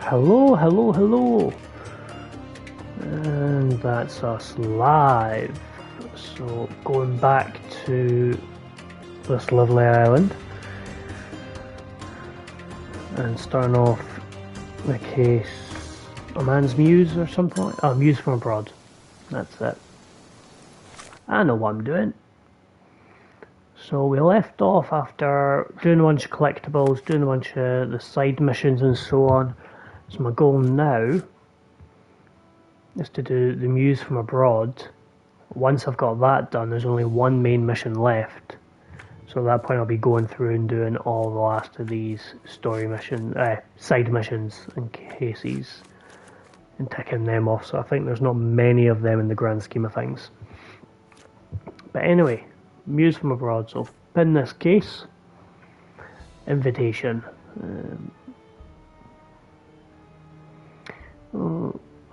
Hello, hello, hello. And that's us live. So going back to this lovely island and starting off the case, a man's muse or something like that. Oh, muse from abroad. That's it. I know what I'm doing. So we left off after doing a bunch of collectibles, doing a bunch of the side missions and so on. So my goal now is to do the muse from abroad. Once I've got that done, there's only one main mission left. So at that point I'll be going through and doing all the last of these story missions, side missions and cases, and ticking them off. So I think there's not many of them in the grand scheme of things. But anyway, muse from abroad. So pin this case. Invitation.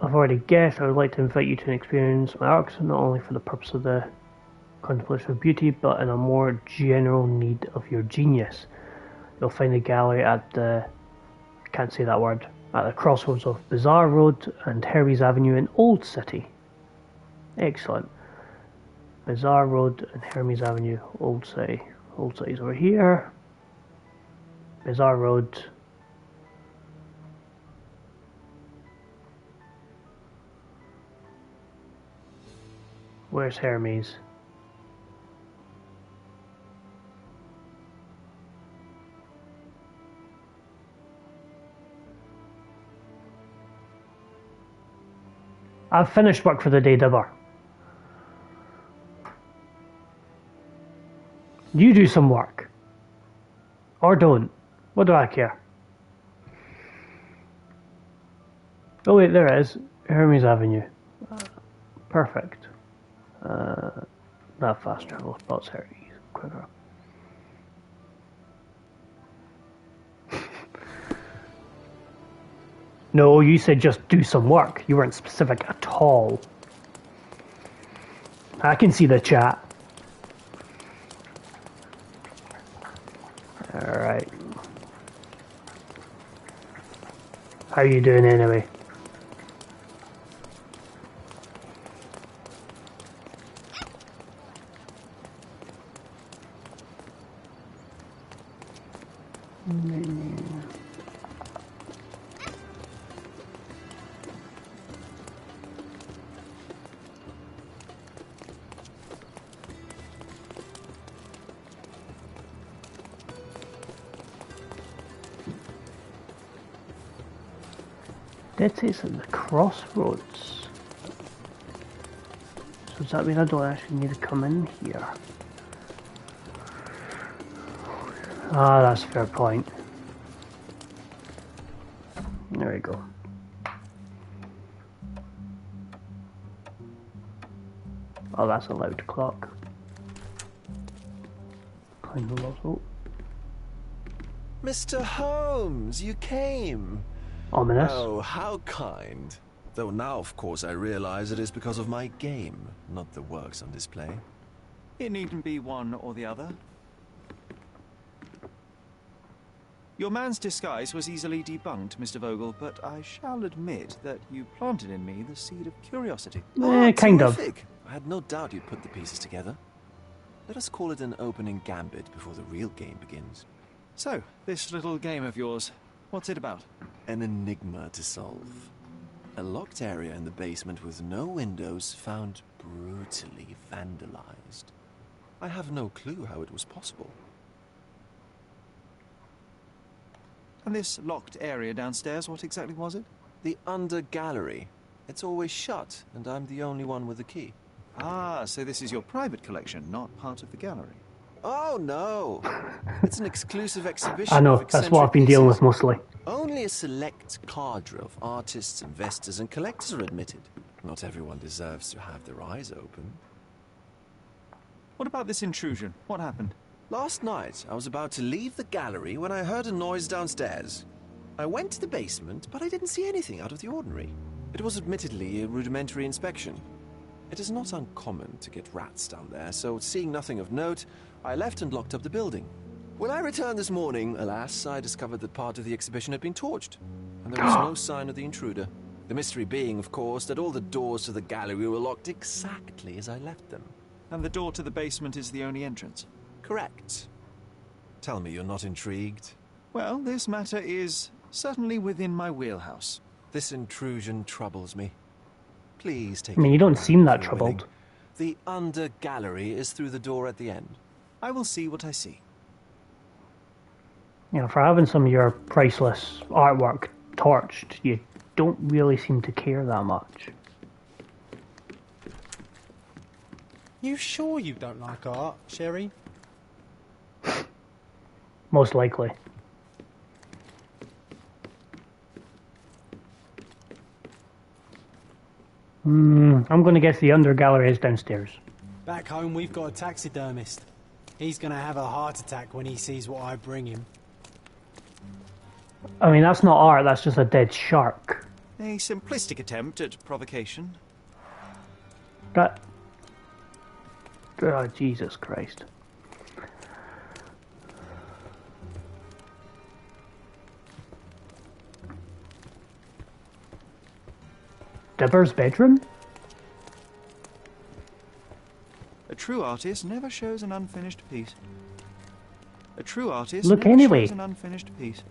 I've already guessed. I would like to invite you to an experience my arcs, not only for the purpose of the contemplation of beauty, but in a more general need of your genius. You'll find the gallery at the, I can't say that word, at the crossroads of Bazaar Road and Hermes Avenue in Old City. Excellent. Bazaar Road and Hermes Avenue, Old City. Old City's over here. Bazaar Road. Where's Hermes? I've finished work for the day, Dibber. You do some work. Or don't. What do I care? Oh wait, there it is. Hermes Avenue. Perfect. That fast travel spots Hermes quicker. No, you said just do some work. You weren't specific at all. I can see the chat. Alright. How are you doing anyway? It is at the crossroads. So does that mean I don't actually need to come in here? Ah, that's a fair point. There we go. Oh, that's a loud clock. Climb the walls. Oh. Mr. Holmes, you came. Ominous. Oh, how kind. Though now, of course, I realize it is because of my game, not the works on display. It needn't be one or the other. Your man's disguise was easily debunked, Mr. Vogel, but I shall admit that you planted in me the seed of curiosity. Kind of. Terrific. I had no doubt you'd put the pieces together. Let us call it an opening gambit before the real game begins. So, this little game of yours, what's it about? An enigma to solve. A locked area in the basement with no windows found brutally vandalized. I have no clue how it was possible. And this locked area downstairs, what exactly was it? The under gallery. It's always shut, and I'm the only one with the key. Ah, so this is your private collection, not part of the gallery. Oh, no. It's an exclusive exhibition. I know, of that's what I've been dealing with mostly. Only a select cadre of artists, investors, and collectors are admitted. Not everyone deserves to have their eyes open. What about this intrusion? What happened? Last night, I was about to leave the gallery when I heard a noise downstairs. I went to the basement, but I didn't see anything out of the ordinary. It was admittedly a rudimentary inspection. It is not uncommon to get rats down there, so seeing nothing of note, I left and locked up the building. When I returned this morning, alas, I discovered that part of the exhibition had been torched. and there was no sign of the intruder. The mystery being, of course, that all the doors to the gallery were locked exactly as I left them. And the door to the basement is the only entrance? Correct. Tell me you're not intrigued. Well, this matter is certainly within my wheelhouse. This intrusion troubles me. Please take I mean, you don't seem that troubled. The under gallery is through the door at the end. I will see what I see. You know, for having some of your priceless artwork torched, you don't really seem to care that much. You sure you don't like art, Sherry? Most likely. I'm going to guess the under gallery is downstairs. Back home we've got a taxidermist. He's going to have a heart attack when he sees what I bring him. I mean, that's not art, that's just a dead shark. A simplistic attempt at provocation. That... Oh, Jesus Christ. Dibber's bedroom? A true artist never shows an unfinished piece. A true artist Look never anyway. shows an unfinished piece.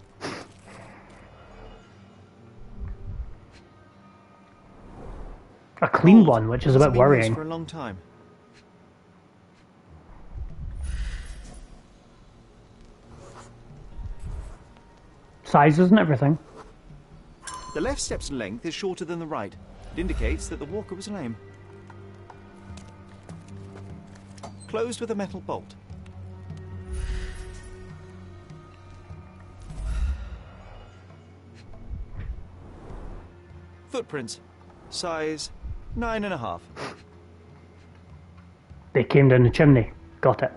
A clean Old. one, which is a It's bit been used worrying. for a long time. Size isn't everything. The left step's length is shorter than the right. It indicates that the walker was lame. Closed with a metal bolt. Footprints. Size 9.5. They came down the chimney. Got it.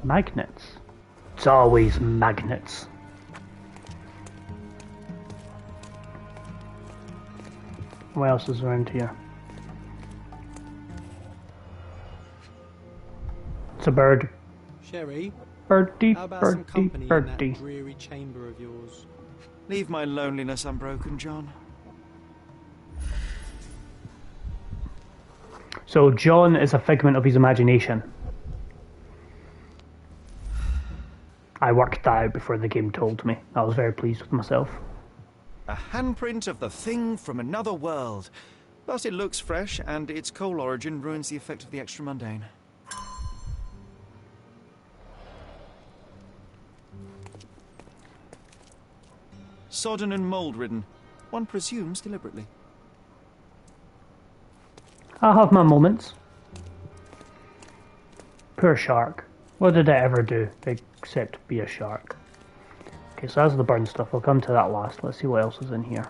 Magnets. It's always magnets. What else is around here? It's a bird. Sherry, Birdie, how about some birdie, company in birdie. that dreary chamber of yours? Leave my loneliness unbroken, John. So John is a figment of his imagination. I worked that out before the game told me. I was very pleased with myself. A handprint of the thing from another world. But it looks fresh, and its coal origin ruins the effect of the extra mundane. Sodden and mould-ridden. One presumes deliberately. I have my moments. Poor shark. What did I ever do except be a shark? Okay, so that's the burn stuff. I'll come to that last. Let's see what else is in here.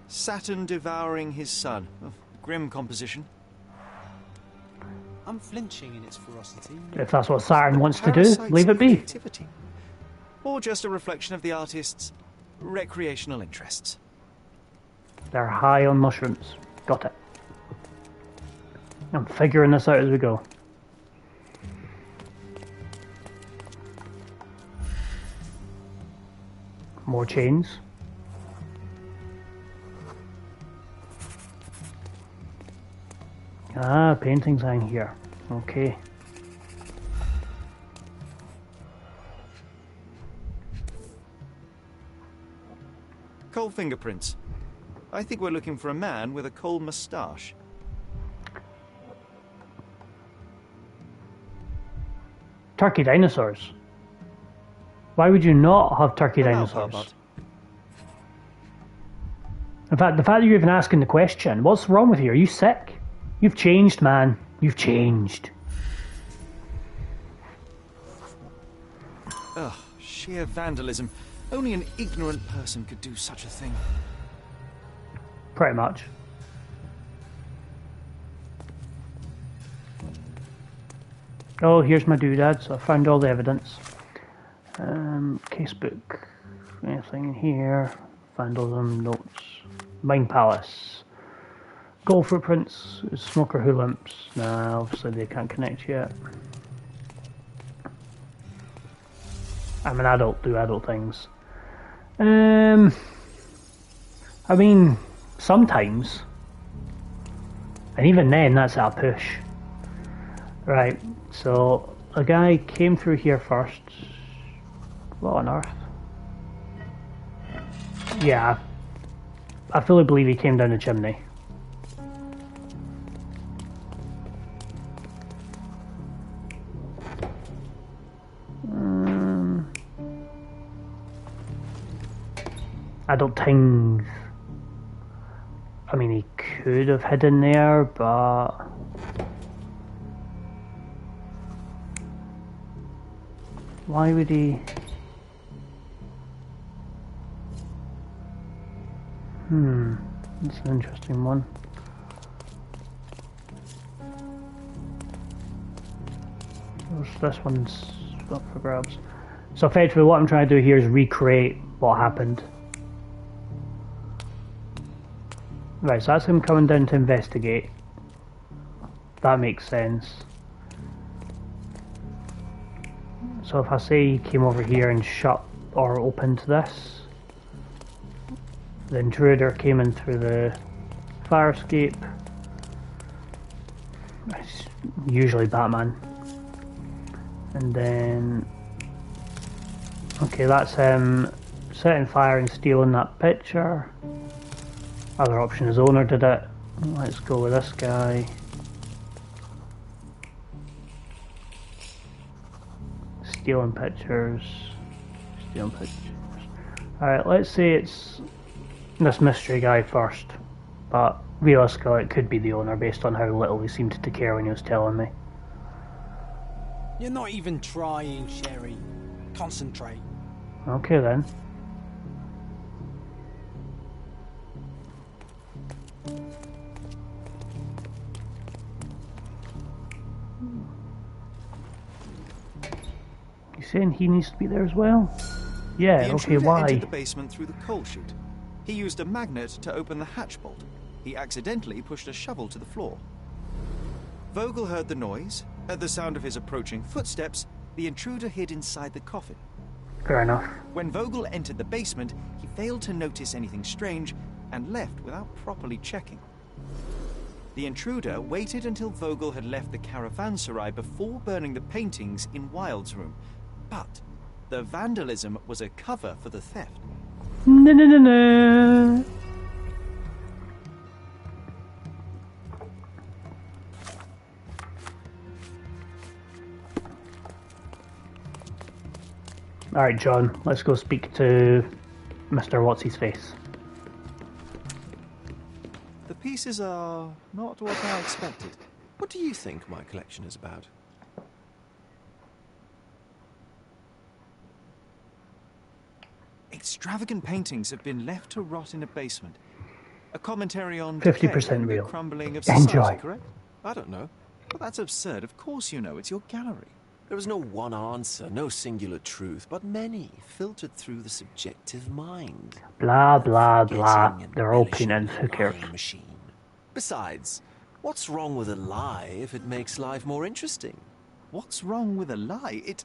Saturn devouring his sun. Oh, grim composition. Unflinching in its ferocity. If that's what Saturn wants to do, Parasites leave it of be. creativity. Or just a reflection of the artist's recreational interests. They're high on mushrooms. Got it. I'm figuring this out as we go. More chains. Ah, paintings hang here. Okay. Coal fingerprints. I think we're looking for a man with a coal moustache. Turkey dinosaurs. Why would you not have turkey A dinosaurs? Malparbot. In fact, the fact that you're even asking the question, what's wrong with you? Are you sick? You've changed, man. You've changed. Ugh, sheer vandalism. Only an ignorant person could do such a thing. Pretty much. Oh, here's my doodad, so I found all the evidence. Casebook. Anything in here? Vandalism, notes. Mine Palace. Goal footprints, smoker who limps. Nah, obviously they can't connect yet. I'm an adult, do adult things. I mean, sometimes. And even then, that's a push. Right, so a guy came through here first. What on earth? Yeah, I fully believe he came down the chimney. I don't think... I mean, he could have hidden there, but... Why would he... That's an interesting one. This one's up for grabs. So effectively what I'm trying to do here is recreate what happened. Right, so that's him coming down to investigate. That makes sense. So if I say he came over here and shut or opened this, the intruder came in through the fire escape. It's usually Batman. And then... Okay, that's him setting fire and stealing that picture. Other option is owner did it. Let's go with this guy. Stealing pictures. Stealing pictures. Alright, let's say it's this mystery guy first. But realistically it could be the owner based on how little he seemed to care when he was telling me. You're not even trying, Sherry. Concentrate. Okay then. You saying he needs to be there as well? Yeah, the okay, intruder why? entered the basement through the coal chute. He used a magnet to open the hatch bolt. He accidentally pushed a shovel to the floor. Vogel heard the noise. At the sound of his approaching footsteps, the intruder hid inside the coffin. Fair enough. When Vogel entered the basement, he failed to notice anything strange and left without properly checking. The intruder waited until Vogel had left the caravanserai before burning the paintings in Wilde's room. But the vandalism was a cover for the theft. No, no, no, no. Alright, John, let's go speak to Mr. What's-His-Face. The pieces are not what I expected. What do you think my collection is about? Extravagant paintings have been left to rot in a basement. A commentary on 50% decay and the real. crumbling of society, Enjoy. correct? I don't know. Well, that's absurd. Of course you know. It's your gallery. There is no one answer, no singular truth, but many filtered through the subjective mind. Blah, blah, blah. Getting and They're all relishing paintings, who the cares? lying machine. Besides, what's wrong with a lie if it makes life more interesting? What's wrong with a lie? It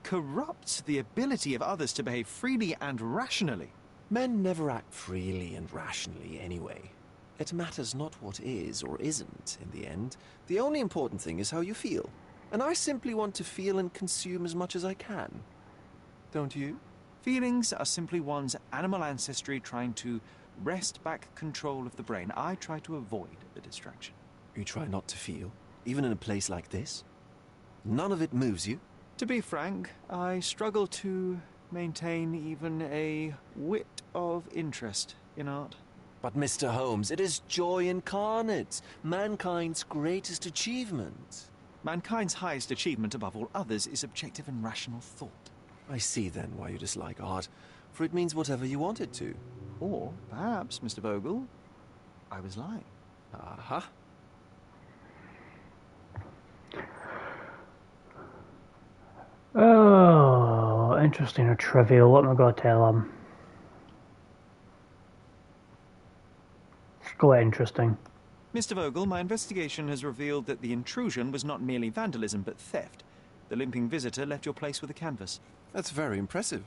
corrupts the ability of others to behave freely and rationally. Men never act freely and rationally anyway. It matters not what is or isn't in the end. The only important thing is how you feel. And I simply want to feel and consume as much as I can. Don't you? Feelings are simply one's animal ancestry trying to wrest back control of the brain. I try to avoid the distraction. You try not to feel, even in a place like this? None of it moves you? To be frank, I struggle to maintain even a whit of interest in art. But Mr. Holmes, it is joy incarnate, mankind's greatest achievement. Mankind's highest achievement above all others is objective and rational thought. I see then why you dislike art, for it means whatever you want it to. Or perhaps, Mr. Vogel, I was lying. Uh-huh. Oh, interesting or trivial. What am I going to tell him? Let's go with interesting. Mr. Vogel, my investigation has revealed that the intrusion was not merely vandalism, but theft. The limping visitor left your place with a canvas. That's very impressive.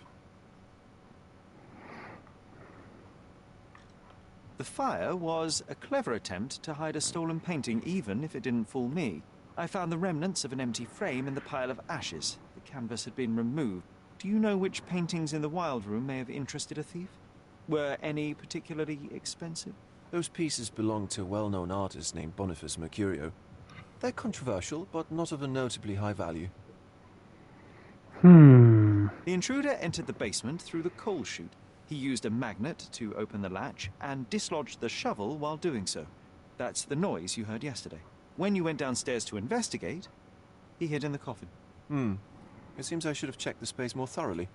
The fire was a clever attempt to hide a stolen painting, even if it didn't fool me. I found the remnants of an empty frame in the pile of ashes. The canvas had been removed. Do you know which paintings in the Wild Room may have interested a thief? Were any particularly expensive? Those pieces belong to a well-known artist named Boniface Mercurio. They're controversial, but not of a notably high value. The intruder entered the basement through the coal chute. He used a magnet to open the latch and dislodged the shovel while doing so. That's the noise you heard yesterday. When you went downstairs to investigate, he hid in the coffin. It seems I should have checked the space more thoroughly.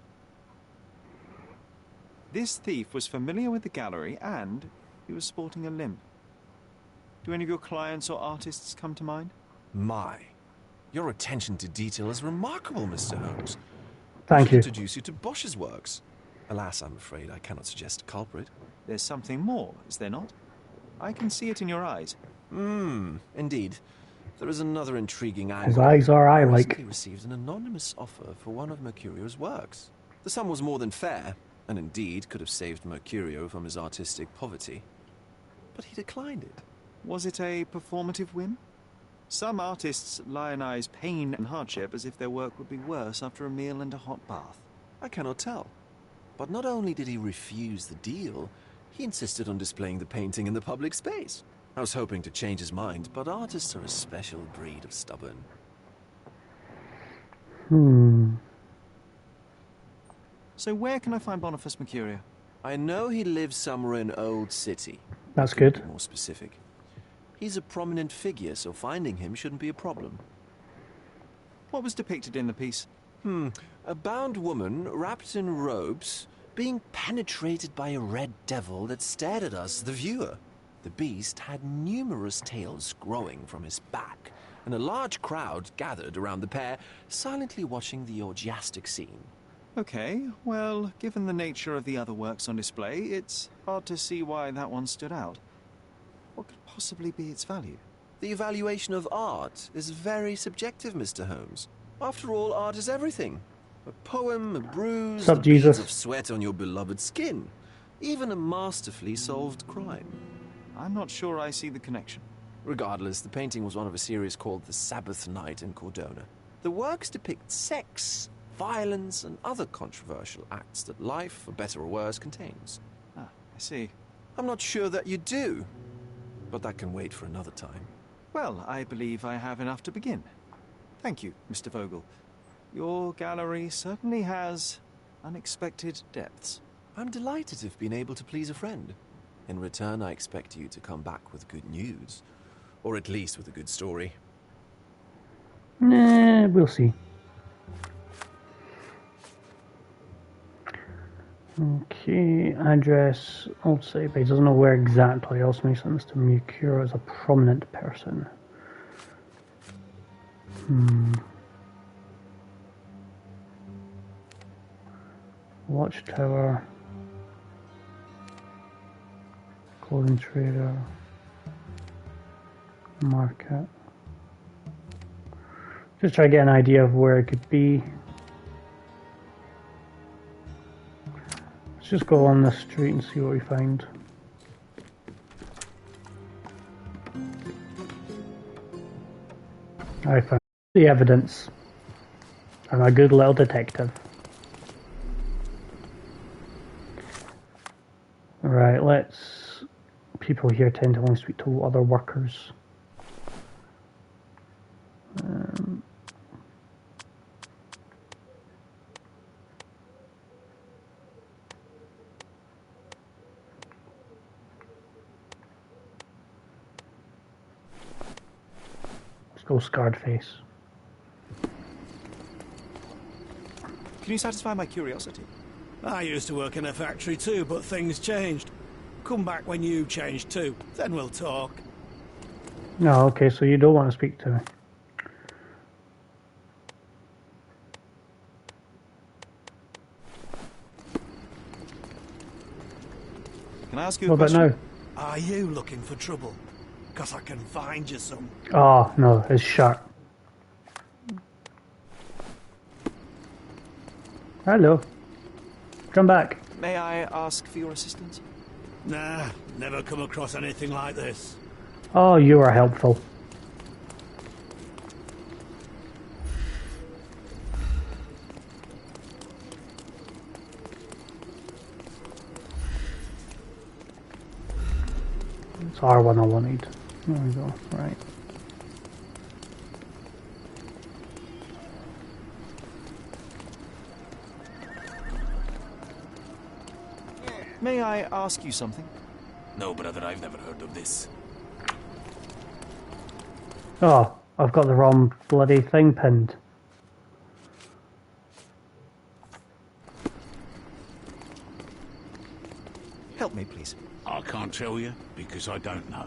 This thief was familiar with the gallery and he was sporting a limp. Do any of your clients or artists come to mind? My, your attention to detail is remarkable, Mr. Holmes. Thank you. I should introduce you to Bosch's works. Alas, I'm afraid I cannot suggest a culprit. There's something more, is there not? I can see it in your eyes. Indeed. There is another intriguing angle. His eyes are I eye-like. recently received an anonymous offer for one of Mercurio's works. The sum was more than fair, and indeed could have saved Mercurio from his artistic poverty. But he declined it. Was it a performative whim? Some artists lionize pain and hardship as if their work would be worse after a meal and a hot bath. I cannot tell. But not only did he refuse the deal, he insisted on displaying the painting in the public space. I was hoping to change his mind, but artists are a special breed of stubborn. So where can I find Boniface Mercurio? I know he lives somewhere in Old City. That's Couldn't good. be more specific. He's a prominent figure, so finding him shouldn't be a problem. What was depicted in the piece? A bound woman, wrapped in robes, being penetrated by a red devil that stared at us, the viewer. The beast had numerous tails growing from his back, and a large crowd gathered around the pair, silently watching the orgiastic scene. Okay, well, given the nature of the other works on display, it's hard to see why that one stood out. What could possibly be its value? The evaluation of art is very subjective, Mr. Holmes. After all, art is everything. A poem, a bruise, Sup, the beads Jesus? of sweat on your beloved skin. Even a masterfully solved crime. I'm not sure I see the connection. Regardless, the painting was one of a series called The Sabbath Night in Cordona. The works depict sex, violence, and other controversial acts that life, for better or worse, contains. Ah, I see. I'm not sure that you do, but that can wait for another time. Well, I believe I have enough to begin. Thank you, Mr. Vogel. Your gallery certainly has unexpected depths. I'm delighted to have been able to please a friend. In return, I expect you to come back with good news. Or at least with a good story. Nah, we'll see. Okay, address, Old City, but he doesn't know where exactly. He also makes that Mr. Mercurio is a prominent person. Watchtower. Clothing trader. Market. Just try to get an idea of where it could be. Let's just go on this street and see what we find. I found the evidence. I'm a good little detective. Right, let's... People here tend to only speak to other workers. Let's go scarred face. Can you satisfy my curiosity? I used to work in a factory too, but things changed. Come back when you change too, then we'll talk. No, okay, so you don't want to speak to me. Can I ask you a What about question? now? Are you looking for trouble? 'cause I can find you some. Oh, no, his shirt. Hello. Come back. May I ask for your assistance? Nah, never come across anything like this. Oh, you are helpful. It's R1 I wanted. There we go. Right. May I ask you something? No, brother, I've never heard of this. Oh, I've got the wrong bloody thing pinned. Help me, please. I can't tell you, because I don't know.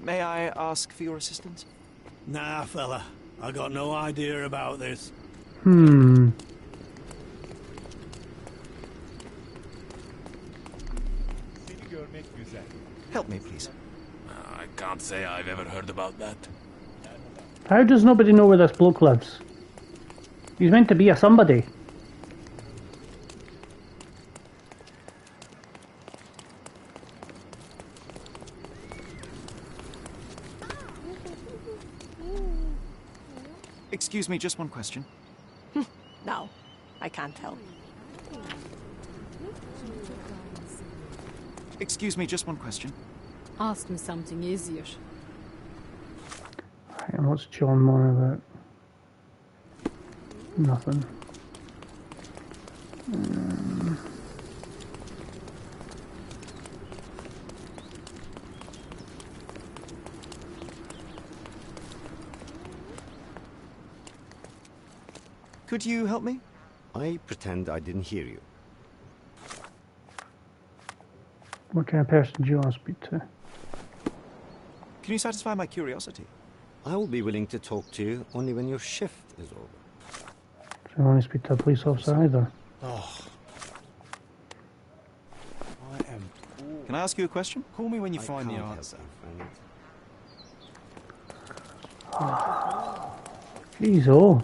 May I ask for your assistance? Nah, fella. I got no idea about this. Help me, please. I can't say I've ever heard about that. How does nobody know where this bloke lives? He's meant to be a somebody. Excuse me, just one question. No, I can't help. Excuse me, just one question. Ask me something easier. Right, and what's John more about? Nothing. Could you help me? I pretend I didn't hear you. What kind of person do you want to speak to? Can you satisfy my curiosity? I will be willing to talk to you only when your shift is over. Do you want to speak to a police officer either? Oh. I am. Can I ask you a question? Call me when you I find the can't help answer. you, friend. Jeez, oh.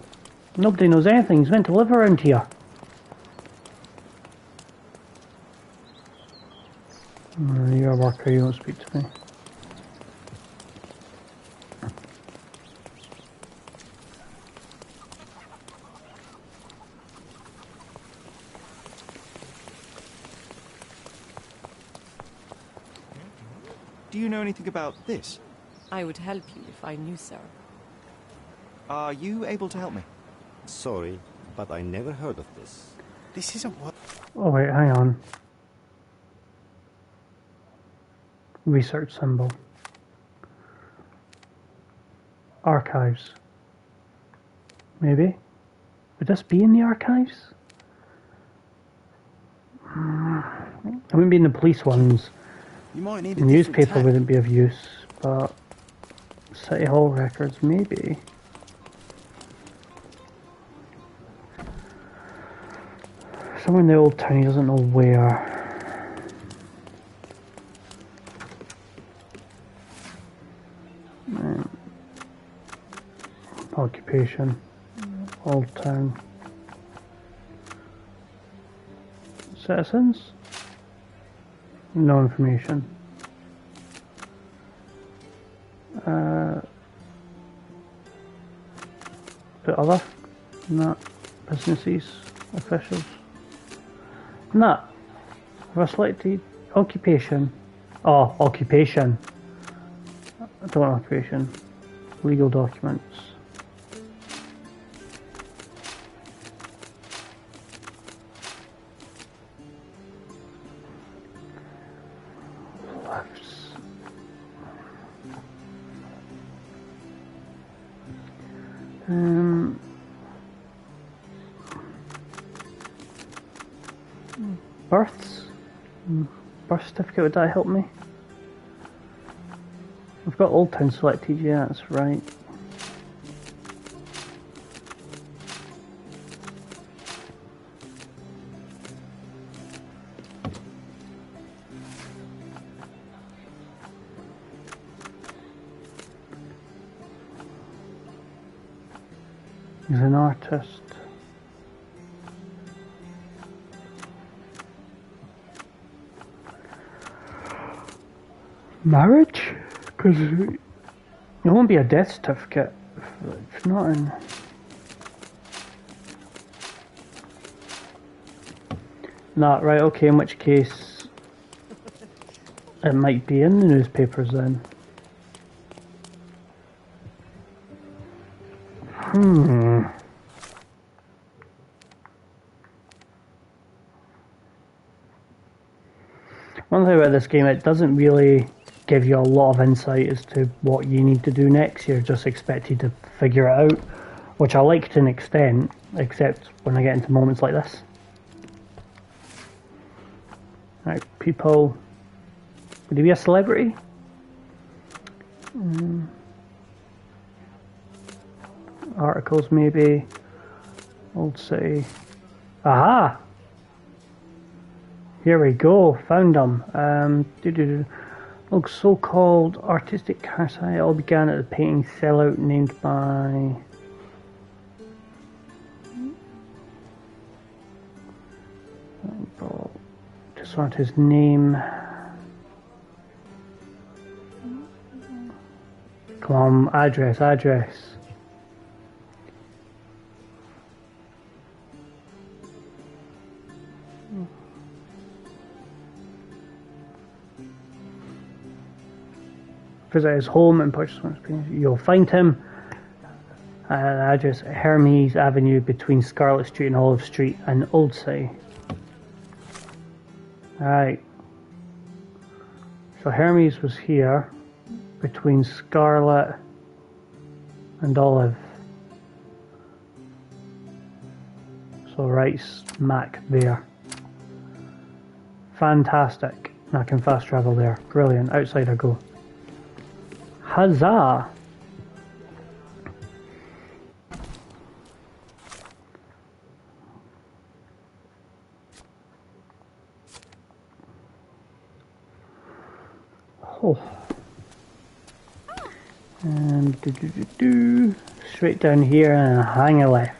Nobody knows anything. He's meant to live around here. You're a worker, you don't speak to me. Do you know anything about this? I would help you if I knew, sir. Are you able to help me? Sorry, but I never heard of this. This isn't what. Oh wait, hang on. Research symbol. Archives. Maybe? Would this be in the archives? I wouldn't be in the police ones. You might need a The different newspaper tack. wouldn't be of use, but City Hall records, maybe. Somewhere in the old town, he doesn't know where. Occupation. Old town. Citizens? No information. The other? Not businesses, officials. Not. Have I selected occupation? Oh, occupation. I don't want occupation. Legal documents. Lifts. Births? Birth certificate, would that help me? I've got Old Town selected, yeah, that's right. He's an artist. Marriage? Because it won't be a death certificate if it's not in. Not right, okay, in which case it might be in the newspapers then. One thing about this game, it doesn't really give you a lot of insight as to what you need to do next. You're just expected to figure it out, which I like to an extent, except when I get into moments like this. Right, people. Would he be a celebrity? Articles, maybe. Old City. Aha! Here we go, found them. Look, so-called artistic carsite. It all began at the painting sellout named by... Just want his name. Come on, address. Visit his home and purchase one of his paintings. You'll find him at the address Hermes Avenue between Scarlet Street and Olive Street in Old City. Alright. So Hermes was here between Scarlet and Olive. So right smack there. Fantastic. I can fast travel there. Brilliant. Outside I go. Huzzah! Oh. And straight down here and hang a left.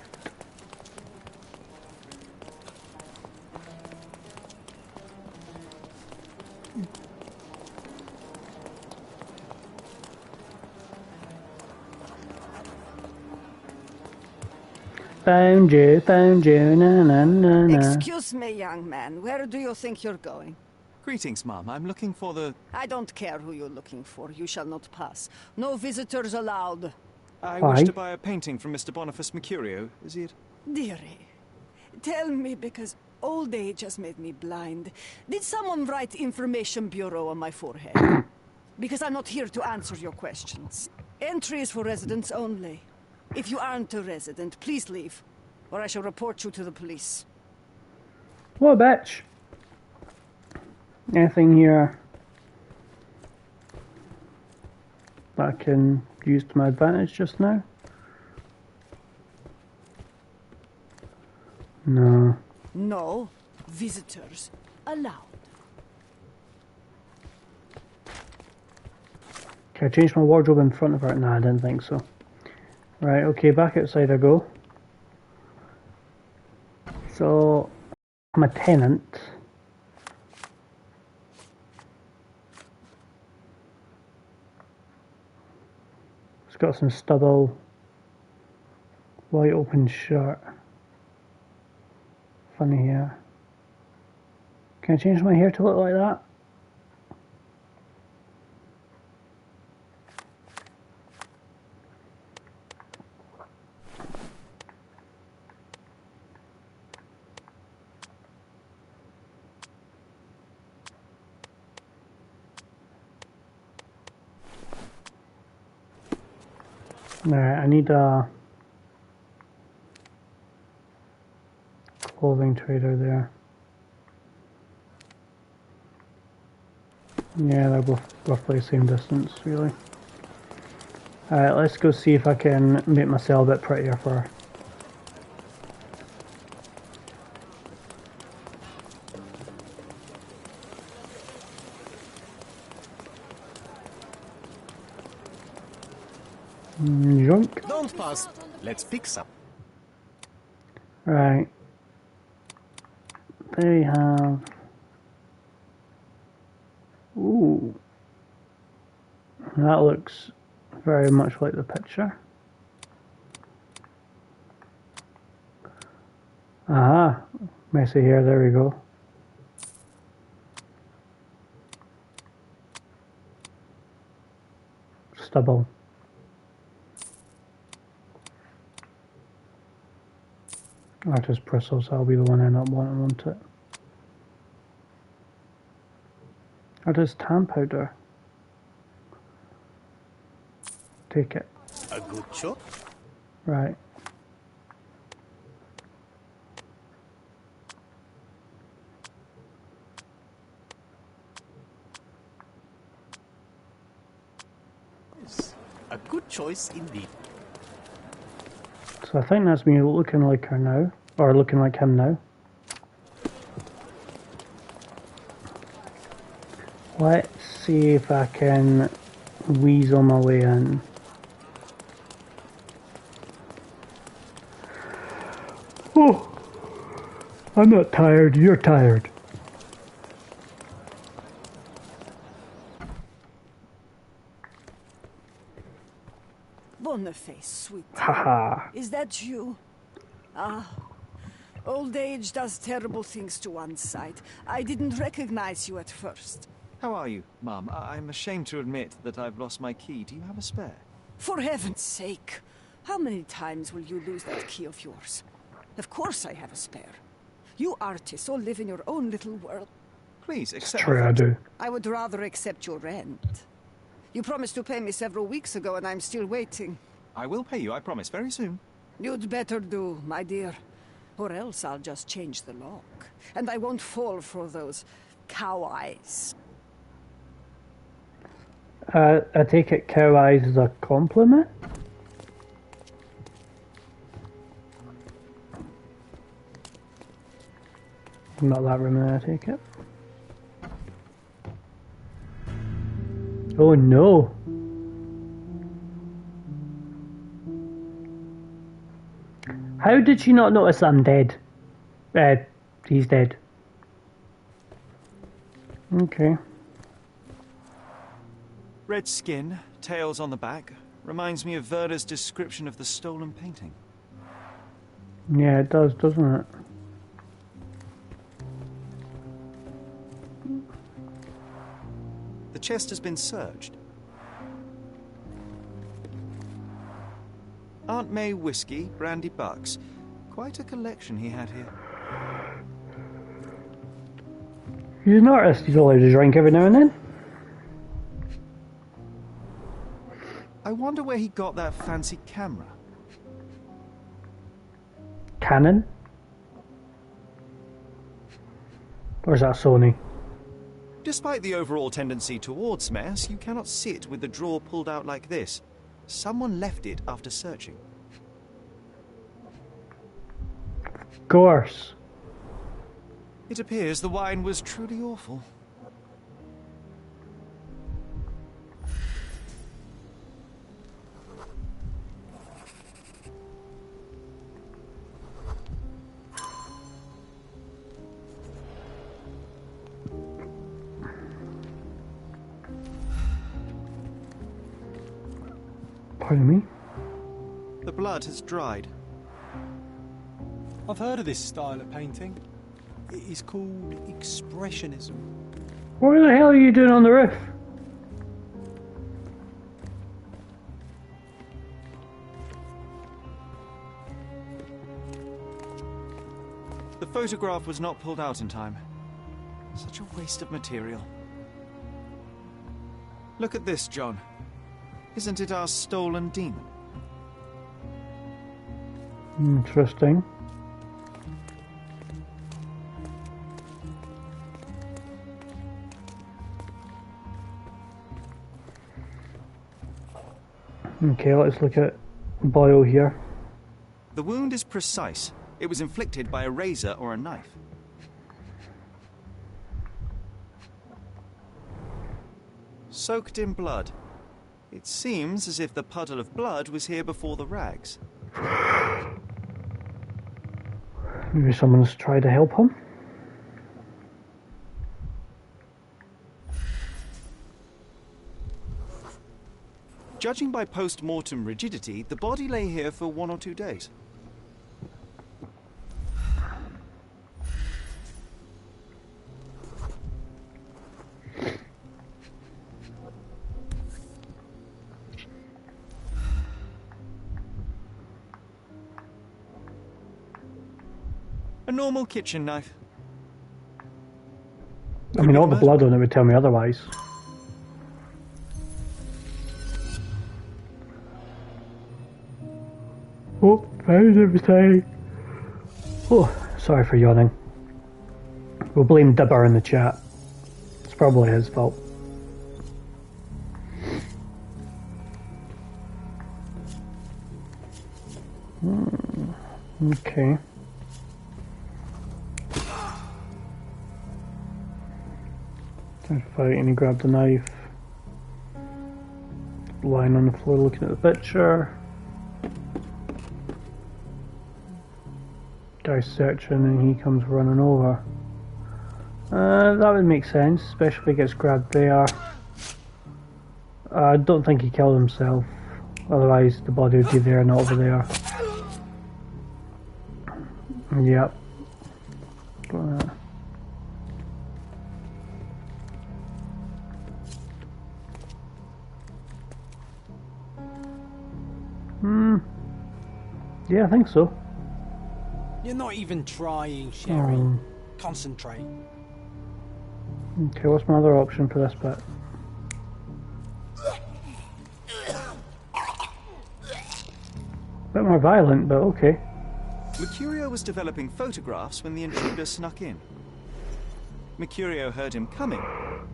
Found you, na na na na. Excuse me, young man. Where do you think you're going? Greetings, Mum. I'm looking for the... I don't care who you're looking for. You shall not pass. No visitors allowed. I Why? wish to buy a painting from Mr. Boniface Mercurio. Is he it? Dearie, tell me, because old age has made me blind. Did someone write Information Bureau on my forehead? Because I'm not here to answer your questions. Entry is for residents only. If you aren't a resident, please leave, or I shall report you to the police. What a bitch. Anything here that I can use to my advantage just now? No. No visitors allowed. Can I change my wardrobe in front of her? No, I didn't think so. Right, okay, back outside I go. So, I'm a tenant. It's got some stubble. White open shirt. Funny hair. Can I change my hair to look like that? Alright, I need a clothing trader there. Yeah, they're both roughly the same distance, really. Alright, let's go see if I can make myself a bit prettier for her. Junk. Don't pass. Let's pick some. Right. They have... Ooh. That looks very much like the picture. Aha. Messy hair, there we go. Stubble. Artist bristles, I'll be the one end up wanting, won't it? Artist tan powder. Take it. A good shot. Right. Yes. A good choice indeed. So I think that's me looking like her now, or looking like him now. Let's see if I can weasel my way in. Oh, I'm not tired, you're tired. Boniface, sweet. Haha. Is that you? Ah, old age does terrible things to one's sight. I didn't recognize you at first. How are you, Mum? I'm ashamed to admit that I've lost my key. Do you have a spare? For heaven's sake, how many times will you lose that key of yours? Of course I have a spare. You artists all live in your own little world. Please, accept True, I do. I would rather accept your rent. You promised to pay me several weeks ago and I'm still waiting. I will pay you, I promise, very soon. You'd better do, my dear. Or else I'll just change the lock. And I won't fall for those cow eyes. I take it cow eyes is a compliment? Not that room, I take it. Oh no! How did she not notice that I'm dead? He's dead. Okay. Red skin, tails on the back. Reminds me of Verda's description of the stolen painting. Yeah, it does, doesn't it? The chest has been searched. Aunt May whiskey, brandy bucks. Quite a collection he had here. He's an artist, he's allowed to drink every now and then. I wonder where he got that fancy camera. Canon? Or is that Sony? Despite the overall tendency towards mess, you cannot sit with the drawer pulled out like this. Someone left it after searching. Of course. It appears the wine was truly awful. Pardon me? The blood has dried. I've heard of this style of painting. It is called Expressionism. What the hell are you doing on the roof? The photograph was not pulled out in time. Such a waste of material. Look at this, John. Isn't it our stolen demon? Interesting. Okay, let's look at Boyle here. The wound is precise. It was inflicted by a razor or a knife. Soaked in blood. It seems as if the puddle of blood was here before the rags. Maybe someone's tried to help him. Judging by post-mortem rigidity, the body lay here for 1 or 2 days. A normal kitchen knife. I mean, all the blood on it would tell me otherwise. Oh, found everything. Oh, sorry for yawning. We'll blame Dibber in the chat. It's probably his fault. Okay. Time to fight, and he grabbed the knife. Lying on the floor looking at the picture. Guy's searching and he comes running over. That would make sense, especially if he gets grabbed there. I don't think he killed himself, otherwise the body would be there, not over there. Yep. Yeah, I think so. You're not even trying, Sherry. Concentrate. Okay, what's my other option for this bit? Bit more violent, but okay. Mercurio was developing photographs when the intruder snuck in. Mercurio heard him coming.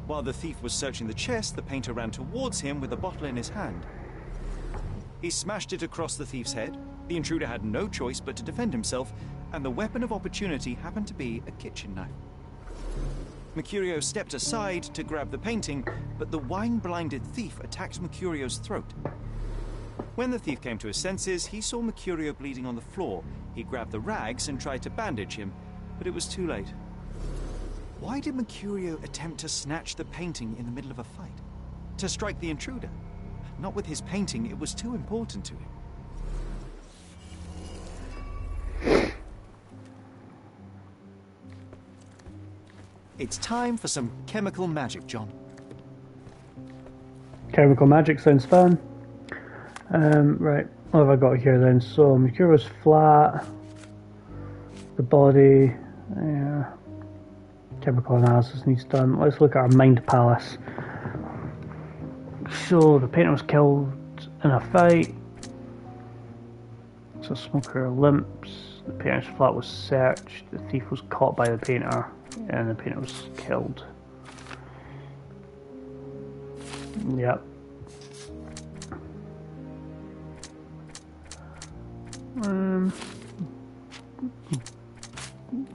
While the thief was searching the chest, the painter ran towards him with a bottle in his hand. He smashed it across the thief's head. The intruder had no choice but to defend himself, and the weapon of opportunity happened to be a kitchen knife. Mercurio stepped aside to grab the painting, but the wine-blinded thief attacked Mercurio's throat. When the thief came to his senses, he saw Mercurio bleeding on the floor. He grabbed the rags and tried to bandage him, but it was too late. Why did Mercurio attempt to snatch the painting in the middle of a fight? To strike the intruder? Not with his painting, it was too important to him. It's time for some chemical magic, John. Chemical magic sounds fun. Right, what have I got here then? So, Mercurio's flat. The body. Yeah. Chemical analysis needs done. Let's look at our mind palace. So, the painter was killed in a fight. So, smoker limps. The painter's flat was searched. The thief was caught by the painter. And the painter was killed. Yep.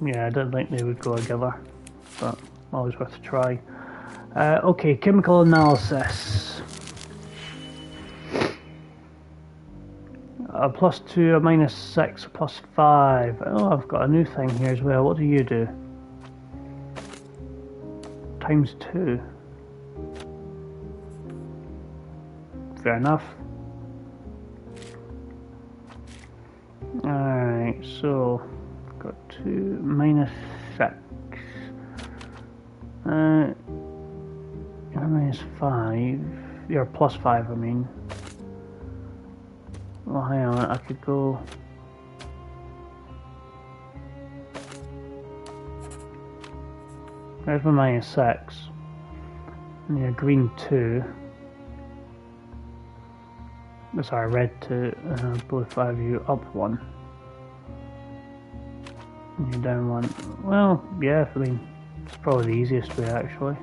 Yeah, I didn't think they would go together, but always worth a try. Okay, chemical analysis. A +2, a -6, a +5. Oh, I've got a new thing here as well. What do you do? ×2. Fair enough. Alright, so got 2 -6. You're -5. You're +5, I mean. Well, hang on, I could go. There's my -6. Yeah, green 2. Sorry, red 2. Blue 5, you up 1. And you're down 1. Well, yeah, I mean, it's probably the easiest way actually.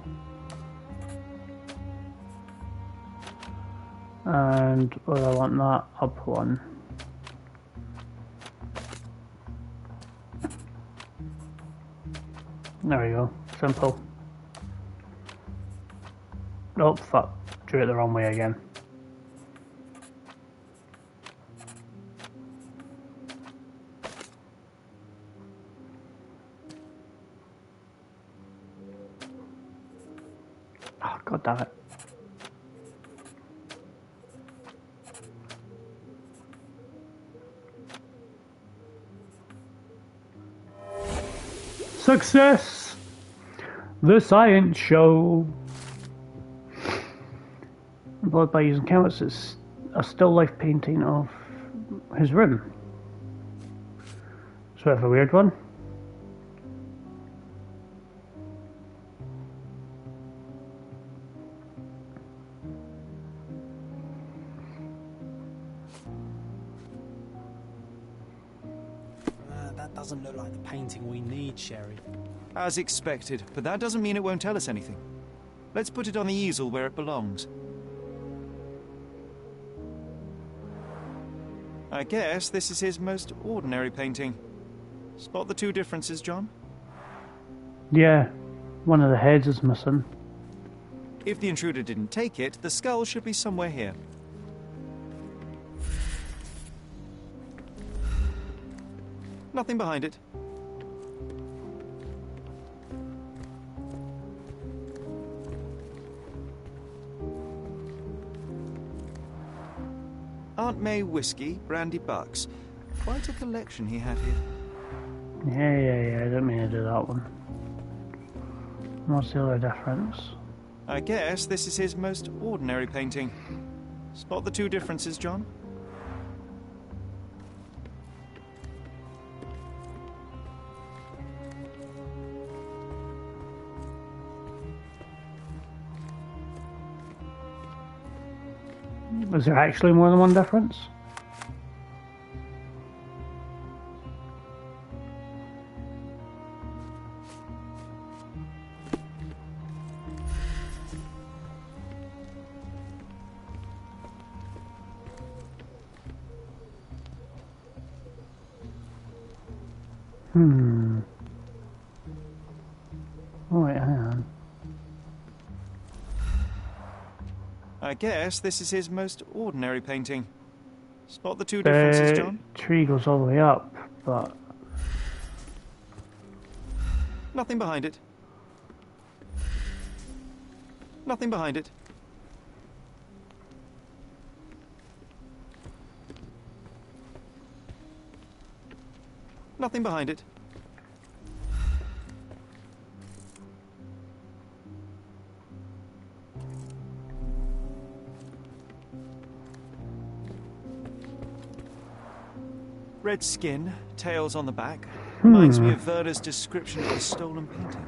And well, I want that up 1. There we go. Simple. Oh fuck, drew it the wrong way again. Oh, God damn it. Success! The science show. Employed by using canvas, a still life painting of his room. Sort of a weird one. That doesn't look like the painting we need, Sherry. As expected, but that doesn't mean it won't tell us anything. Let's put it on the easel where it belongs. I guess this is his most ordinary painting. Spot the two differences, John? Yeah, one of the heads is missing. If the intruder didn't take it, the skull should be somewhere here. Nothing behind it. Aunt May whiskey, brandy bucks. Quite a collection he had here. Yeah, I didn't mean to do that one. What's the other difference? I guess this is his most ordinary painting. Spot the two differences, John? Was there actually more than one difference? Oh wait, hang on. I guess this is his most ordinary painting. Spot the two differences, John? The tree goes all the way up, but... Nothing behind it. Nothing behind it. Nothing behind it. Red skin, tails on the back. Reminds me of Werner's description of the stolen painting.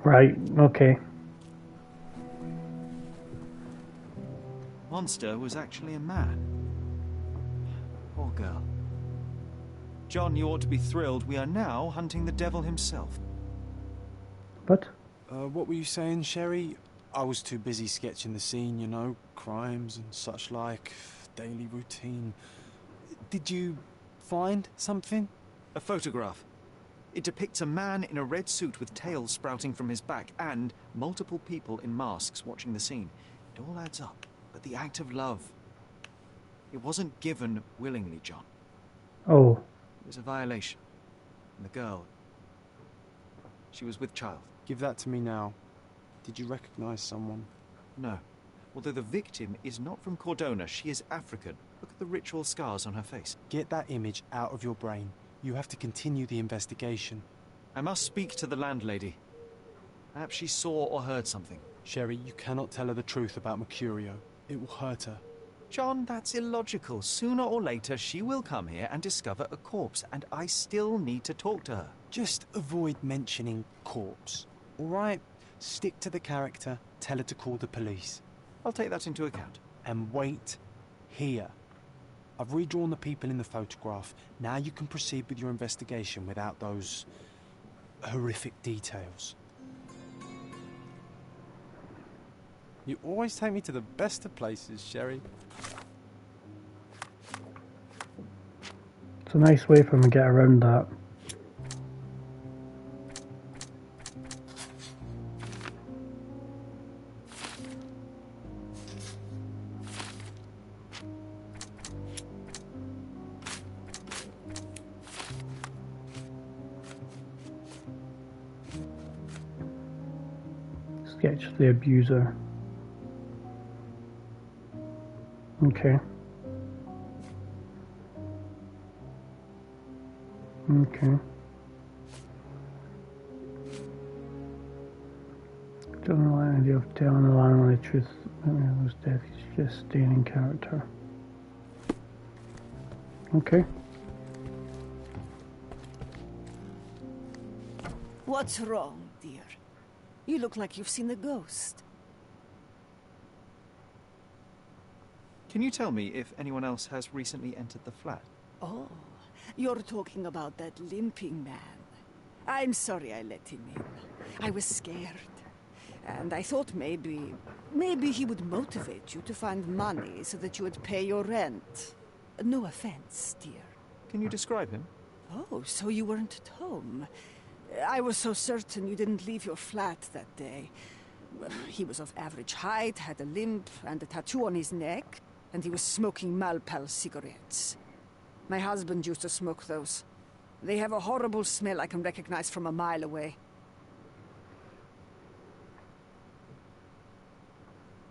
Right, okay. Monster was actually a man. Poor girl. John, you ought to be thrilled. We are now hunting the devil himself. What? What were you saying, Sherry? I was too busy sketching the scene, you know, crimes and such like, daily routine. Did you find something? A photograph. It depicts a man in a red suit with tails sprouting from his back and multiple people in masks watching the scene. It all adds up. But the act of love, it wasn't given willingly, John. Oh. It was a violation. And the girl, she was with child. Give that to me now. Did you recognize someone? No. Although the victim is not from Cordona, she is African. Look at the ritual scars on her face. Get that image out of your brain. You have to continue the investigation. I must speak to the landlady. Perhaps she saw or heard something. Sherry, you cannot tell her the truth about Mercurio. It will hurt her. John, that's illogical. Sooner or later, she will come here and discover a corpse, and I still need to talk to her. Just avoid mentioning corpse, all right? Stick to the character, tell her to call the police. I'll take that into account. And wait here. I've redrawn the people in the photograph. Now you can proceed with your investigation without those horrific details. You always take me to the best of places, Sherry. It's a nice way for him to get around that. Sketch the abuser. Okay. Okay. Don't know the idea of telling the landlord the truth. His death is just staying in character. Okay. What's wrong, dear? You look like you've seen a ghost. Can you tell me if anyone else has recently entered the flat? Oh, you're talking about that limping man. I'm sorry I let him in. I was scared. And I thought maybe he would motivate you to find money so that you would pay your rent. No offense, dear. Can you describe him? Oh, so you weren't at home. I was so certain you didn't leave your flat that day. He was of average height, had a limp and a tattoo on his neck, and he was smoking Malpal cigarettes. My husband used to smoke those. They have a horrible smell I can recognize from a mile away.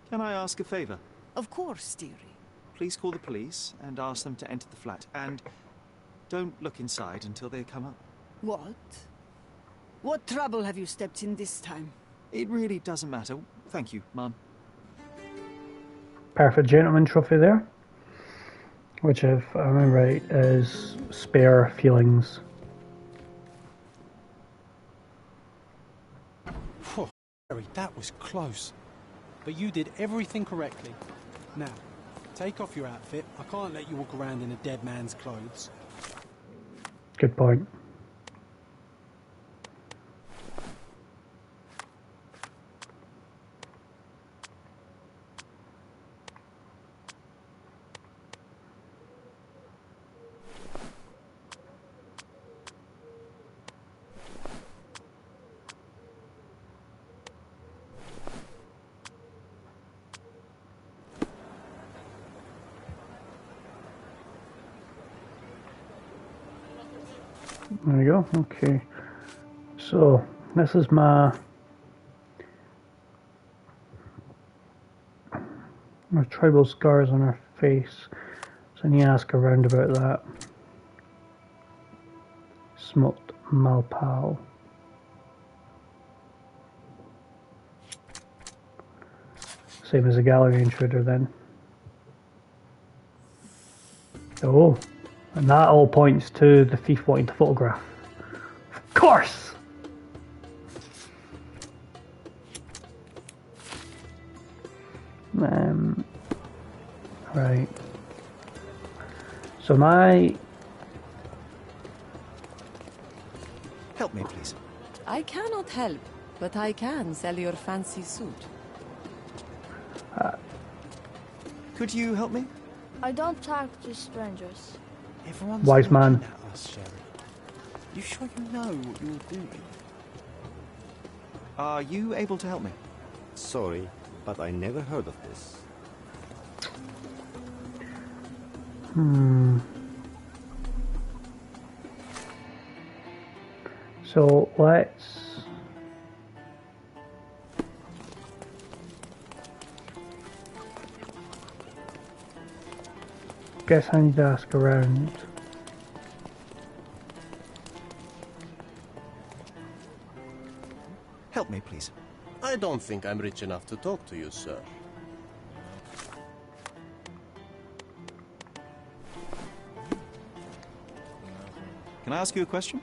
Can I ask a favor? Of course, dearie. Please call the police and ask them to enter the flat. And don't look inside until they come up. What? What trouble have you stepped in this time? It really doesn't matter. Thank you, Mum. Perfect gentleman trophy there. Which, if I remember right, is spare feelings. Phew, Sherry, that was close. But you did everything correctly. Now, take off your outfit. I can't let you walk around in a dead man's clothes. Good point. There we go. Okay. So this is my tribal scars on her face. So I need to ask around about that. Smoked Malpal. Same as a gallery intruder then. Oh. And that all points to the thief wanting to photograph. Of course! Right. So Help me, please. I cannot help, but I can sell your fancy suit. Could you help me? I don't talk to strangers. Everyone's Wise man. looking at us, Sherry. You sure you know what you're doing? Are you able to help me? Sorry, but I never heard of this. So let's guess I need to ask around. Help me, please. I don't think I'm rich enough to talk to you, sir. Can I ask you a question?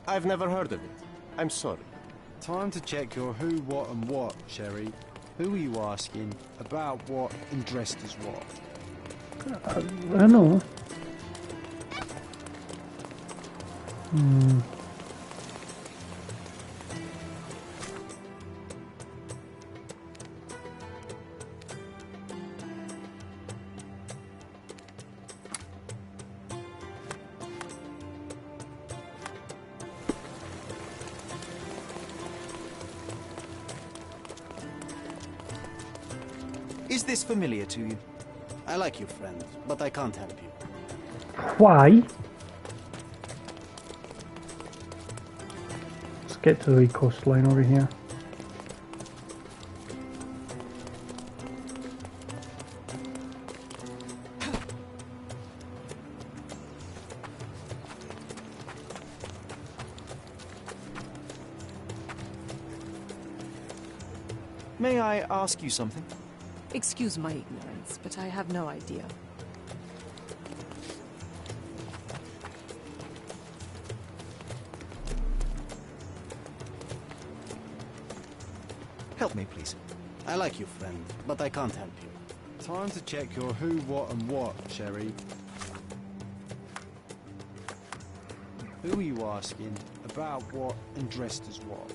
I've never heard of it. I'm sorry. Time to check your who, what, and what, Sherry. Who are you asking, about what, and dressed as what? I don't know. Is this familiar to you? I like you, friend, but I can't help you. Why? Let's get to the wee coastline over here. May I ask you something? Excuse my ignorance, but I have no idea. Help me, please. I like you, friend, but I can't help you. Time to check your who, what, and what, Sherry. Who are you asking? About what and dressed as what?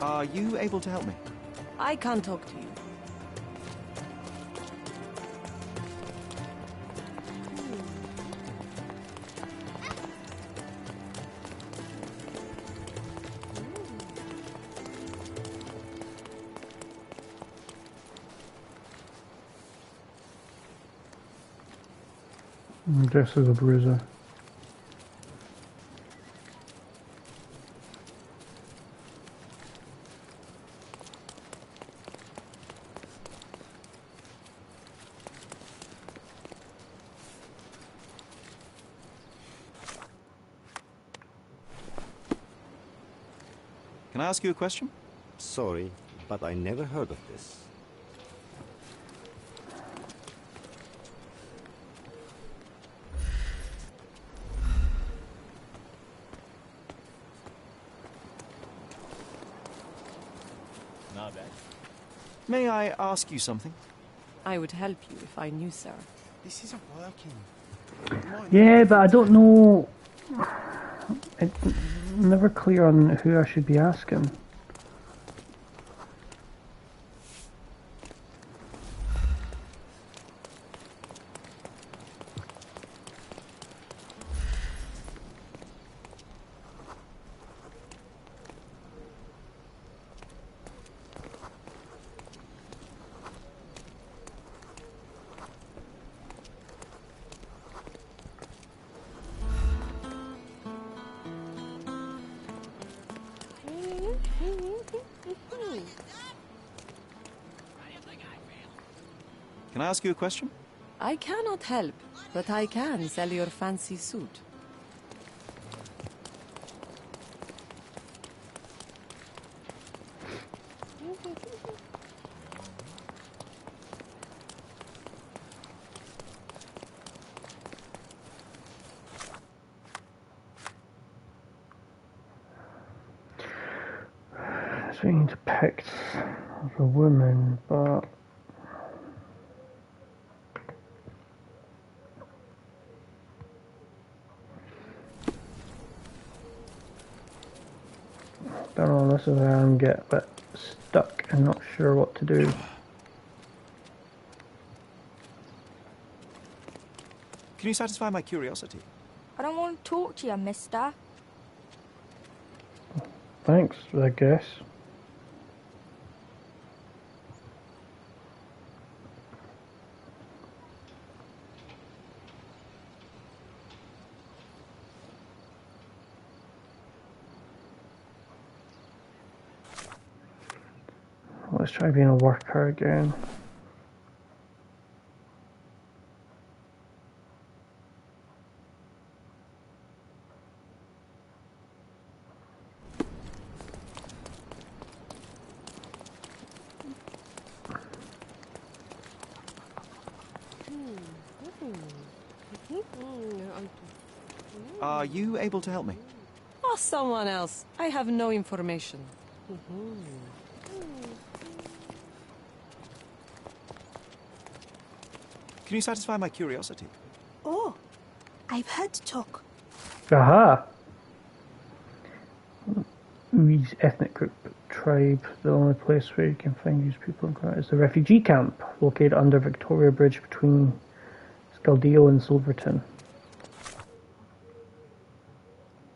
Are you able to help me? I can't talk to you. Dressed as a bruiser. Can I ask you a question? Sorry, but I never heard of this. Not bad. May I ask you something? I would help you if I knew, sir. This isn't working. Yeah, but I don't know. It's never clear on who I should be asking. Can I ask you a question? I cannot help, but I can sell your fancy suit. Being depicted as a woman, but don't know, this is where I'm getting a bit stuck and not sure what to do. Can you satisfy my curiosity? I don't want to talk to you, mister. Thanks, I guess. Let's try being a worker again. Are you able to help me? Ask someone else. I have no information. Can you satisfy my curiosity? Oh, I've heard talk. Aha! These ethnic group tribe, the only place where you can find these people is the refugee camp located under Victoria Bridge between Scaldeo and Silverton.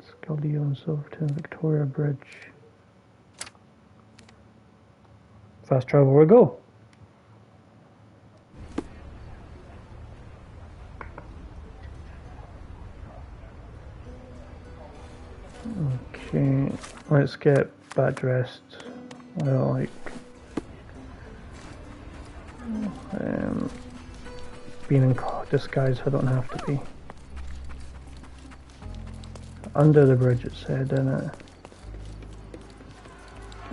Scaldeo and Silverton, Victoria Bridge. Fast travel, we go. Okay, let's get back dressed. I don't like being in disguise if I don't have to be. Under the bridge, it said, didn't it?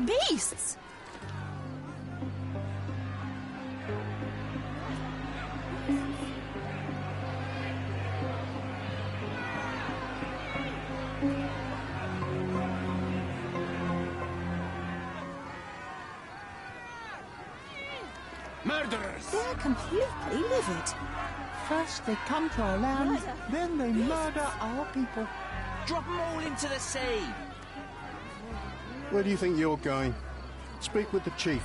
Beasts! Murderers! They're completely livid. First they come to our land, then they murder our people. Drop them all into the sea! Where do you think you're going? Speak with the chief.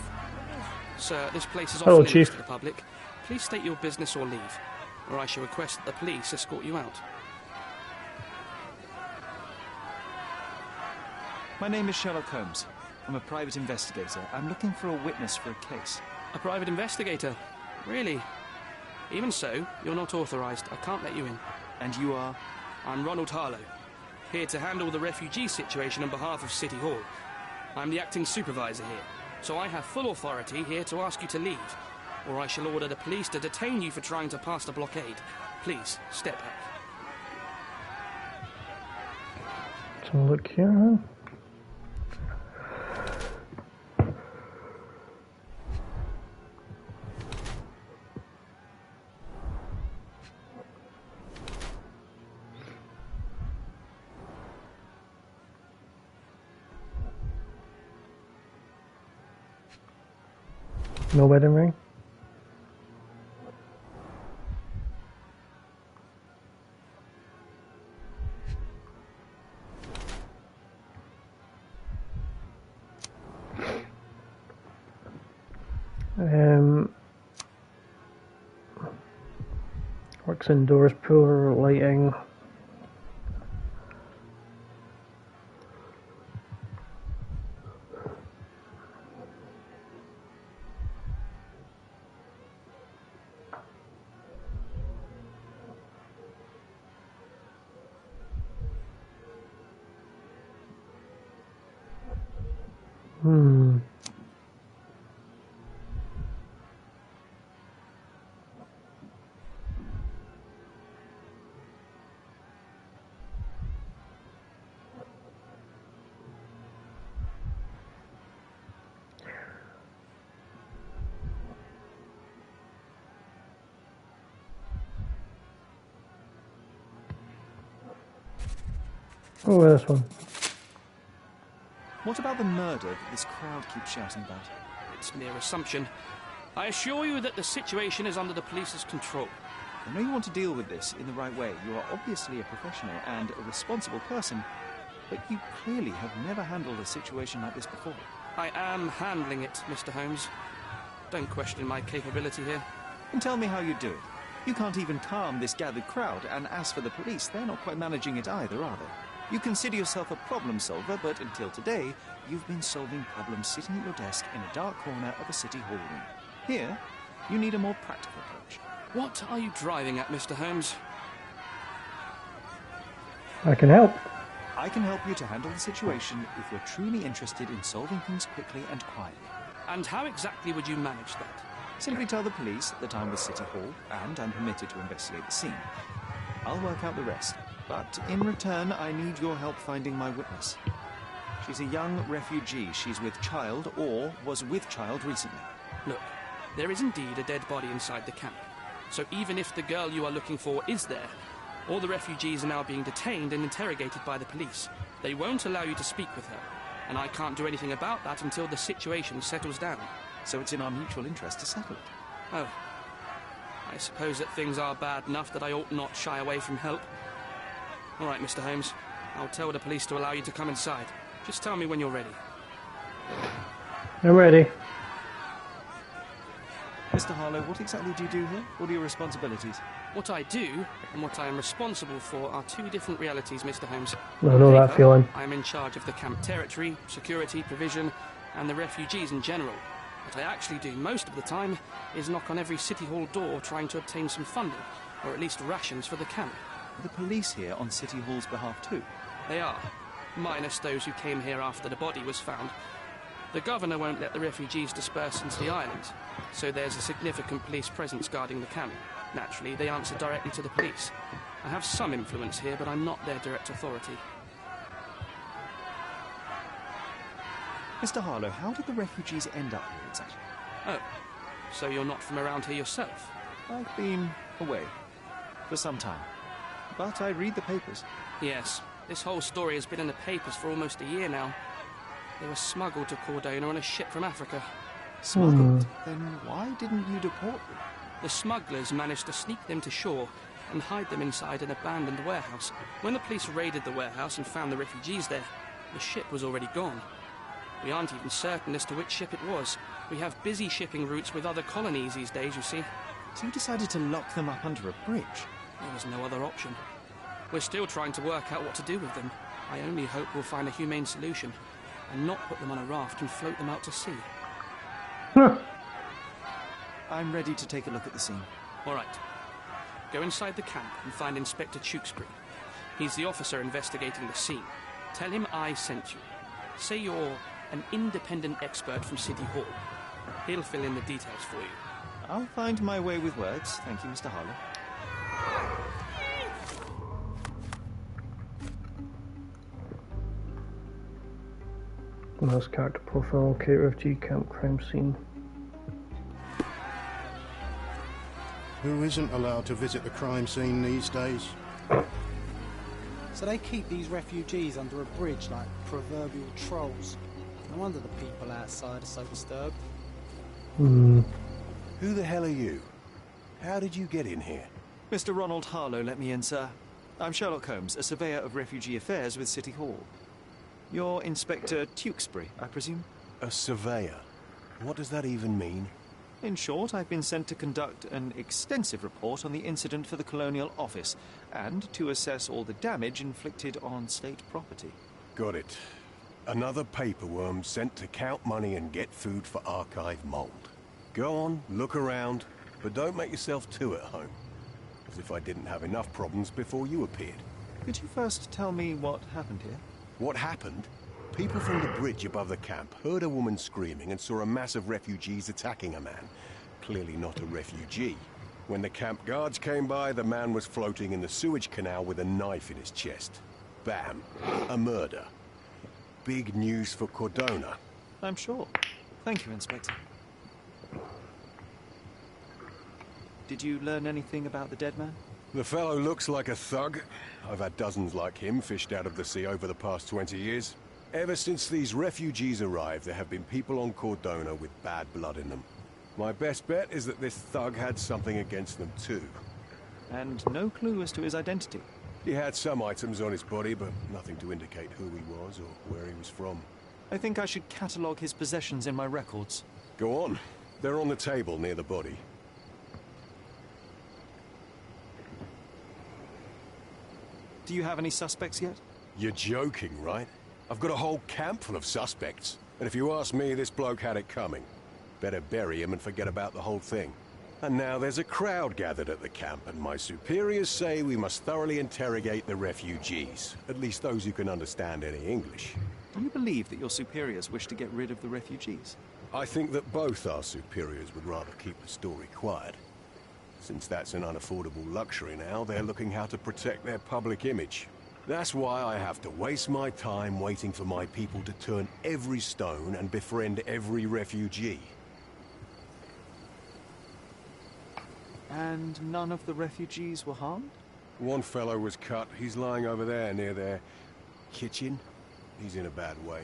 Sir, this place is off Hello, limits Chief. to the public. Please state your business or leave, or I shall request that the police escort you out. My name is Sherlock Holmes. I'm a private investigator. I'm looking for a witness for a case. A private investigator? Really? Even so, you're not authorized. I can't let you in. And you are? I'm Ronald Harlow, here to handle the refugee situation on behalf of City Hall. I'm the acting supervisor here, so I have full authority here to ask you to leave, or I shall order the police to detain you for trying to pass the blockade. Please, step back. So look here, huh? No wedding ring? Works indoors, poor lighting. Oh, this one. What about the murder that this crowd keeps shouting about? It's mere assumption. I assure you that the situation is under the police's control. I know you want to deal with this in the right way. You are obviously a professional and a responsible person, but you clearly have never handled a situation like this before. I am handling it, Mr. Holmes. Don't question my capability here. And tell me how you do it. You can't even calm this gathered crowd, and as for the police, they're not quite managing it either, are they? You consider yourself a problem solver, but until today, you've been solving problems sitting at your desk in a dark corner of a city hall room. Here, you need a more practical approach. What are you driving at, Mr. Holmes? I can help. I can help you to handle the situation if you're truly interested in solving things quickly and quietly. And how exactly would you manage that? Simply tell the police that I'm with City Hall, and I'm permitted to investigate the scene. I'll work out the rest. But in return, I need your help finding my witness. She's a young refugee. She's with child, or was with child recently. Look, there is indeed a dead body inside the camp. So even if the girl you are looking for is there, All the refugees are now being detained and interrogated by the police. They won't allow you to speak with her, and I can't do anything about that until the situation settles down. So it's in our mutual interest to settle it. Oh. I suppose that things are bad enough that I ought not shy away from help. All right, Mr. Holmes. I'll tell the police to allow you to come inside. Just tell me when you're ready. I'm ready. Mr. Harlow, what exactly do you do here? What are your responsibilities? What I do and what I am responsible for are two different realities, Mr. Holmes. I know that feeling. I'm in charge of the camp territory, security, provision, and the refugees in general. What I actually do most of the time is knock on every City Hall door trying to obtain some funding, or at least rations for the camp. Are the police here on City Hall's behalf too? They are, minus those who came here after the body was found. The governor won't let the refugees disperse into the island, so there's a significant police presence guarding the camp. Naturally, they answer directly to the police. I have some influence here, but I'm not their direct authority. Mr. Harlow, how did the refugees end up here exactly? Oh, so you're not from around here yourself? I've been away for some time, but I read the papers. Yes, this whole story has been in the papers for almost a year now. They were smuggled to Cordona on a ship from Africa. Smuggled? Then why didn't you deport them? The smugglers managed to sneak them to shore and hide them inside an abandoned warehouse. When the police raided the warehouse and found the refugees there, the ship was already gone. We aren't even certain as to which ship it was. We have busy shipping routes with other colonies these days, you see. So you decided to lock them up under a bridge? There was no other option. We're still trying to work out what to do with them. I only hope we'll find a humane solution and not put them on a raft and float them out to sea. I'm ready to take a look at the scene. All right. Go inside the camp and find Inspector Tewkesbury. He's the officer investigating the scene. Tell him I sent you. Say you're an independent expert from City Hall. He'll fill in the details for you. I'll find my way with words. Thank you, Mr. Harlow. Last character profile, KFG camp crime scene. Who isn't allowed to visit the crime scene these days? So they keep these refugees under a bridge like proverbial trolls. No wonder the people outside are so disturbed. Who the hell are you? How did you get in here? Mr. Ronald Harlow let me in, sir. I'm Sherlock Holmes, a surveyor of refugee affairs with City Hall. You're Inspector Tewkesbury, I presume? A surveyor? What does that even mean? In short, I've been sent to conduct an extensive report on the incident for the Colonial Office and to assess all the damage inflicted on state property. Got it. Another paperworm sent to count money and get food for archive mold. Go on, look around, but don't make yourself too at home. As if I didn't have enough problems before you appeared. Could you first tell me what happened here? What happened? People from the bridge above the camp heard a woman screaming and saw a mass of refugees attacking a man. Clearly not a refugee. When the camp guards came by, the man was floating in the sewage canal with a knife in his chest. Bam. A murder. Big news for Cordona. I'm sure. Thank you, Inspector. Did you learn anything about the dead man? The fellow looks like a thug. I've had dozens like him fished out of the sea over the past 20 years. Ever since these refugees arrived, there have been people on Cordona with bad blood in them. My best bet is that this thug had something against them too. And no clue as to his identity? He had some items on his body, but nothing to indicate who he was or where he was from. I think I should catalogue his possessions in my records. Go on. They're on the table near the body. Do you have any suspects yet? You're joking, right? I've got a whole camp full of suspects. And if you ask me, this bloke had it coming. Better bury him and forget about the whole thing. And now there's a crowd gathered at the camp, and my superiors say we must thoroughly interrogate the refugees. At least those who can understand any English. Do you believe that your superiors wish to get rid of the refugees? I think that both our superiors would rather keep the story quiet. Since that's an unaffordable luxury now, they're looking how to protect their public image. That's why I have to waste my time waiting for my people to turn every stone and befriend every refugee. And none of the refugees were harmed? One fellow was cut. He's lying over there near their kitchen. He's in a bad way.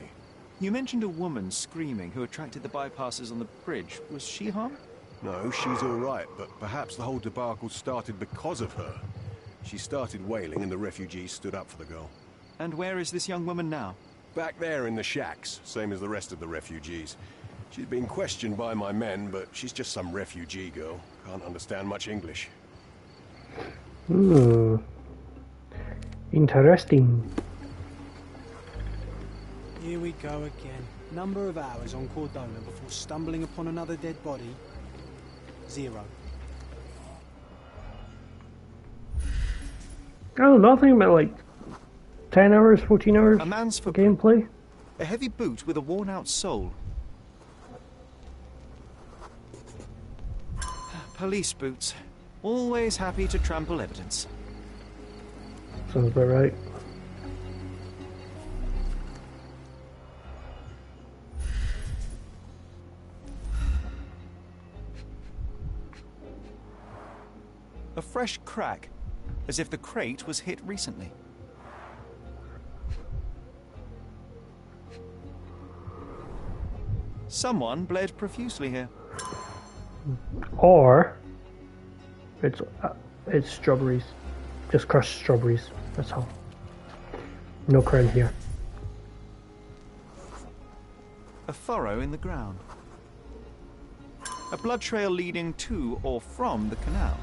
You mentioned a woman screaming who attracted the bypassers on the bridge. Was she harmed? No, she's all right, but perhaps the whole debacle started because of her. She started wailing and the refugees stood up for the girl. And where is this young woman now? Back there in the shacks, same as the rest of the refugees. She's been questioned by my men, but she's just some refugee girl. Can't understand much English. Interesting. Here we go again. Number of hours on Cordona before stumbling upon another dead body? 0. I don't know, I think about like 10 hours, 14 hours a man's for gameplay. A heavy boot with a worn-out sole. Police boots. Always happy to trample evidence. Sounds about right. A fresh crack, as if the crate was hit recently. Someone bled profusely here. Or it's strawberries, just crushed strawberries. That's all. No crown here. A furrow in the ground. A blood trail leading to or from the canal.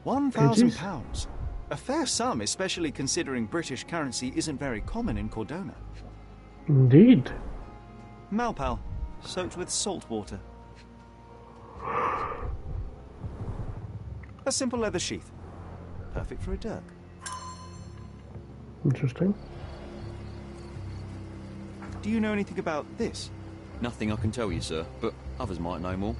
£1,000. A fair sum, especially considering British currency isn't very common in Cordona. Indeed. Malpal, soaked with salt water. A simple leather sheath. Perfect for a dirk. Interesting. Do you know anything about this? Nothing I can tell you, sir, but others might know more.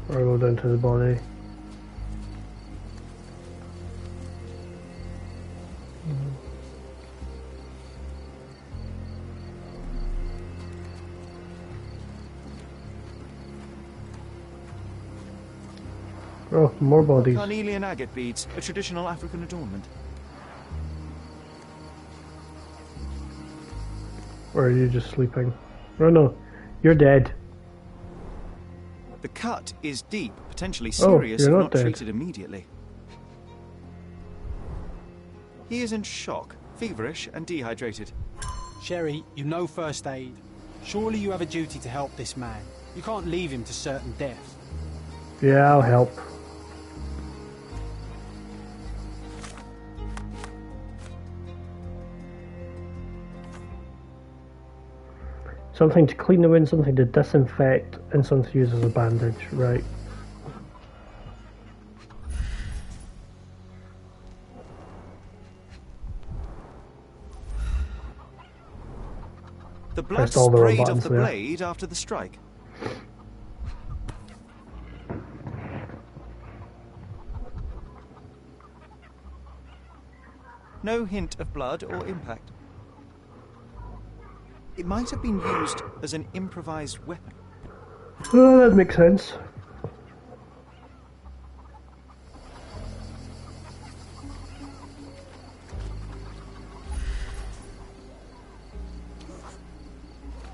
Or go down to the body. Oh, more bodies. Carnelian agate beads, a traditional African adornment. Or are you just sleeping? Oh no, you're dead. The cut is deep, potentially serious if not treated immediately. He is in shock, feverish and dehydrated. Sherry, you know first aid. Surely you have a duty to help this man. You can't leave him to certain death. Yeah, I'll help. Something to clean the wound, something to disinfect, and something to use as a bandage, right? The blood sprayed off the blade after the strike. No hint of blood or impact. It might have been used as an improvised weapon. Oh, that makes sense.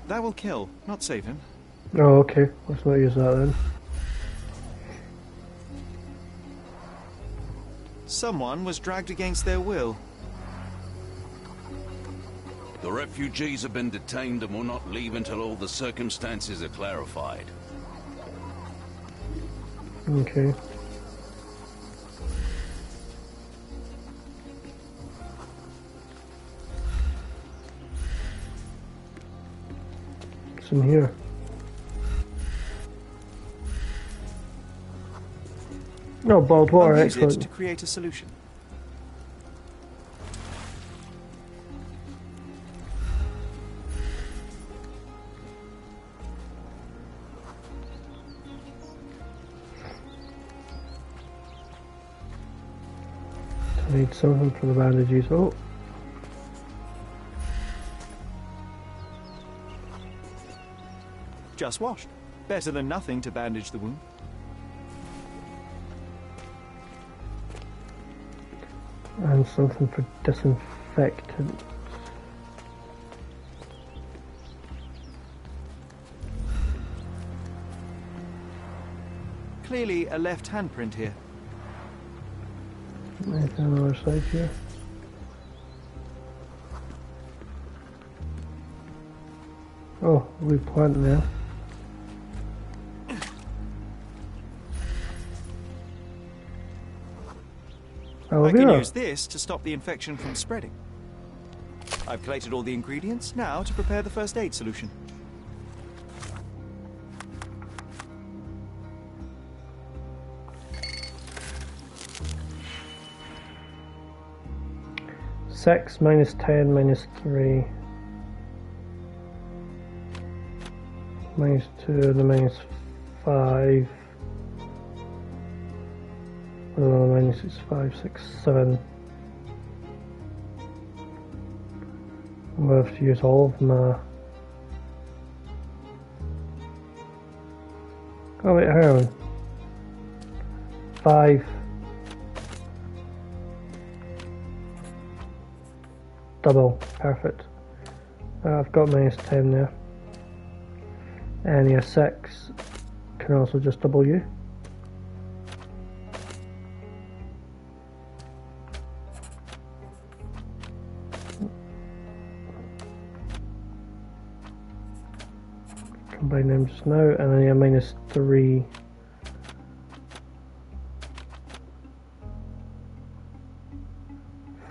That will kill, not save him. Oh, okay. Let's not use that then. Someone was dragged against their will. The refugees have been detained and will not leave until all the circumstances are clarified. Okay. What's in here? No, boiled water, I'll use it excellent. to create a solution. I need something for the bandages. Oh. Just washed. Better than nothing to bandage the wound. And something for disinfectant. Clearly a left handprint here. Anything on the other side here? Oh, we plant there. I can use this to stop the infection from spreading. I've collated all the ingredients, now to prepare the first aid solution. Six minus 10 minus 3 minus 2 and then minus 5. Minus 6, 5, 6, 7. I'm going to have to use all of my. Oh wait, hang on. 5. Double, perfect. I've got minus 10 there. And yeah, 6 can also just double you. Combine them just now, and then yeah, minus 3.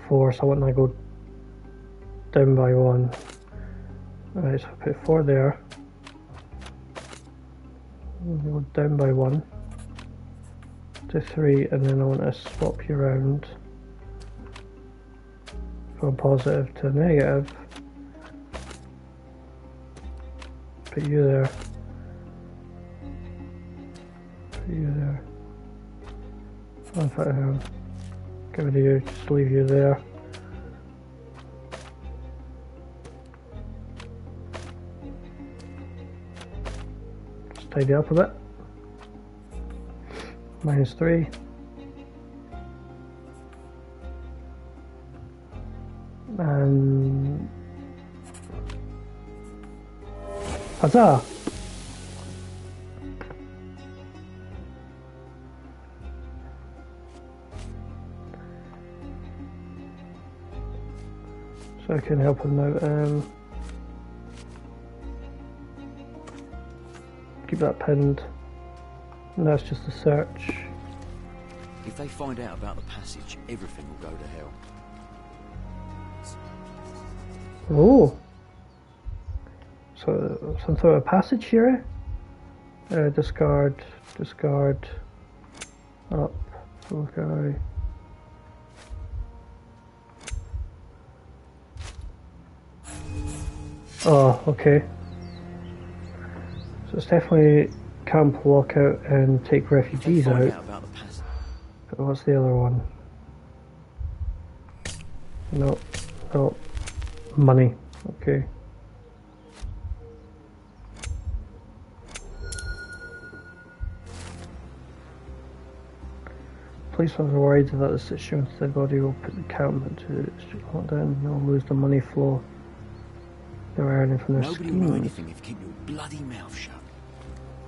Four, so I want to go down by 1. Alright, so I put 4 there. Go down by 1 to 3, and then I want to swap you around from positive to negative. Put you there. Put you there. In fact, get rid of you, just leave you there. Just tidy up a bit. Minus 3. And huzzah! So I can help him out. Keep that pinned. And that's just a search. If they find out about the passage, everything will go to hell. Oh! So, some sort of passage here? Discard, up, okay. Oh, okay. So it's definitely camp lockout and take refugees out. But what's the other one? No, no. Money, okay. Police officers are worried that the situation with the body will put the camp into lockdown and they'll lose the money flow they're earning from their Nobody schemes. will know anything if you keep your bloody mouth shut.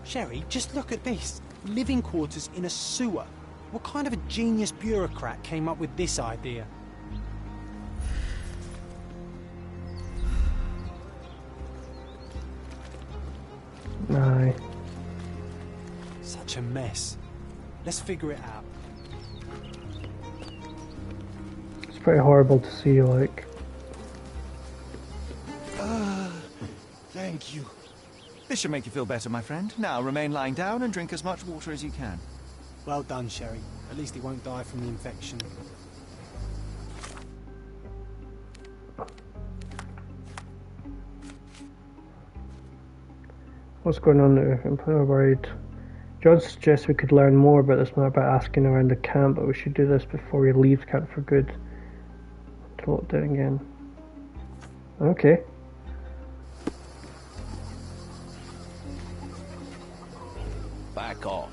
Sherry, just look at this. Living quarters in a sewer. What kind of a genius bureaucrat came up with this idea? Aye. Such a mess. Let's figure it out. It's pretty horrible to see, like. Thank you. This should make you feel better, my friend. Now remain lying down and drink as much water as you can. Well done, Sherry. At least he won't die from the infection. What's going on there? I'm pretty worried. John suggests we could learn more about this map by asking around the camp, but we should do this before we leave camp for good. To lock down again. Back off.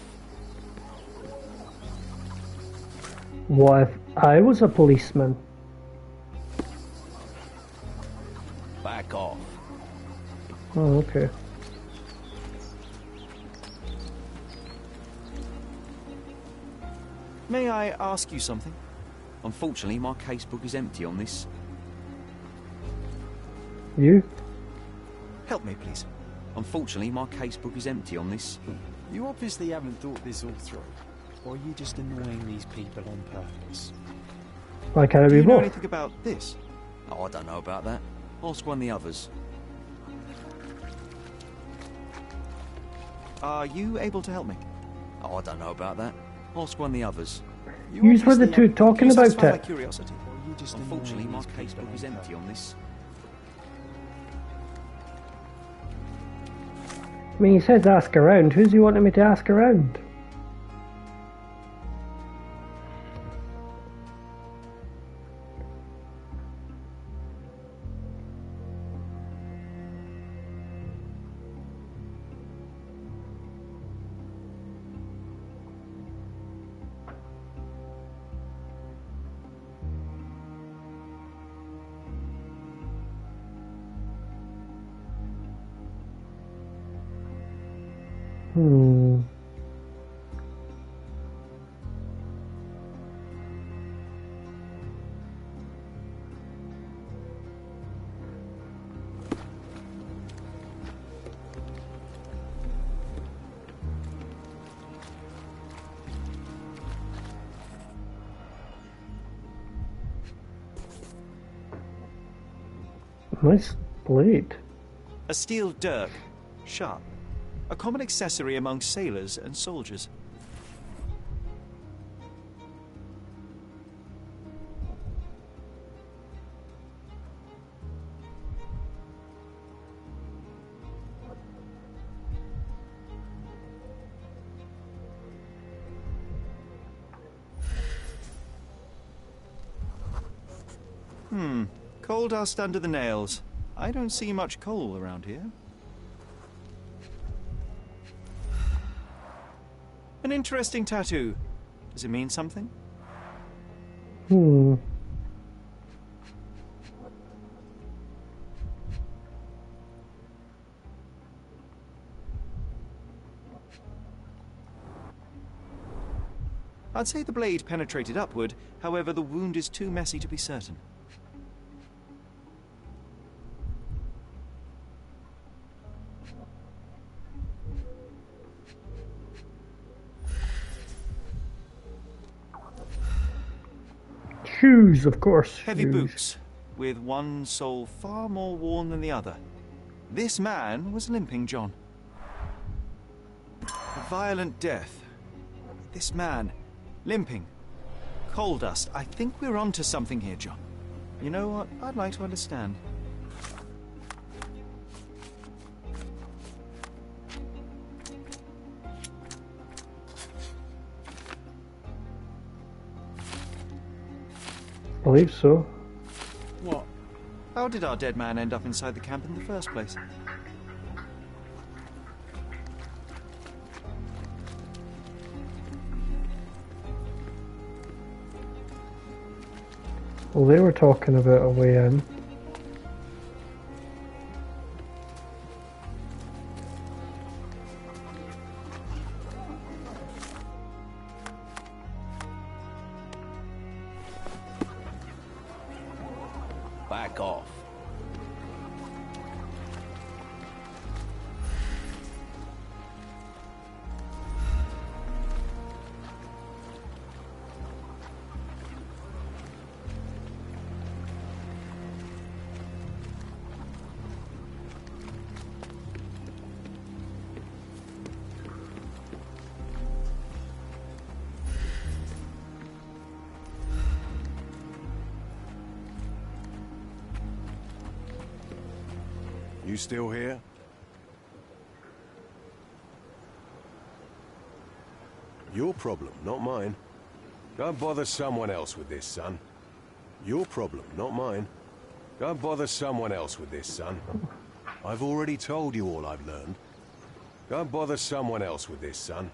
What if I was a policeman? Back off. Oh, okay. May I ask you something? Unfortunately, my casebook is empty on this. You? Help me, please. Unfortunately, my casebook is empty on this. You obviously haven't thought this all through. Or are you just annoying these people on purpose? Why can't it Do be you know both? anything about this? Oh, I don't know about that. Ask one of the others. Are you able to help me? Oh, I don't know about that. Ask one of the others. Yous were the two talking about satisfy my it. curiosity. Or you just Unfortunately, annoying my these people casebook is on empty on purpose? this. I mean, he says ask around. Who's he wanting me to ask around? Hmm. Nice blade. A steel dirk. Sharp. A common accessory among sailors and soldiers. Coal dust under the nails. I don't see much coal around here. An interesting tattoo. Does it mean something? Hmm. I'd say the blade penetrated upward, however the wound is too messy to be certain. Shoes, of course. Heavy shoes. boots, with one sole far more worn than the other. This man was limping, John. A violent death. This man, limping. Coal dust. I think we're onto something here, John. You know what? I'd like to understand. I believe so. What? How did our dead man end up inside the camp in the first place? Well, they were talking about a way in. Back off. You still here? Your problem, not mine. Go bother someone else with this, son. Your problem, not mine. Go bother someone else with this, son. I've already told you all I've learned. Don't bother someone else with this, son.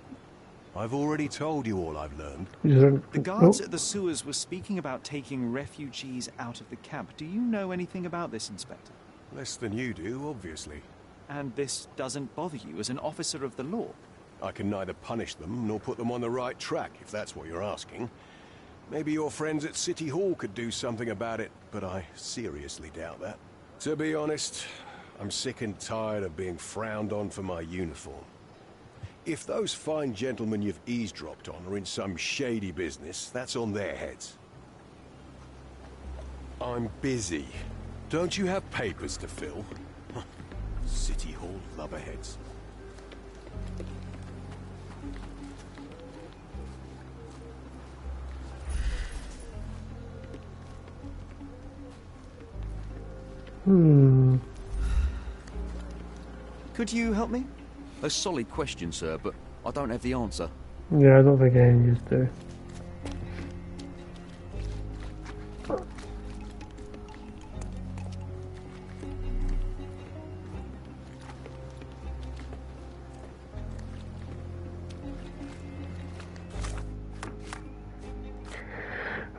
I've already told you all I've learned. The guards at the sewers were speaking about taking refugees out of the camp. Do you know anything about this, Inspector? Less than you do, obviously. And this doesn't bother you as an officer of the law? I can neither punish them nor put them on the right track, if that's what you're asking. Maybe your friends at City Hall could do something about it, but I seriously doubt that. To be honest, I'm sick and tired of being frowned on for my uniform. If those fine gentlemen you've eavesdropped on are in some shady business, that's on their heads. I'm busy. Don't you have papers to fill? City Hall lubberheads. Could you help me? A solid question, sir, but I don't have the answer. Yeah, I don't think any of you do.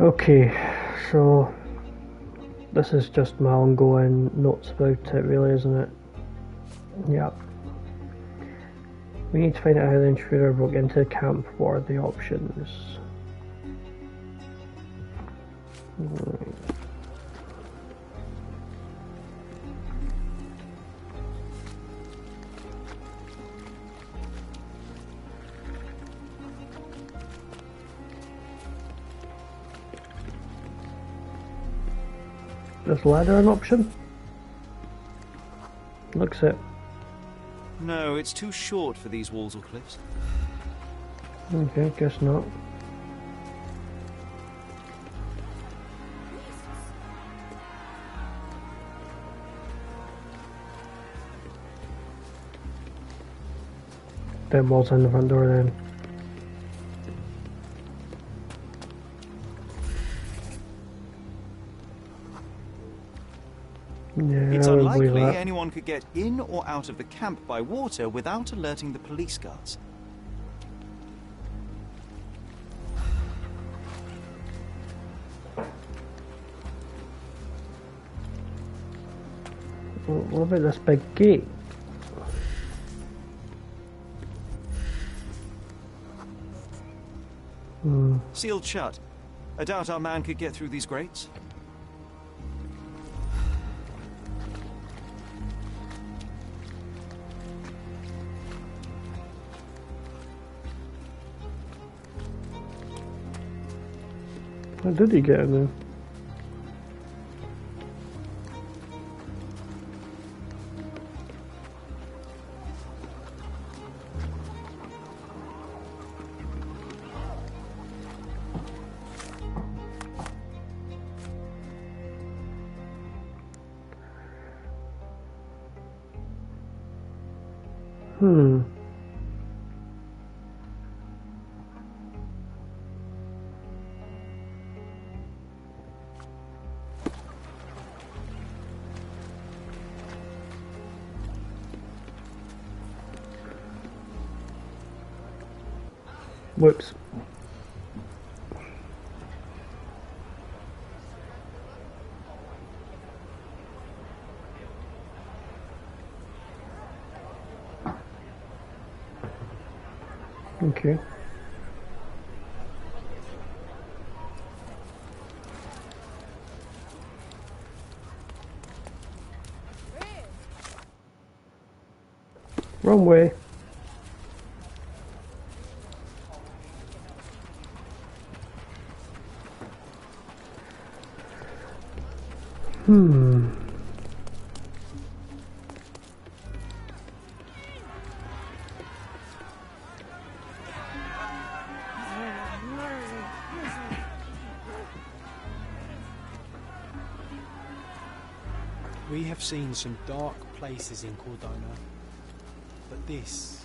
Okay, so this is just my ongoing notes about it, really, isn't it? Yeah. We need to find out how the intruder broke into the camp. What are the options? Is ladder an option? Looks it. No, it's too short for these walls or cliffs. Okay, guess not. Them walls in the front door then. Yeah, It's unlikely anyone could get in or out of the camp by water without alerting the police guards. What about this big gate? Sealed shut. I doubt our man could get through these grates. How did he get in there? Whoops. Okay. Wrong way. We have seen some dark places in Cordona, but this...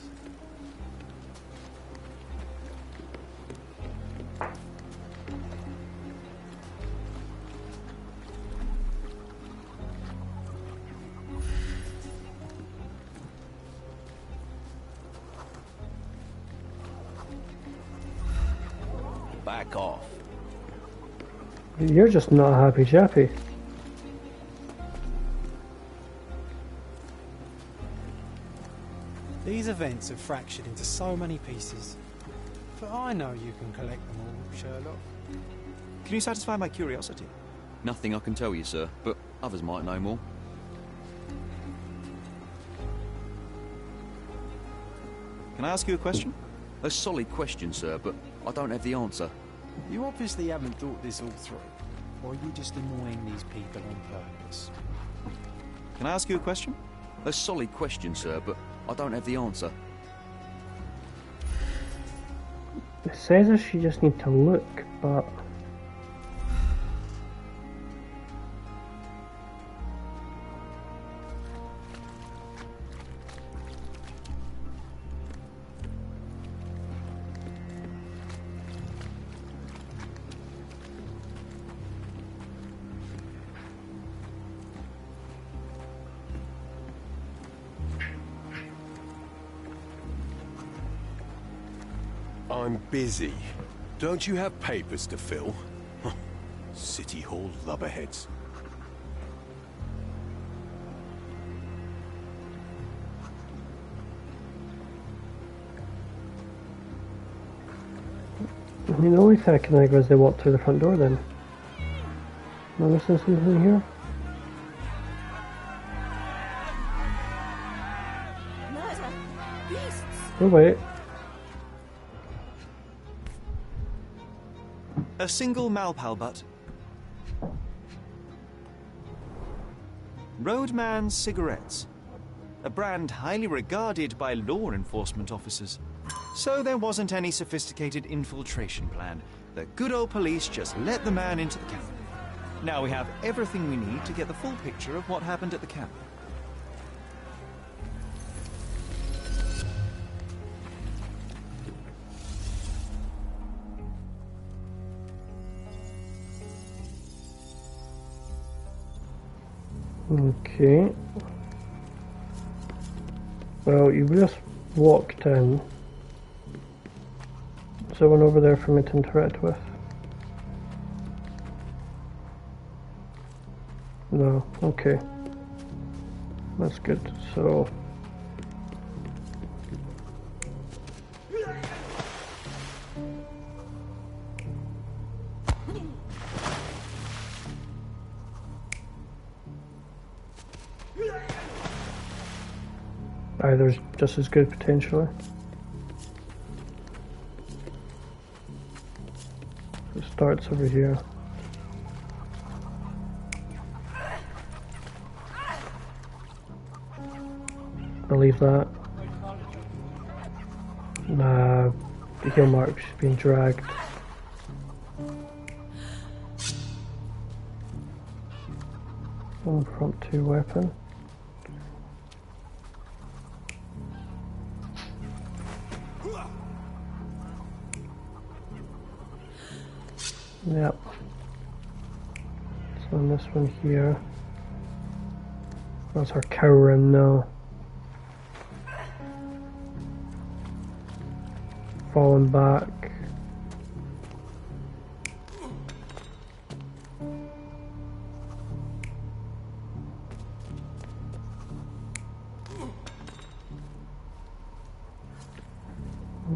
back off. You're just not a happy chappy. These events have fractured into so many pieces. But I know you can collect them all, Sherlock. Can you satisfy my curiosity? Nothing I can tell you, sir, but others might know more. Can I ask you a question? A solid question, sir, but I don't have the answer. You obviously haven't thought this all through. Or are you just annoying these people on purpose? Can I ask you a question? A solid question, sir, but I don't have the answer. It says that she just need to look, but... I'm busy. Don't you have papers to fill? City Hall lubberheads. I mean, the only thing I can think of is they walked through the front door then. Am I missing something here? Murder. Beasts. Oh wait. A single Malpalbutt. Roadman cigarettes. A brand highly regarded by law enforcement officers. So there wasn't any sophisticated infiltration plan. The good old police just let the man into the camp. Now we have everything we need to get the full picture of what happened at the camp. Okay. Well, you just walked in. Is there one over there for me to interact with? No. Okay. That's good. So... Either's just as good potentially. It starts over here. Believe that. Nah, the heel mark's being dragged. Impromptu weapon. Yep. So on this one here, that's our cow rim now. Falling back.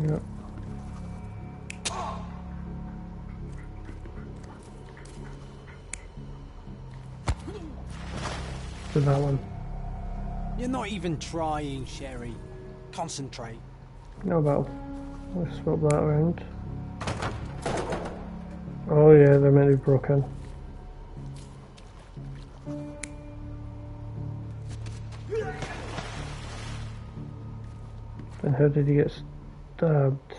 Yep. To that one. You're not even trying, Sherry. Concentrate. No battle. Let's swap that around. Oh yeah, they're meant to be broken. And how did he get stabbed?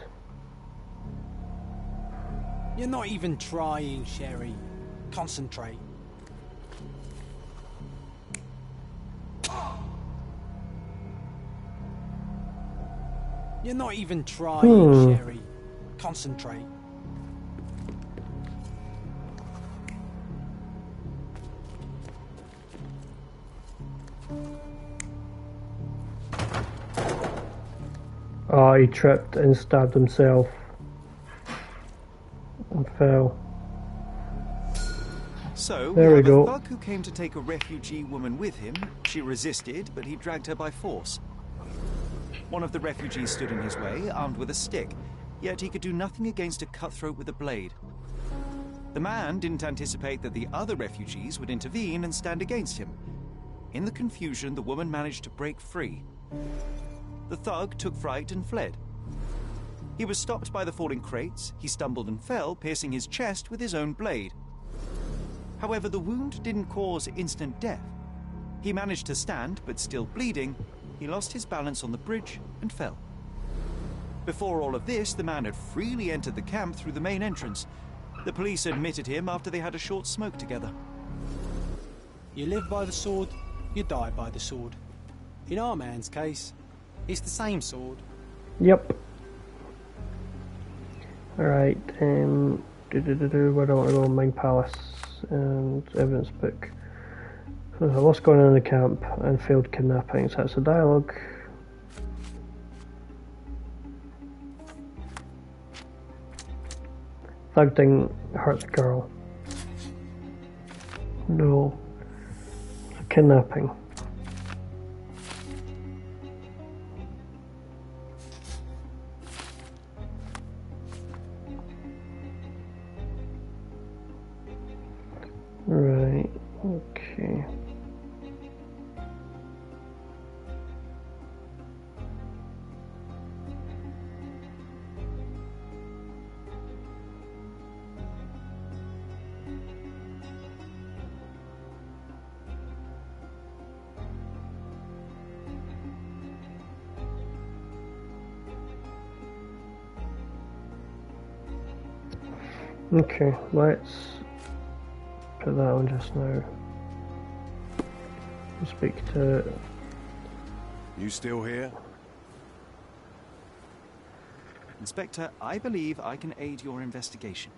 You're not even trying, Sherry. Concentrate. You're not even trying, Sherry. Concentrate. Oh, he tripped and stabbed himself. And fell. So, There we have go. a thug who came to take a refugee woman with him. She resisted, but he dragged her by force. One of the refugees stood in his way, armed with a stick, yet he could do nothing against a cutthroat with a blade. The man didn't anticipate that the other refugees would intervene and stand against him. In the confusion, the woman managed to break free. The thug took fright and fled. He was stopped by the falling crates. He stumbled and fell, piercing his chest with his own blade. However, the wound didn't cause instant death. He managed to stand, but still bleeding, he lost his balance on the bridge and fell. Before all of this, the man had freely entered the camp through the main entrance. The police admitted him after they had a short smoke together. You live by the sword, you die by the sword. In our man's case, it's the same sword. Yep. Alright, where do I want to go? Mine Palace and evidence book. So what's going on in the camp and failed kidnappings? That's the dialogue. Thug didn't hurt the girl. No. Kidnapping. Right, okay. Okay, let's put that on just now. Speak to... You still here? Inspector, I believe I can aid your investigation.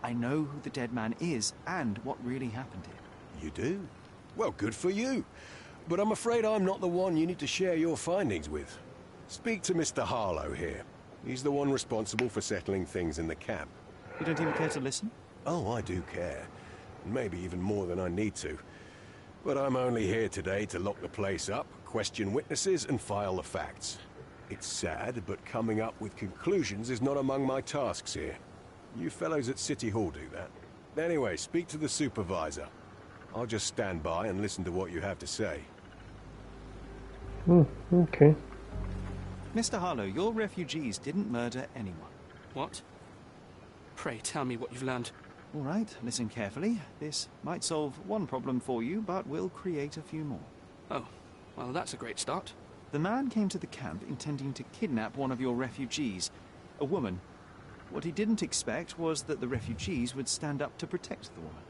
I know who the dead man is and what really happened here. You do? Well, good for you. But I'm afraid I'm not the one you need to share your findings with. Speak to Mr. Harlow here. He's the one responsible for settling things in the camp. You don't even care to listen? Oh, I do care. Maybe even more than I need to. But I'm only here today to lock the place up, question witnesses, and file the facts. It's sad, but coming up with conclusions is not among my tasks here. You fellows at City Hall do that. Anyway, speak to the supervisor. I'll just stand by and listen to what you have to say. Okay. Mr. Harlow, your refugees didn't murder anyone. What? Pray tell me what you've learned. All right, listen carefully. This might solve one problem for you, but will create a few more. Oh, well, that's a great start. The man came to the camp intending to kidnap one of your refugees, a woman. What he didn't expect was that the refugees would stand up to protect the woman.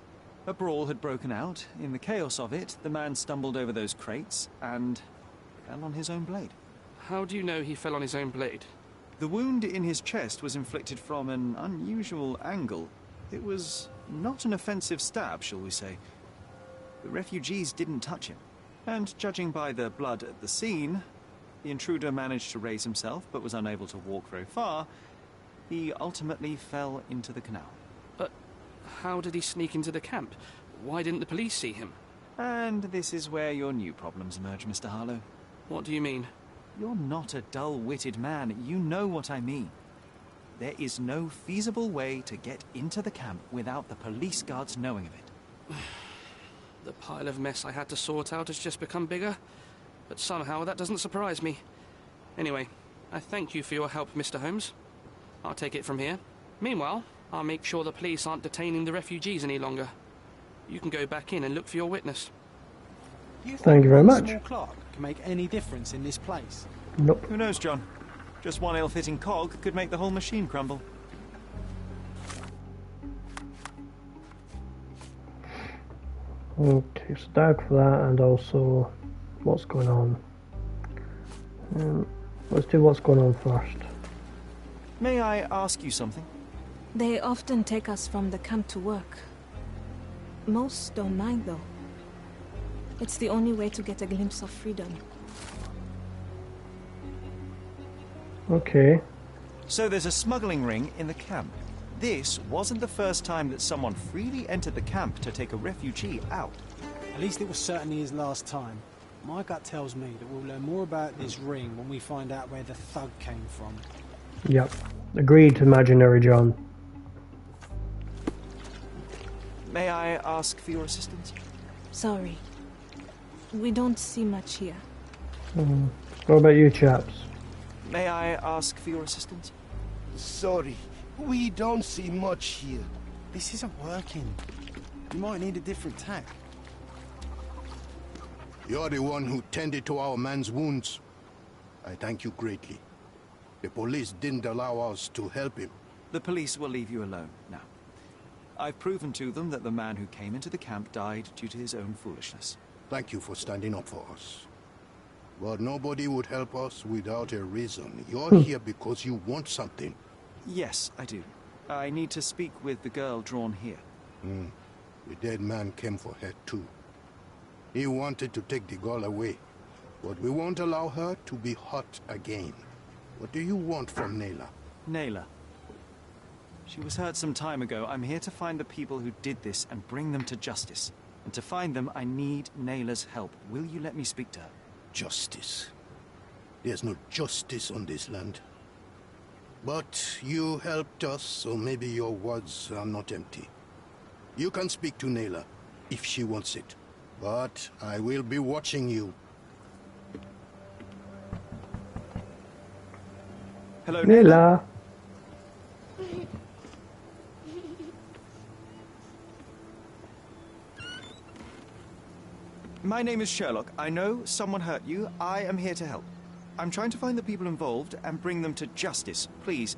A brawl had broken out. In the chaos of it, the man stumbled over those crates and fell on his own blade. How do you know he fell on his own blade? The wound in his chest was inflicted from an unusual angle. It was not an offensive stab, shall we say. The refugees didn't touch him. And judging by the blood at the scene, the intruder managed to raise himself but was unable to walk very far. He ultimately fell into the canal. But how did he sneak into the camp? Why didn't the police see him? And this is where your new problems emerge, Mr. Harlow. What do you mean? You're not a dull-witted man. You know what I mean. There is no feasible way to get into the camp without the police guards knowing of it. The pile of mess I had to sort out has just become bigger, but somehow that doesn't surprise me. Anyway, I thank you for your help, Mr. Holmes. I'll take it from here. Meanwhile, I'll make sure the police aren't detaining the refugees any longer. You can go back in and look for your witness. Thank you very much. Small clock can make any difference in this place? Nope. Who knows, John? Just one ill-fitting cog could make the whole machine crumble. Okay, so tag for that, and also what's going on. Let's do what's going on first. May I ask you something? They often take us from the camp to work. Most don't mind, though. It's the only way to get a glimpse of freedom. Okay. So there's a smuggling ring in the camp. This wasn't the first time that someone freely entered the camp to take a refugee out. At least it was certainly his last time. My gut tells me that we'll learn more about this ring when we find out where the thug came from. Yep. Agreed, Imaginary John. May I ask for your assistance? Sorry. We don't see much here. What about you chaps? May I ask for your assistance? Sorry, we don't see much here. This isn't working. You might need a different tack. You're the one who tended to our man's wounds. I thank you greatly. The police didn't allow us to help him. The police will leave you alone now. I've proven to them that the man who came into the camp died due to his own foolishness. Thank you for standing up for us. But nobody would help us without a reason. You're here because you want something. Yes, I do. I need to speak with the girl drawn here. The dead man came for her too. He wanted to take the girl away, but we won't allow her to be hurt again. What do you want from Nayla? Nayla. She was hurt some time ago. I'm here to find the people who did this and bring them to justice. And to find them, I need Nayla's help. Will you let me speak to her? Justice. There's no justice on this land. But you helped us, so maybe your words are not empty. You can speak to Nayla, if she wants it. But I will be watching you. Hello, Nayla. My name is Sherlock. I know someone hurt you. I am here to help. I'm trying to find the people involved and bring them to justice. Please.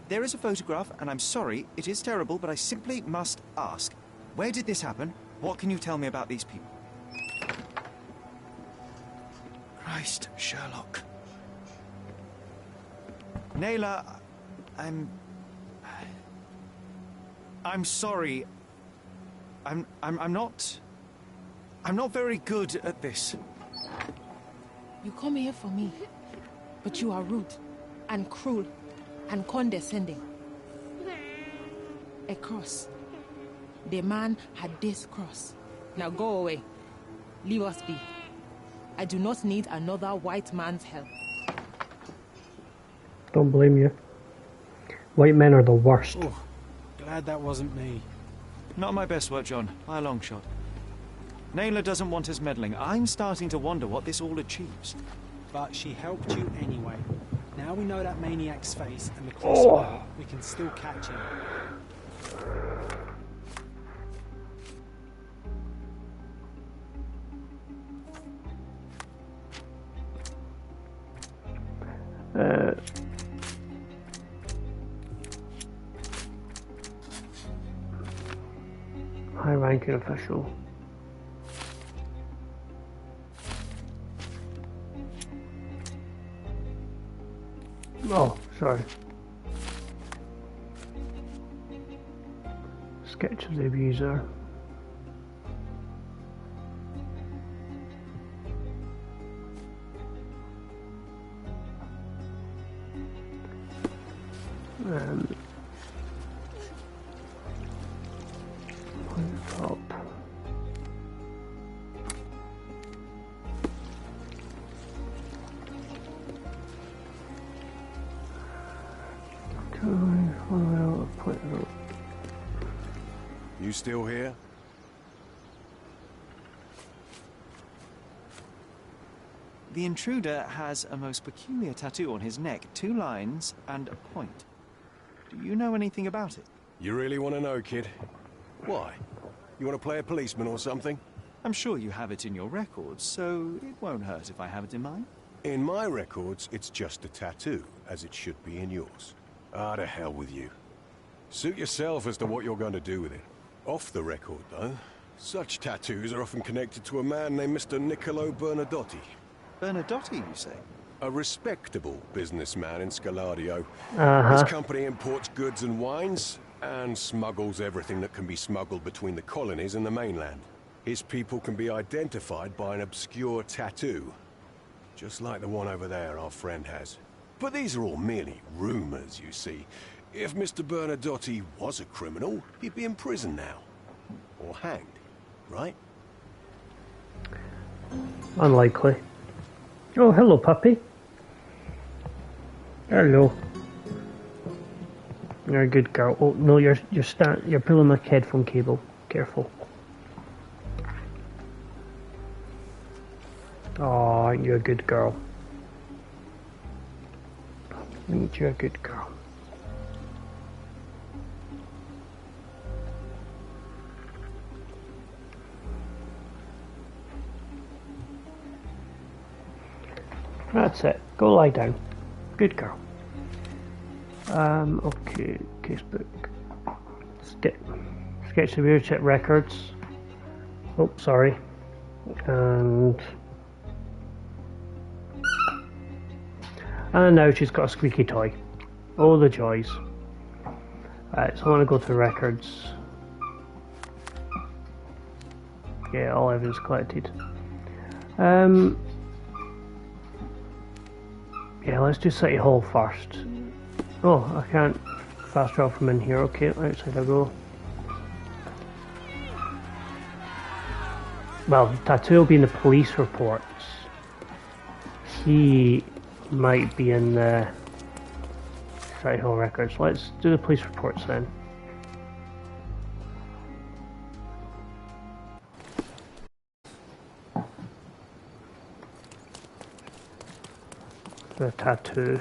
There is a photograph, and I'm sorry, it is terrible, but I simply must ask. Where did this happen? What can you tell me about these people? Christ, Sherlock. Nayla, I'm sorry. I'm not very good at this. You come here for me, but you are rude and cruel and condescending. A cross. The man had this cross. Now go away. Leave us be. I do not need another white man's help. Don't blame you. White men are the worst. Oh, glad that wasn't me. Not my best work, John. By a long shot. Nayla doesn't want us meddling. I'm starting to wonder what this all achieves. But she helped you anyway. Now we know that maniac's face and the crossbow. We can still catch him. High-ranking official. Oh, sorry. Sketch of the abuser. On top. You still here? The intruder has a most peculiar tattoo on his neck, 2 lines and a point. Do you know anything about it? You really want to know, kid? Why? You want to play a policeman or something? I'm sure you have it in your records, so it won't hurt if I have it in mine. In my records, it's just a tattoo, as it should be in yours. Ah, to hell with you. Suit yourself as to what you're going to do with it. Off the record, though, such tattoos are often connected to a man named Mr. Niccolo Bernadotti. Bernadotti, you say? A respectable businessman in Scaladio. Uh-huh. His company imports goods and wines, and smuggles everything that can be smuggled between the colonies and the mainland. His people can be identified by an obscure tattoo, just like the one over there our friend has. But these are all merely rumors, you see. If Mr. Bernadotte was a criminal, he'd be in prison now. Or hanged, right? Unlikely. Oh, hello, puppy. Hello. You're a good girl. Oh no, you're pulling my headphone cable. Careful. Oh, you're a good girl. You're a good girl. That's it. Go lie down. Good girl. Okay. Casebook. Sketch the weird shit records. Oh, sorry. And now she's got a squeaky toy. Oh, the joys. Right, so I want to go to records. Yeah, all evidence collected. Yeah, let's do City Hall first. Oh, I can't fast travel from in here. Okay, outside I go. Well, Tattoo will be in the police reports. He might be in the City Hall records. Let's do the police reports then. The tattoo.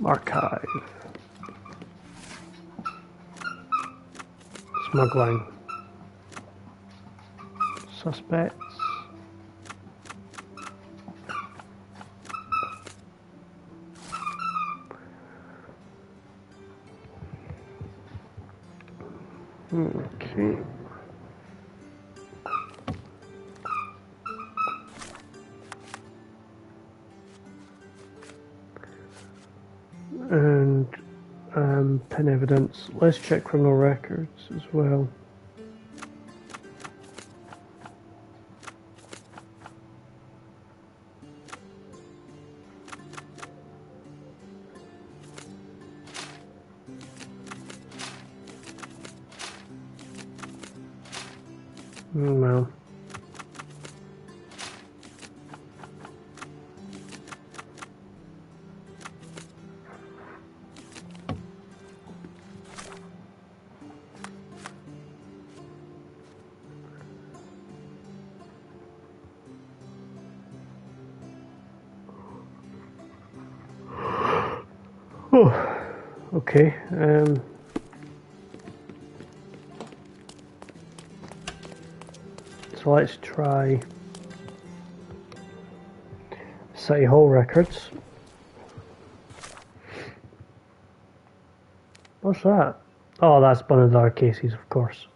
Archive. Smuggling. Suspects. Okay. And pen evidence. Let's check criminal records as well. Well. Oh, okay. So let's try City Hall records. What's that? Oh, that's one of our cases, of course.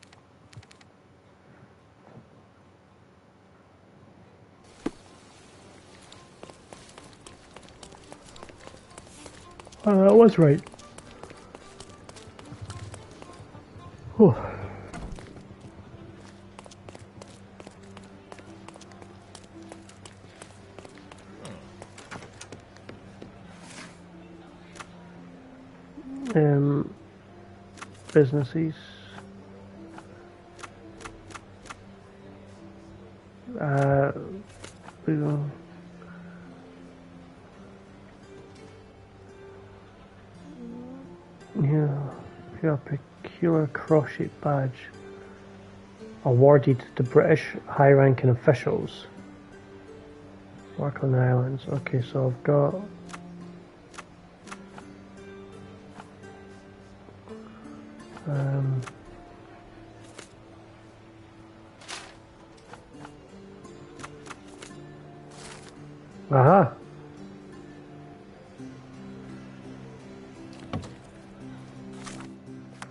Oh, that was right. Whew. Businesses. Yeah, peculiar cross-shaped badge awarded to British high-ranking officials. Work on the islands. Okay, so I've got aha.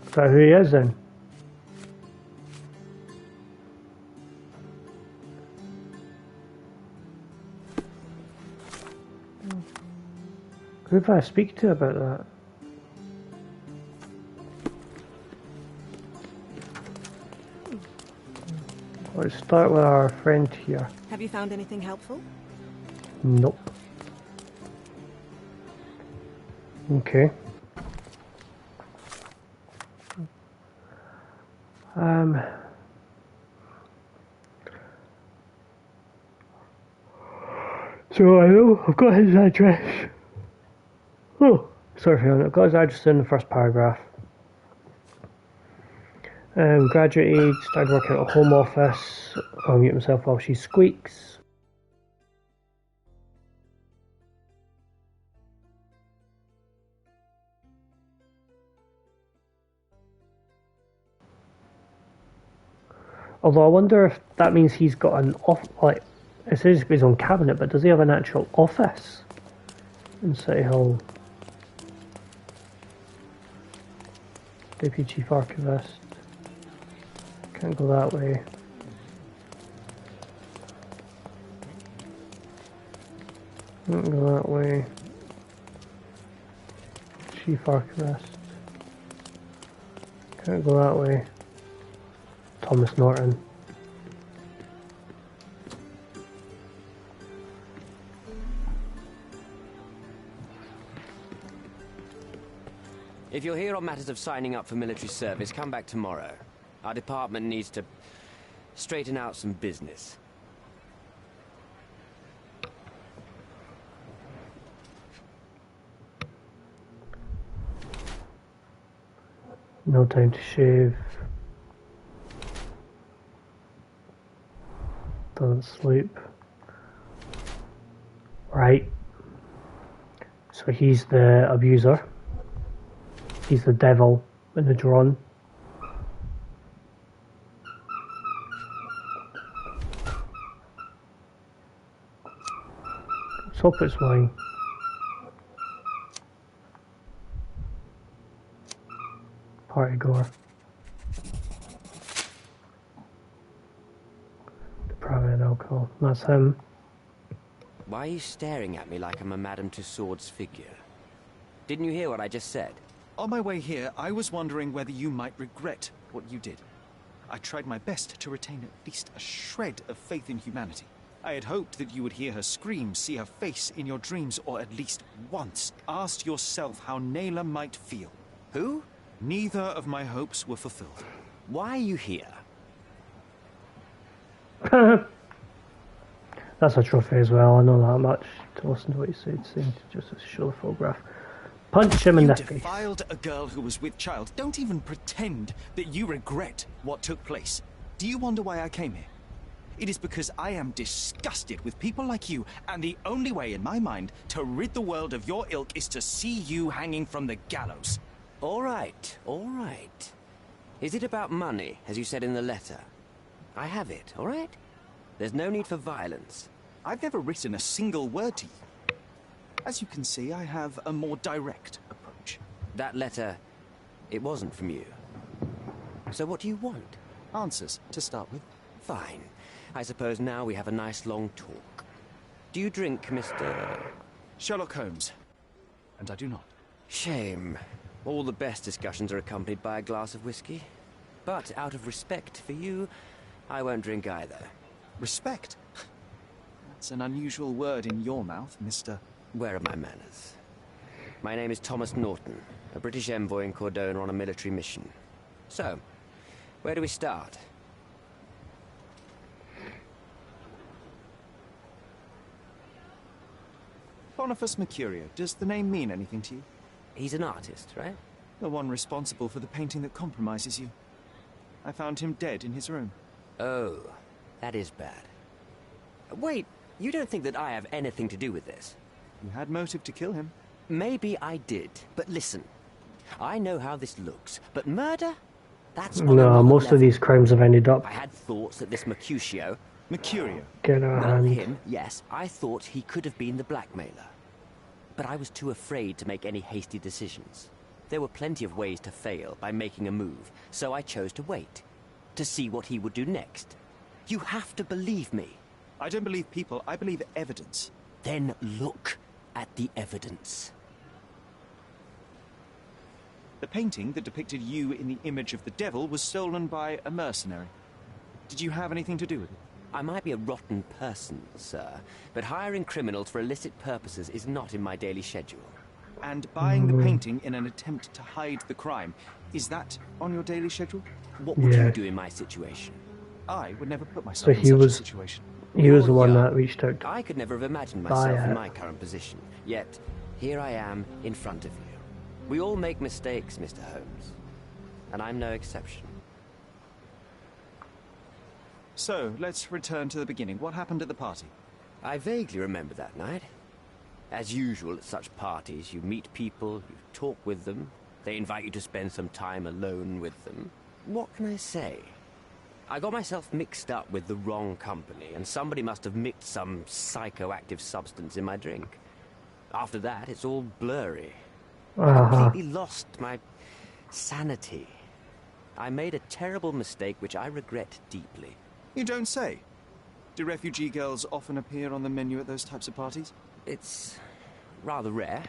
Is that who he is then? Who did I speak to about that? Let's start with our friend here. Have you found anything helpful? Nope. Okay. So I know I've got his address. Oh, sorry, Fiona. I've got his address in the first paragraph. Graduate age, started working at a home office. I'll mute myself while she squeaks. Although I wonder if that means he's got an like, it says his own cabinet, but does he have an actual office in City Hall? Deputy Chief Archivist. Can't go that way. Can't go that way. Chief Archivist. Can't go that way. Thomas Norton. If you're here on matters of signing up for military service, come back tomorrow. Our department needs to straighten out some business. No time to shave. Doesn't sleep. Right. So he's the abuser. He's the devil in the drawing. Let's hope it's wine. Party goer. Depraved alcohol. That's him. Why are you staring at me like I'm a Madame Tussauds figure? Didn't you hear what I just said? On my way here, I was wondering whether you might regret what you did. I tried my best to retain at least a shred of faith in humanity. I had hoped that you would hear her scream, see her face in your dreams, or at least once ask yourself how Naylor might feel. Who? Neither of my hopes were fulfilled. Why are you here? That's a trophy as well, I know that much. To listen to what you said, just to show the photograph. Punch him in the face. You defiled a girl who was with child. Don't even pretend that you regret what took place. Do you wonder why I came here? It is because I am disgusted with people like you, and the only way in my mind to rid the world of your ilk is to see you hanging from the gallows. All right, all right. Is it about money, as you said in the letter? I have it, all right? There's no need for violence. I've never written a single word to you. As you can see, I have a more direct approach. That letter, it wasn't from you. So what do you want? Answers, to start with. Fine. I suppose now we have a nice long talk. Do you drink, Mr. Sherlock Holmes. And I do not. Shame. All the best discussions are accompanied by a glass of whiskey. But out of respect for you, I won't drink either. Respect? That's an unusual word in your mouth, Mr. Where are my manners? My name is Thomas Norton, a British envoy in Cordona on a military mission. So, where do we start? Boniface Mercurio. Does the name mean anything to you? He's an artist, right? The one responsible for the painting that compromises you. I found him dead in his room. Oh, that is bad. Wait, you don't think that I have anything to do with this? You had motive to kill him. Maybe I did, but listen. I know how this looks, but murder? That's no, most level. of these crimes have ended up. I had thoughts that this Mercutio... Mercurio? Get our well, hand. him, yes. I thought he could have been the blackmailer. But I was too afraid to make any hasty decisions. There were plenty of ways to fail by making a move, so I chose to wait. To see what he would do next. You have to believe me. I don't believe people, I believe evidence. Then look at the evidence. The painting that depicted you in the image of the devil was stolen by a mercenary. Did you have anything to do with it? I might be a rotten person, sir, but hiring criminals for illicit purposes is not in my daily schedule. And buying the painting in an attempt to hide the crime, is that on your daily schedule? What would you do in my situation? I would never put myself So in he such was, a situation. he was the one You're that reached out to I could never have imagined buy myself in it. my current position. Yet, here I am in front of you. We all make mistakes, Mr. Holmes. And I'm no exception. So, let's return to the beginning. What happened at the party? I vaguely remember that night. As usual at such parties, you meet people, you talk with them, they invite you to spend some time alone with them. What can I say? I got myself mixed up with the wrong company, and somebody must have mixed some psychoactive substance in my drink. After that, it's all blurry. I completely lost my sanity. I made a terrible mistake which I regret deeply. You don't say. Do refugee girls often appear on the menu at those types of parties? It's rather rare.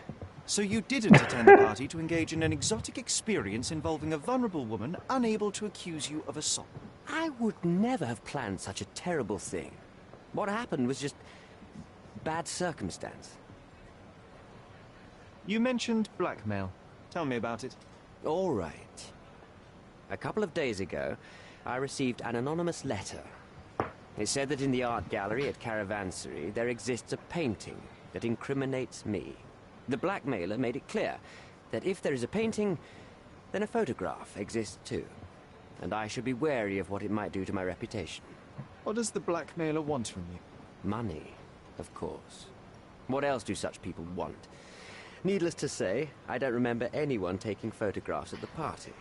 So you didn't attend the party to engage in an exotic experience involving a vulnerable woman unable to accuse you of assault? I would never have planned such a terrible thing. What happened was just bad circumstance. You mentioned blackmail. Tell me about it. All right. A couple of days ago, I received an anonymous letter. It said that in the art gallery at Caravansary there exists a painting that incriminates me. The blackmailer made it clear that if there is a painting, then a photograph exists too. And I should be wary of what it might do to my reputation. What does the blackmailer want from you? Money, of course. What else do such people want? Needless to say, I don't remember anyone taking photographs at the party.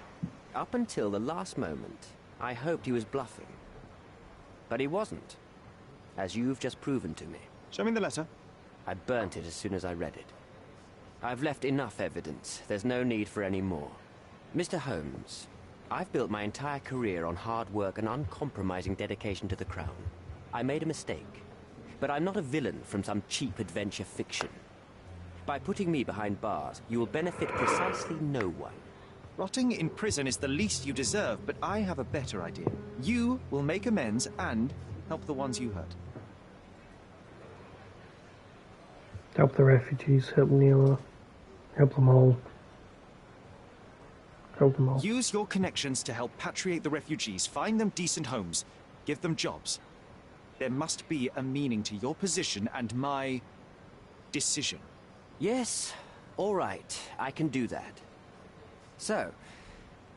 Up until the last moment, I hoped he was bluffing. But he wasn't, as you've just proven to me. Show me the letter. I burnt it as soon as I read it. I've left enough evidence. There's no need for any more. Mr. Holmes, I've built my entire career on hard work and uncompromising dedication to the Crown. I made a mistake, but I'm not a villain from some cheap adventure fiction. By putting me behind bars, you will benefit precisely no one. Rotting in prison is the least you deserve, but I have a better idea. You will make amends and help the ones you hurt. Help the refugees, help Neela, help them all. Help them all. Use your connections to help patriate the refugees, find them decent homes, give them jobs. There must be a meaning to your position and my decision. Yes, all right, I can do that. So,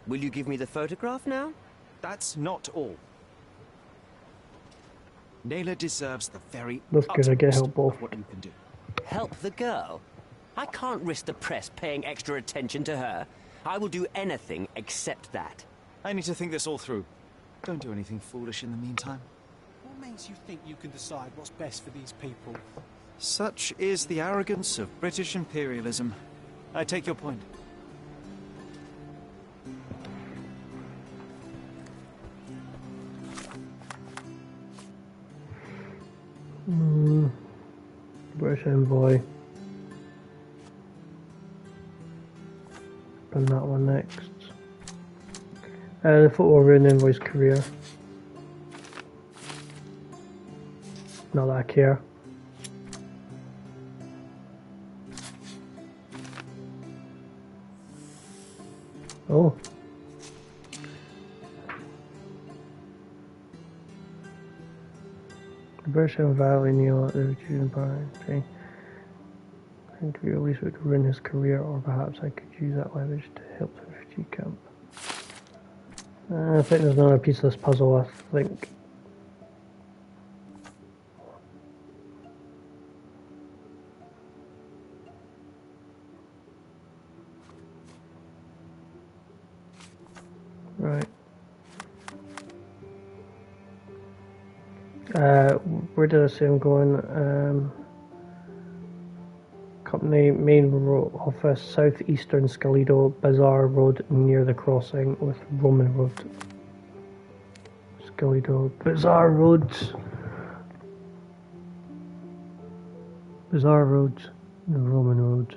will you give me the photograph now? That's not all. Naylor deserves the very That's good, I get help both. of what you can do. Help the girl? I can't risk the press paying extra attention to her. I will do anything except that. I need to think this all through. Don't do anything foolish in the meantime. What makes you think you can decide what's best for these people? Such is the arrogance of British imperialism. I take your point. British envoy. And that one next. The photo of an envoy's career. Not that I care. Oh. The British Valley Neil at the Refugee Party. I think we at least would ruin his career, or perhaps I could use that leverage to help the refugee camp. I think there's another piece of this puzzle, I think. Right. Where did I say I'm going? Company main office, southeastern Scalido Bazaar Road near the crossing with Roman Road. Scalido Bazaar Road. Bazaar Road, the Roman Road.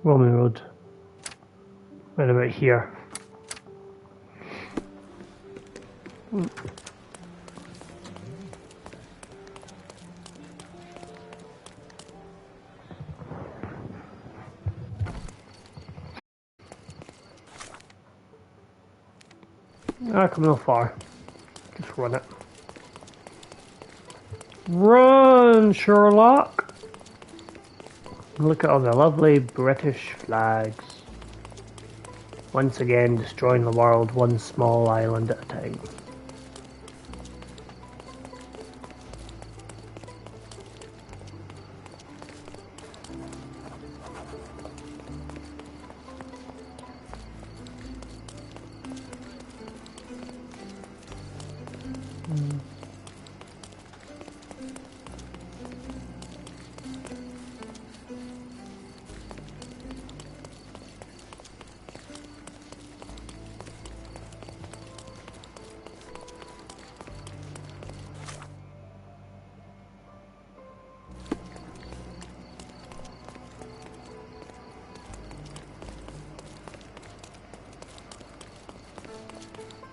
Roman road. Right about here. Ah, come no far. Just run it. Run, Sherlock! Look at all the lovely British flags. Once again, destroying the world one small island at a time.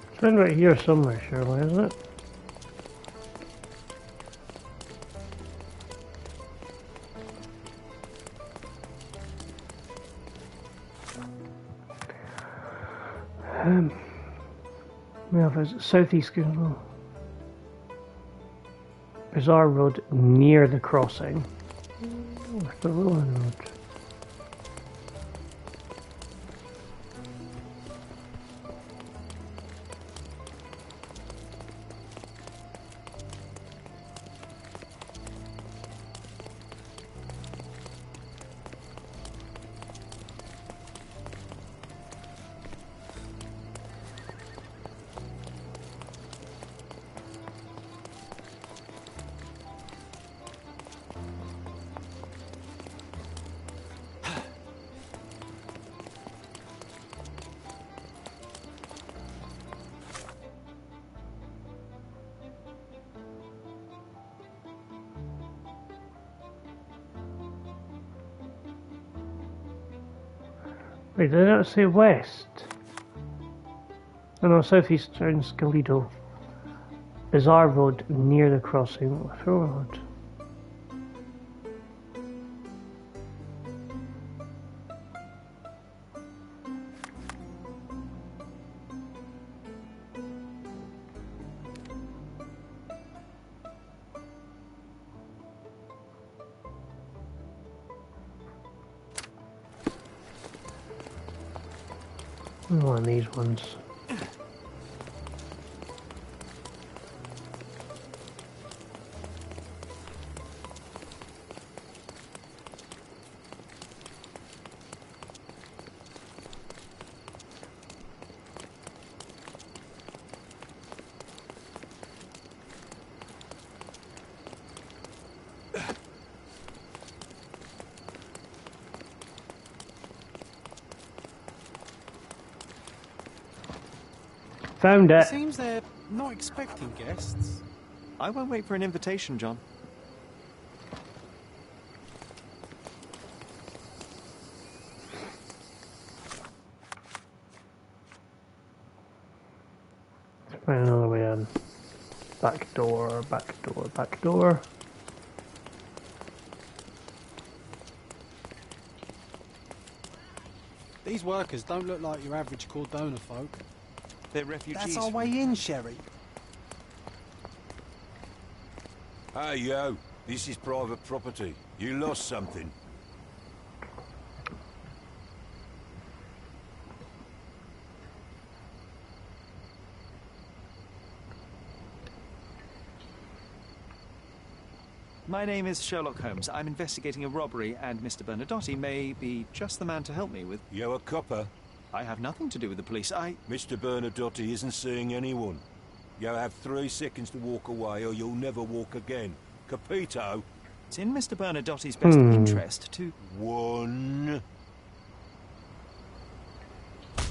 It's been right here somewhere, surely, isn't it? Well, there's southeast Bizarre Road near the crossing. Where's the Rowan Road? Wait, did I not say west? Oh no, southeast turns Galido. Bizarre Road near the crossing. Throw Road. One of these ones. Found it. Seems they're not expecting guests. I won't wait for an invitation, John. Find another way in. Back door, back door, back door. These workers don't look like your average Cordona folk. They're refugees. That's our way in, Sherry. Hey, yo. This is private property. You lost something. My name is Sherlock Holmes. I'm investigating a robbery, and Mr. Bernadotte may be just the man to help me with... You a copper? I have nothing to do with the police. Mr. Bernadotte isn't seeing anyone. You have 3 seconds to walk away, or you'll never walk again. Capito? It's in Mr. Bernadotte's best interest to... 1. I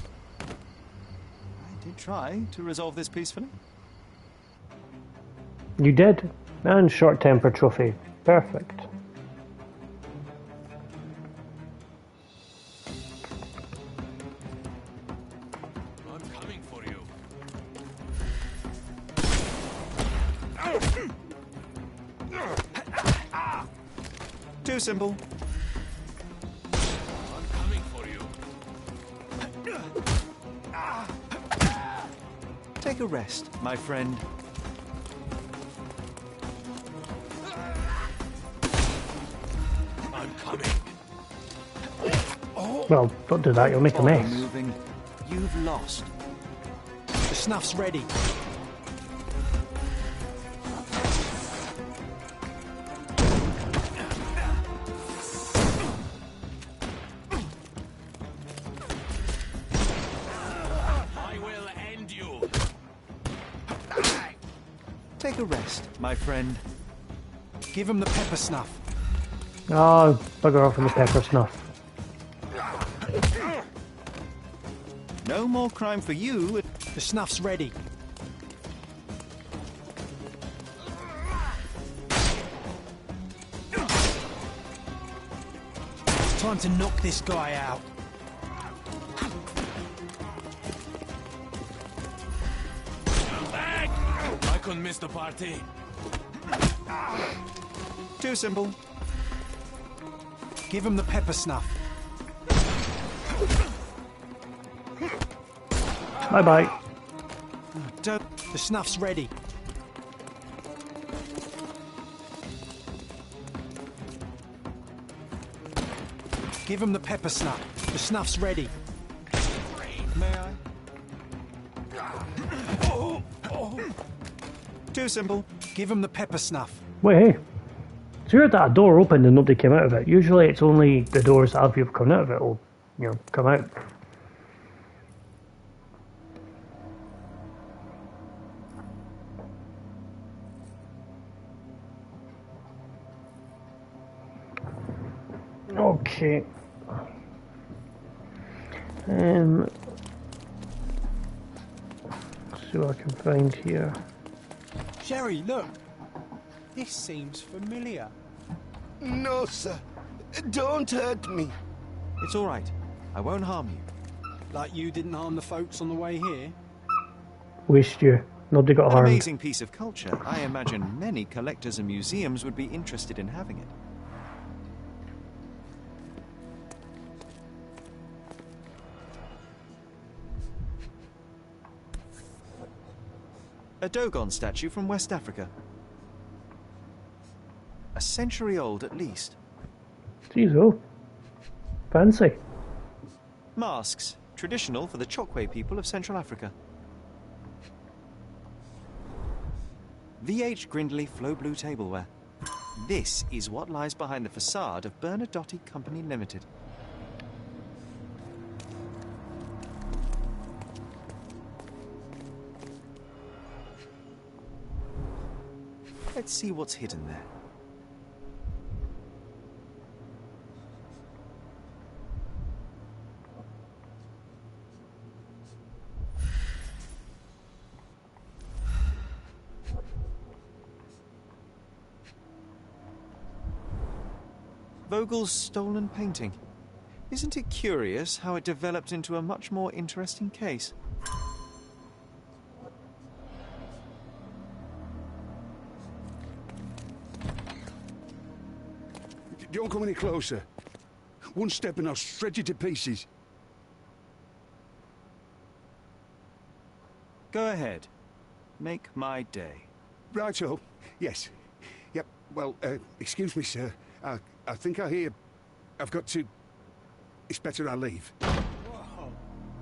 did try to resolve this peacefully. You did. And short temper trophy. Perfect. Too simple. I'm coming for you. Take a rest, my friend. I'm coming. Well, don't do that, you'll make a Bother mess. moving. You've lost. The snuff's ready. I will end you. Take a rest, my friend. Give him the pepper snuff. Oh, bugger off in the pepper snuff. No more crime for you. The snuff's ready. Time to knock this guy out. I couldn't miss the party. Too simple. Give him the pepper snuff. Bye-bye. The snuff's ready. Give him the pepper snuff. The snuff's ready. May I? Too simple. Give him the pepper snuff. Wait, hey. It's weird that a door opened and nobody came out of it. Usually it's only the doors that have people coming out of it will, you know, come out. Okay. Let's see what I can find here. Sherry, look. This seems familiar. No, sir. Don't hurt me. It's all right. I won't harm you. Like you didn't harm the folks on the way here? Waste you. Nobody got An harmed. amazing piece of culture. I imagine many collectors and museums would be interested in having it. A Dogon statue from West Africa. A century old at least. Jeez, oh. Fancy. Masks, traditional for the Chokwe people of Central Africa. VH Grindley Flow Blue tableware. This is what lies behind the facade of Bernadotte Company Limited. Let's see what's hidden there. Vogel's stolen painting. Isn't it curious how it developed into a much more interesting case? Don't come any closer. One step and I'll shred you to pieces. Go ahead. Make my day. Righto. Yes. Yep. Well, excuse me, sir. I think I hear... I've got to... It's better I leave. Whoa.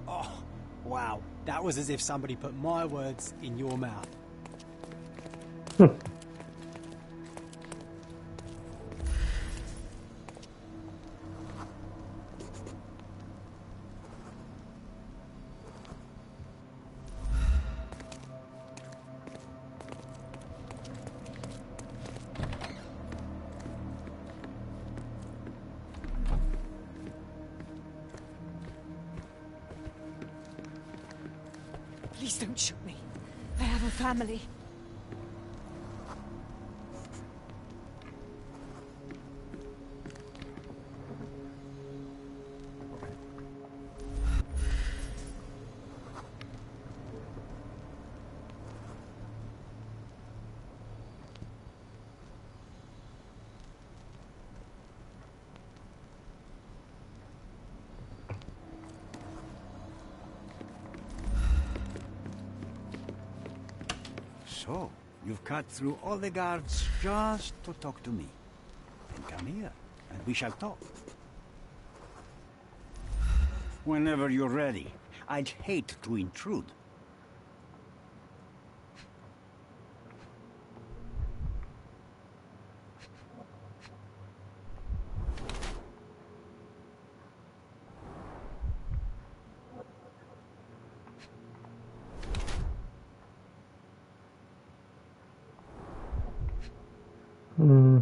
Oh, wow. That was as if somebody put my words in your mouth. Please don't shoot me. I have a family. So, you've cut through all the guards just to talk to me. Then come here, and we shall talk. Whenever you're ready. I'd hate to intrude. Hmm.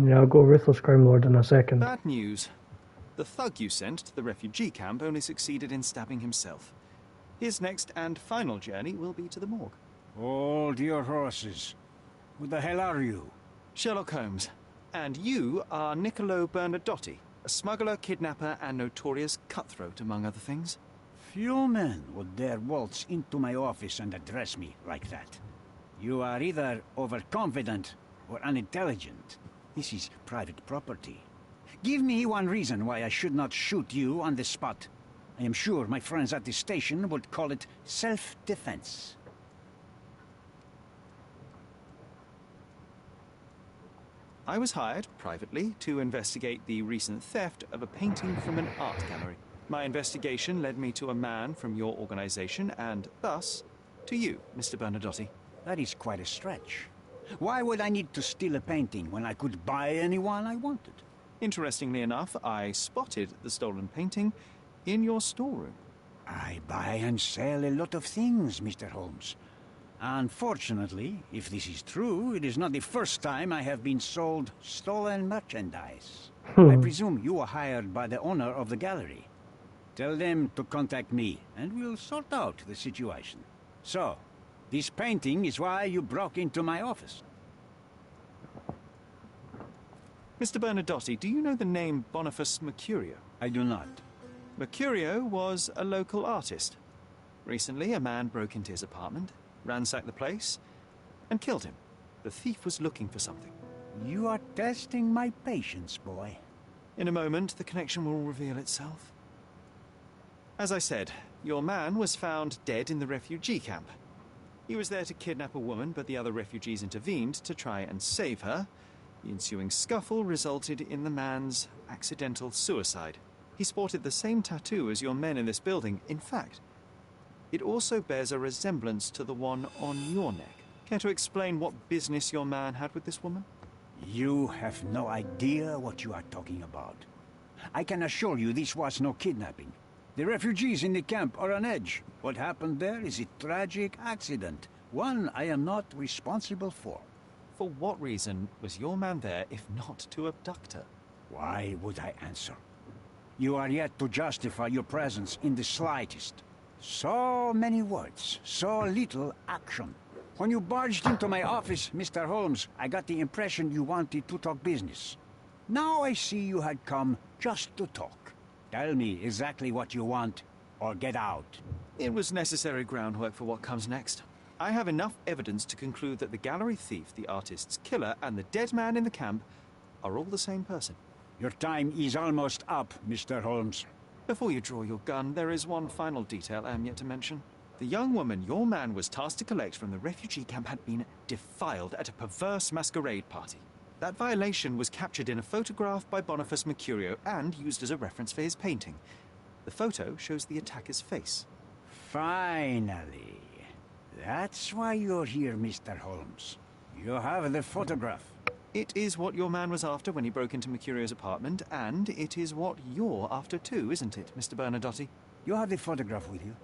Yeah, I'll go Ruthless Crime Lord in a second. Bad news. The thug you sent to the refugee camp only succeeded in stabbing himself. His next and final journey will be to the morgue. Hold your horses. Who the hell are you? Sherlock Holmes. And you are Niccolo Bernadotti, a smuggler, kidnapper, and notorious cutthroat, among other things. Few men would dare waltz into my office and address me like that. You are either overconfident or unintelligent. This is private property. Give me one reason why I should not shoot you on the spot. I am sure my friends at the station would call it self-defense. I was hired, privately, to investigate the recent theft of a painting from an art gallery. My investigation led me to a man from your organization, and thus, to you, Mr. Bernadotti. That is quite a stretch. Why would I need to steal a painting when I could buy anyone I wanted? Interestingly enough, I spotted the stolen painting in your storeroom. I buy and sell a lot of things, Mr. Holmes. Unfortunately, if this is true, it is not the first time I have been sold stolen merchandise. I presume you were hired by the owner of the gallery. Tell them to contact me, and we'll sort out the situation. So, this painting is why you broke into my office. Mr. Bernadotti, do you know the name Boniface Mercurio? I do not. Mercurio was a local artist. Recently, a man broke into his apartment, ransacked the place, and killed him. The thief was looking for something. You are testing my patience, boy. In a moment, the connection will reveal itself. As I said, your man was found dead in the refugee camp. He was there to kidnap a woman, but the other refugees intervened to try and save her. The ensuing scuffle resulted in the man's accidental suicide. He sported the same tattoo as your men in this building. In fact, it also bears a resemblance to the one on your neck. Care to explain what business your man had with this woman? You have no idea what you are talking about. I can assure you this was no kidnapping. The refugees in the camp are on edge. What happened there is a tragic accident, one I am not responsible for. For what reason was your man there if not to abduct her? Why would I answer? You are yet to justify your presence in the slightest. So many words, so little action. When you barged into my office, Mr. Holmes, I got the impression you wanted to talk business. Now I see you had come just to talk. Tell me exactly what you want, or get out. It was necessary groundwork for what comes next. I have enough evidence to conclude that the gallery thief, the artist's killer, and the dead man in the camp are all the same person. Your time is almost up, Mr. Holmes. Before you draw your gun, there is one final detail I am yet to mention. The young woman your man was tasked to collect from the refugee camp had been defiled at a perverse masquerade party. That violation was captured in a photograph by Boniface Mercurio and used as a reference for his painting. The photo shows the attacker's face. Finally. That's why you're here, Mr. Holmes. You have the photograph. It is what your man was after when he broke into Mercurio's apartment, and it is what you're after too, isn't it, Mr. Bernadotti? You have the photograph with you.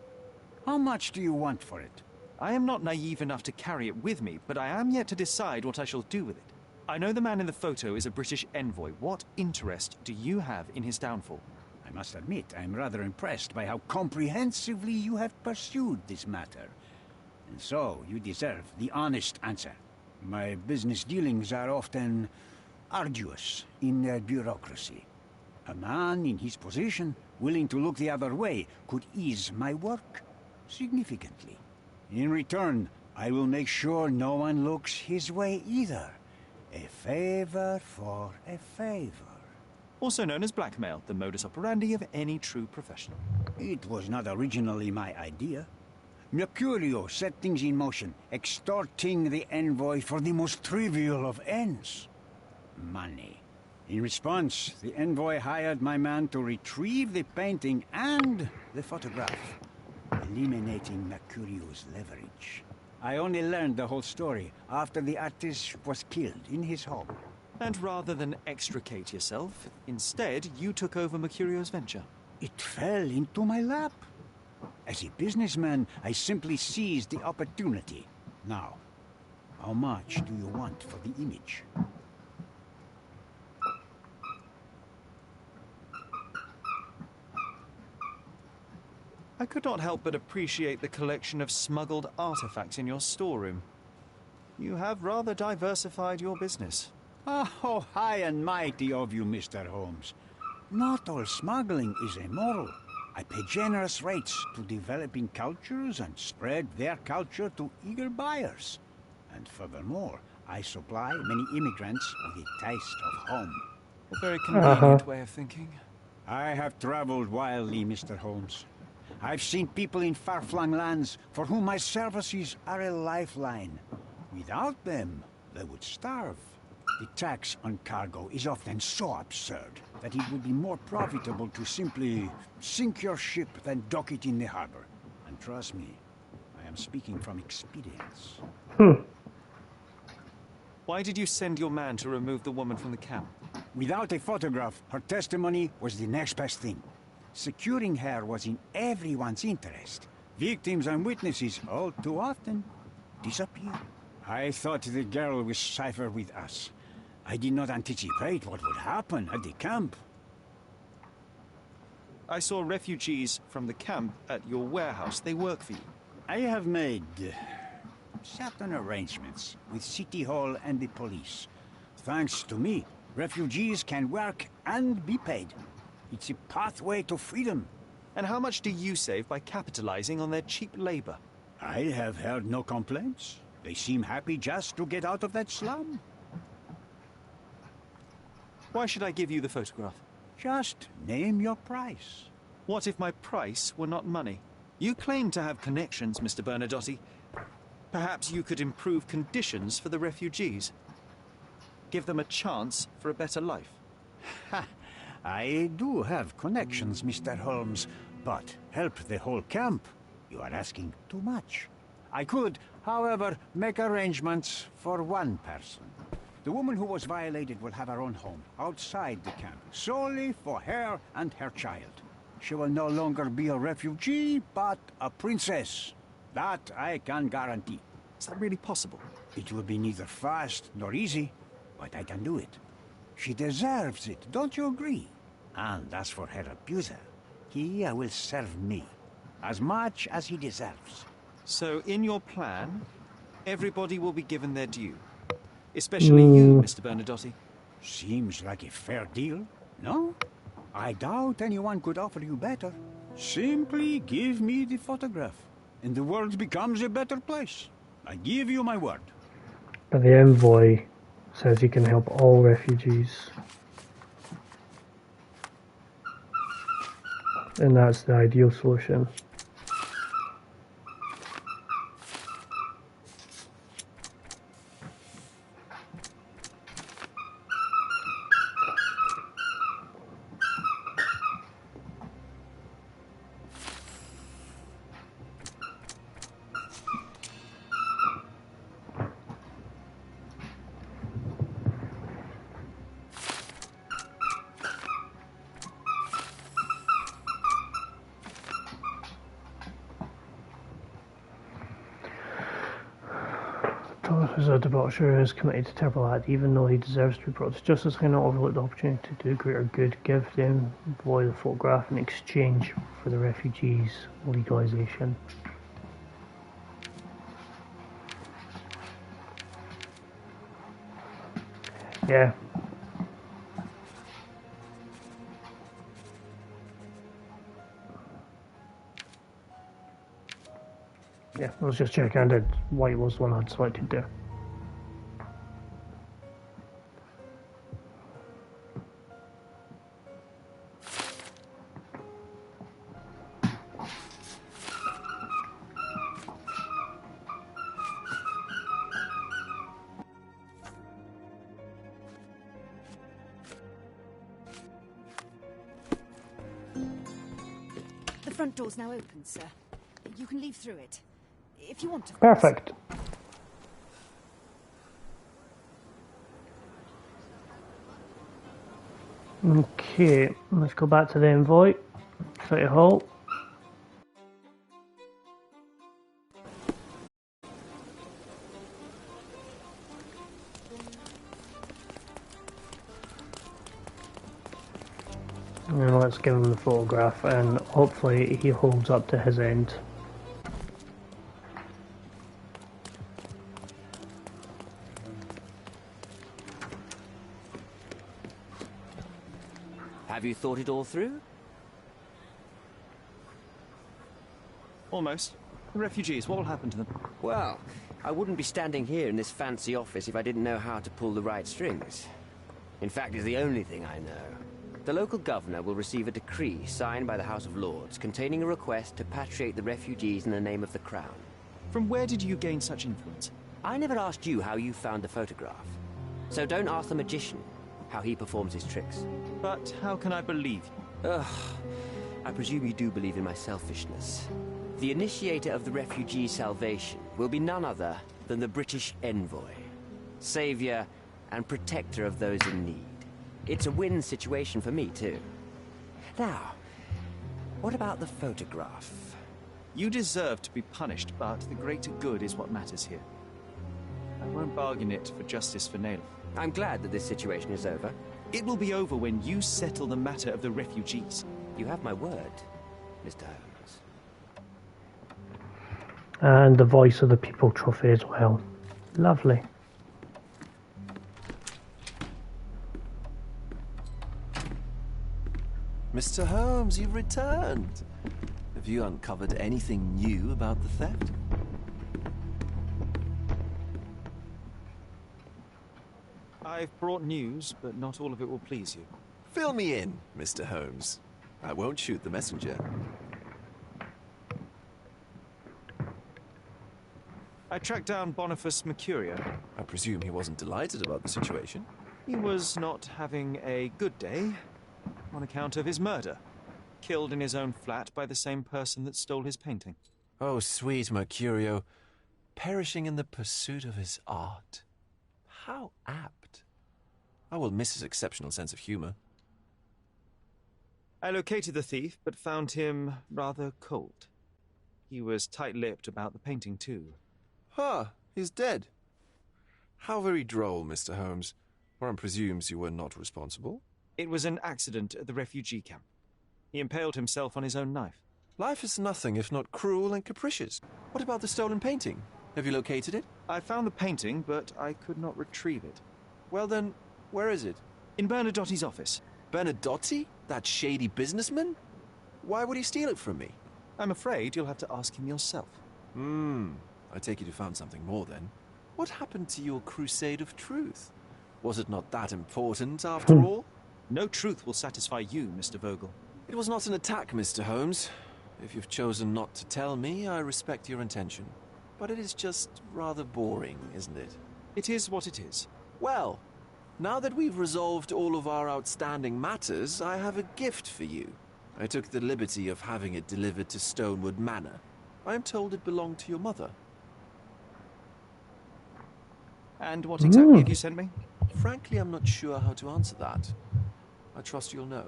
How much do you want for it? I am not naive enough to carry it with me, but I am yet to decide what I shall do with it. I know the man in the photo is a British envoy. What interest do you have in his downfall? I must admit, I am rather impressed by how comprehensively you have pursued this matter. And so, you deserve the honest answer. My business dealings are often arduous in their bureaucracy. A man in his position, willing to look the other way, could ease my work. significantly. In return, I will make sure no one looks his way either. A favor for a favor. Also known as blackmail, the modus operandi of any true professional. It was not originally my idea. Mercurio set things in motion, extorting the envoy for the most trivial of ends. Money. In response, the envoy hired my man to retrieve the painting and the photograph, eliminating Mercurio's leverage. I only learned the whole story after the artist was killed in his home. And rather than extricate yourself, instead you took over Mercurio's venture. It fell into my lap. As a businessman, I simply seized the opportunity. Now, how much do you want for the image? I could not help but appreciate the collection of smuggled artifacts in your storeroom. You have rather diversified your business. Oh, high and mighty of you, Mr. Holmes. Not all smuggling is immoral. I pay generous rates to developing cultures and spread their culture to eager buyers. And furthermore, I supply many immigrants with a taste of home. A very convenient way of thinking. I have traveled wildly, Mr. Holmes. I've seen people in far-flung lands for whom my services are a lifeline. Without them, they would starve. The tax on cargo is often so absurd that it would be more profitable to simply sink your ship than dock it in the harbor. And trust me, I am speaking from experience. Why did you send your man to remove the woman from the camp? Without a photograph, her testimony was the next best thing. Securing her was in everyone's interest. Victims and witnesses all too often disappear. I thought the girl was safer with us. I did not anticipate what would happen at the camp. I saw refugees from the camp at your warehouse. They work for you. I have made certain arrangements with City Hall and the police. Thanks to me, refugees can work and be paid. It's a pathway to freedom. And how much do you save by capitalizing on their cheap labor? I have heard no complaints. They seem happy just to get out of that slum. Why should I give you the photograph? Just name your price. What if my price were not money? You claim to have connections, Mr. Bernadotte. Perhaps you could improve conditions for the refugees. Give them a chance for a better life. Ha! I do have connections, Mr. Holmes, but help the whole camp? You are asking too much. I could, however, make arrangements for one person. The woman who was violated will have her own home, outside the camp, solely for her and her child. She will no longer be a refugee, but a princess. That I can guarantee. Is that really possible? It will be neither fast nor easy, but I can do it. She deserves it, don't you agree? And as for her abuser, he will serve me, as much as he deserves. So, in your plan, everybody will be given their due. Especially you, Mr. Bernadotte. Seems like a fair deal, no? I doubt anyone could offer you better. Simply give me the photograph, and the world becomes a better place. I give you my word. But the envoy says he can help all refugees. And that's the ideal solution. Thomas is a debaucher who is committed to terrible act, even though he deserves to be brought to justice. Cannot overlook the opportunity to do greater good. Give the envoy the photograph in exchange for the refugees' legalization. Yeah. Yeah, I was just checking. I did. White was the one I'd selected there. The front door's now open, sir. You can leave through it. If you want, of course. Perfect. Okay, let's go back to the envoy. City Hall. And let's give him the photograph, and hopefully he holds up to his end. Have you thought it all through? Almost. The refugees, what will happen to them? Well, I wouldn't be standing here in this fancy office if I didn't know how to pull the right strings. In fact, it's the only thing I know. The local governor will receive a decree signed by the House of Lords containing a request to patriate the refugees in the name of the Crown. From where did you gain such influence? I never asked you how you found the photograph. So don't ask the magician how he performs his tricks. But how can I believe you? Ugh. I presume you do believe in my selfishness. The initiator of the refugee salvation will be none other than the British envoy, savior and protector of those in need. It's a win situation for me, too. Now, what about the photograph? You deserve to be punished, but the greater good is what matters here. I won't bargain it for justice for Naylor. I'm glad that this situation is over. It will be over when you settle the matter of the refugees. You have my word, Mr. Holmes. And the voice of the people trophy as well. Lovely. Mr. Holmes, you've returned. Have you uncovered anything new about the theft? I've brought news, but not all of it will please you. Fill me in, Mr. Holmes. I won't shoot the messenger. I tracked down Boniface Mercurio. I presume he wasn't delighted about the situation. He was not having a good day on account of his murder. Killed in his own flat by the same person that stole his painting. Oh, sweet Mercurio. Perishing in the pursuit of his art. How apt. I will miss his exceptional sense of humor. I located the thief, but found him rather cold. He was tight-lipped about the painting, too. He's dead. How very droll, Mr. Holmes. One presumes you were not responsible. It was an accident at the refugee camp. He impaled himself on his own knife. Life is nothing if not cruel and capricious. What about the stolen painting? Have you located it? I found the painting, but I could not retrieve it. Well then, where is it? In Bernadotti's office. Bernadotti? That shady businessman? Why would he steal it from me? I'm afraid you'll have to ask him yourself. I take it you found something more then. What happened to your crusade of truth? Was it not that important after all? No truth will satisfy you, Mr. Vogel. It was not an attack, Mr. Holmes. If you've chosen not to tell me, I respect your intention. But it is just rather boring, isn't it? It is what it is. Well, now that we've resolved all of our outstanding matters, I have a gift for you. I took the liberty of having it delivered to Stonewood Manor. I am told it belonged to your mother. And what exactly have you sent me? Frankly, I'm not sure how to answer that. I trust you'll know.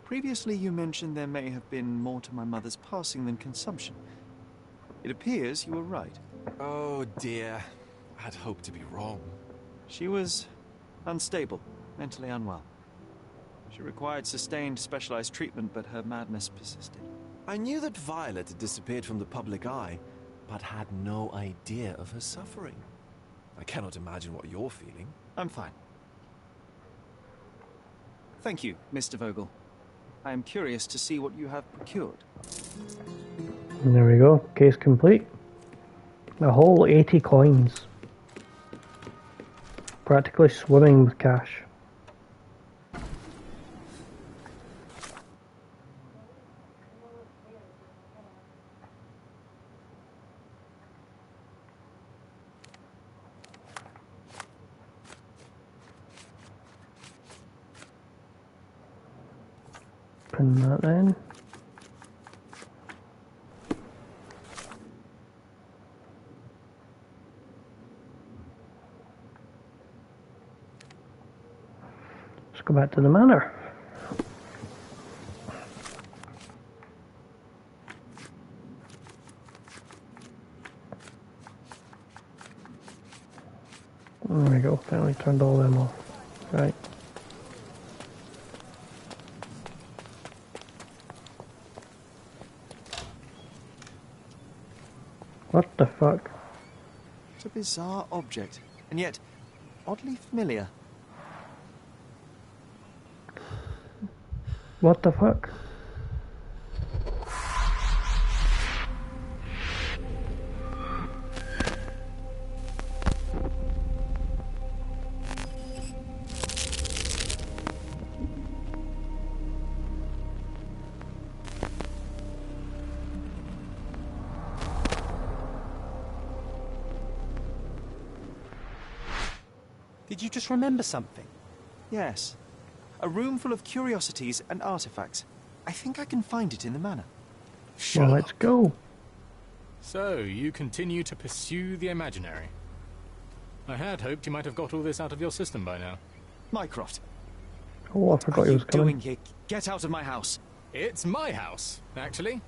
Previously, you mentioned there may have been more to my mother's passing than consumption. It appears you were right. Oh dear. I had hoped to be wrong. She was unstable, mentally unwell. She required sustained, specialized treatment, but her madness persisted. I knew that Violet had disappeared from the public eye, but had no idea of her suffering. I cannot imagine what you're feeling. I'm fine. Thank you, Mr. Vogel. I am curious to see what you have procured. And there we go, case complete. A whole 80 coins. Practically swimming with cash. Pin that in. Let's go back to the manor. There we go, finally turned all them off. Right. What the fuck? It's a bizarre object, and yet oddly familiar. What the fuck? Did you just remember something? Yes. A room full of curiosities and artifacts. I think I can find it in the manor. Well, let's go. So, you continue to pursue the imaginary. I had hoped you might have got all this out of your system by now. Mycroft. Oh, I forgot he was coming. What are you doing here? Get out of my house. It's my house, actually.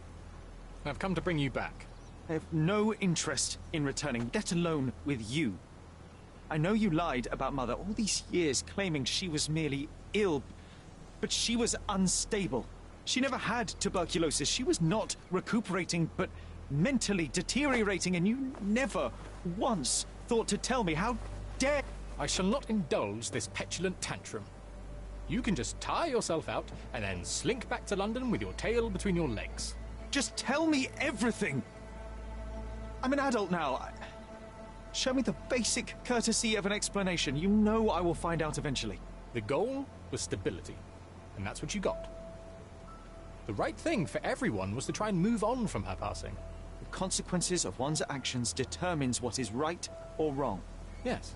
I've come to bring you back. I have no interest in returning, let alone with you. I know you lied about Mother all these years, claiming she was merely ill, but she was unstable. She never had tuberculosis. She was not recuperating, but mentally deteriorating, and you never once thought to tell me. How dare... I shall not indulge this petulant tantrum. You can just tire yourself out and then slink back to London with your tail between your legs. Just tell me everything! I'm an adult now. Show me the basic courtesy of an explanation. You know I will find out eventually. The goal was stability, and that's what you got. The right thing for everyone was to try and move on from her passing. The consequences of one's actions determines what is right or wrong. Yes,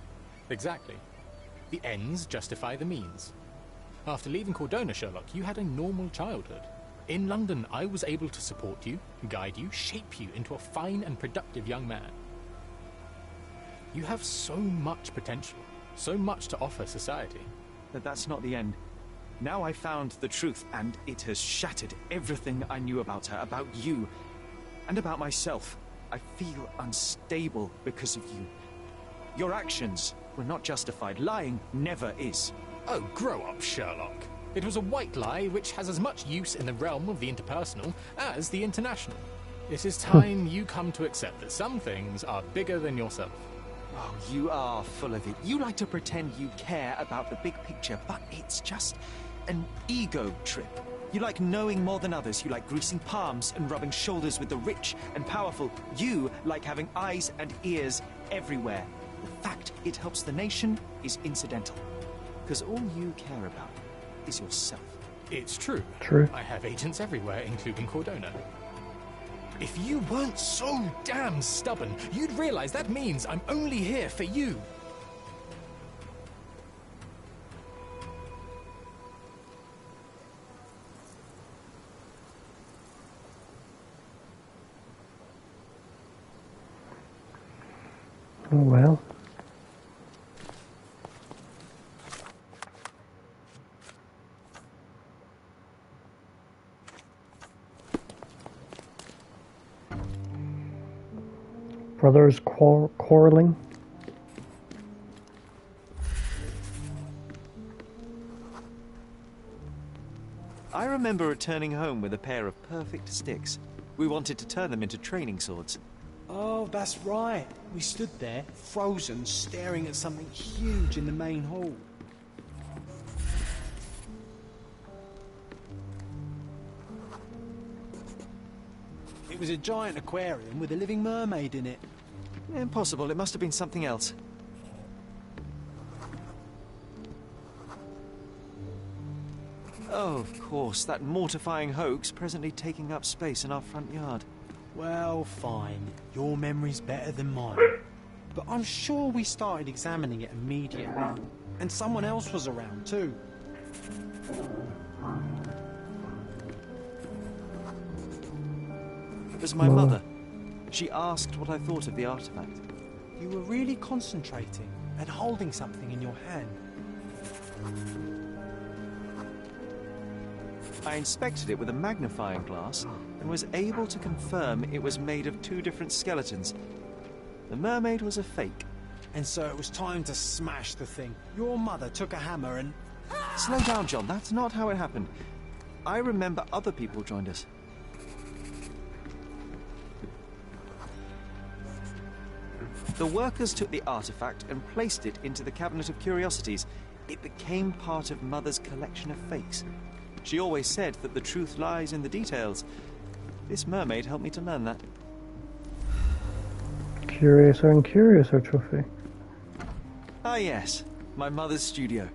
exactly. The ends justify the means. After leaving Cordona, Sherlock, you had a normal childhood. In London, I was able to support you, guide you, shape you into a fine and productive young man. You have so much potential, so much to offer society. But that's not the end. Now I found the truth, and it has shattered everything I knew about her, about you, and about myself. I feel unstable because of you. Your actions were not justified. Lying never is. Oh, grow up, Sherlock. It was a white lie which has as much use in the realm of the interpersonal as the international. It is time you come to accept that some things are bigger than yourself. Oh, you are full of it. You like to pretend you care about the big picture, but it's just an ego trip. You like knowing more than others. You like greasing palms and rubbing shoulders with the rich and powerful. You like having eyes and ears everywhere. The fact it helps the nation is incidental. Because all you care about is yourself. It's true. True. I have agents everywhere, including Cordona. If you weren't so damn stubborn, you'd realize that means I'm only here for you. Oh well. Brothers quarreling. I remember returning home with a pair of perfect sticks. We wanted to turn them into training swords. Oh, that's right. We stood there, frozen, staring at something huge in the main hall. was a giant aquarium with a living mermaid in it. Impossible. It must have been something else. Oh, of course, that mortifying hoax presently taking up space in our front yard. Well, fine. Your memory's better than mine. But I'm sure we started examining it immediately. And someone else was around, too. It was my mother. She asked what I thought of the artifact. You were really concentrating and holding something in your hand. I inspected it with a magnifying glass and was able to confirm it was made of two different skeletons. The mermaid was a fake. And so it was time to smash the thing. Your mother took a hammer and... Slow down, John. That's not how it happened. I remember other people joined us. The workers took the artifact and placed it into the Cabinet of Curiosities. It became part of Mother's collection of fakes. She always said that the truth lies in the details. This mermaid helped me to learn that. Curiouser and curiouser trophy. Ah yes, my mother's studio.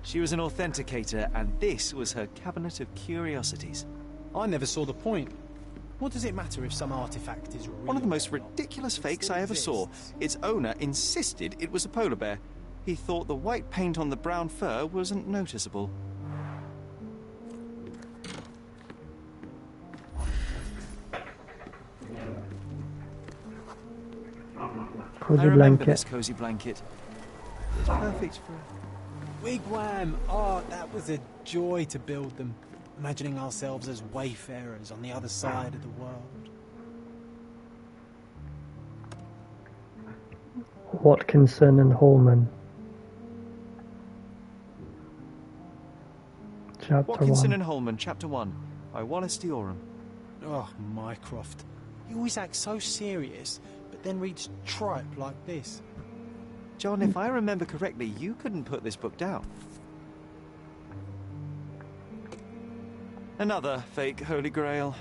She was an authenticator, and this was her Cabinet of Curiosities. I never saw the point. What does it matter if some artifact is real? One of the most ridiculous fakes I ever saw. Its owner insisted it was a polar bear. He thought the white paint on the brown fur wasn't noticeable. Cozy I remember blanket. this cozy blanket. It's perfect for... Wigwam! Oh, that was a joy to build them. Imagining ourselves as wayfarers on the other side of the world. Watkinson and Holman. Chapter Watkinson 1. and Holman, Chapter 1, by Wallace Dioram. Oh, Mycroft. You always act so serious, but then reads tripe like this. John, if I remember correctly, you couldn't put this book down. Another fake Holy Grail.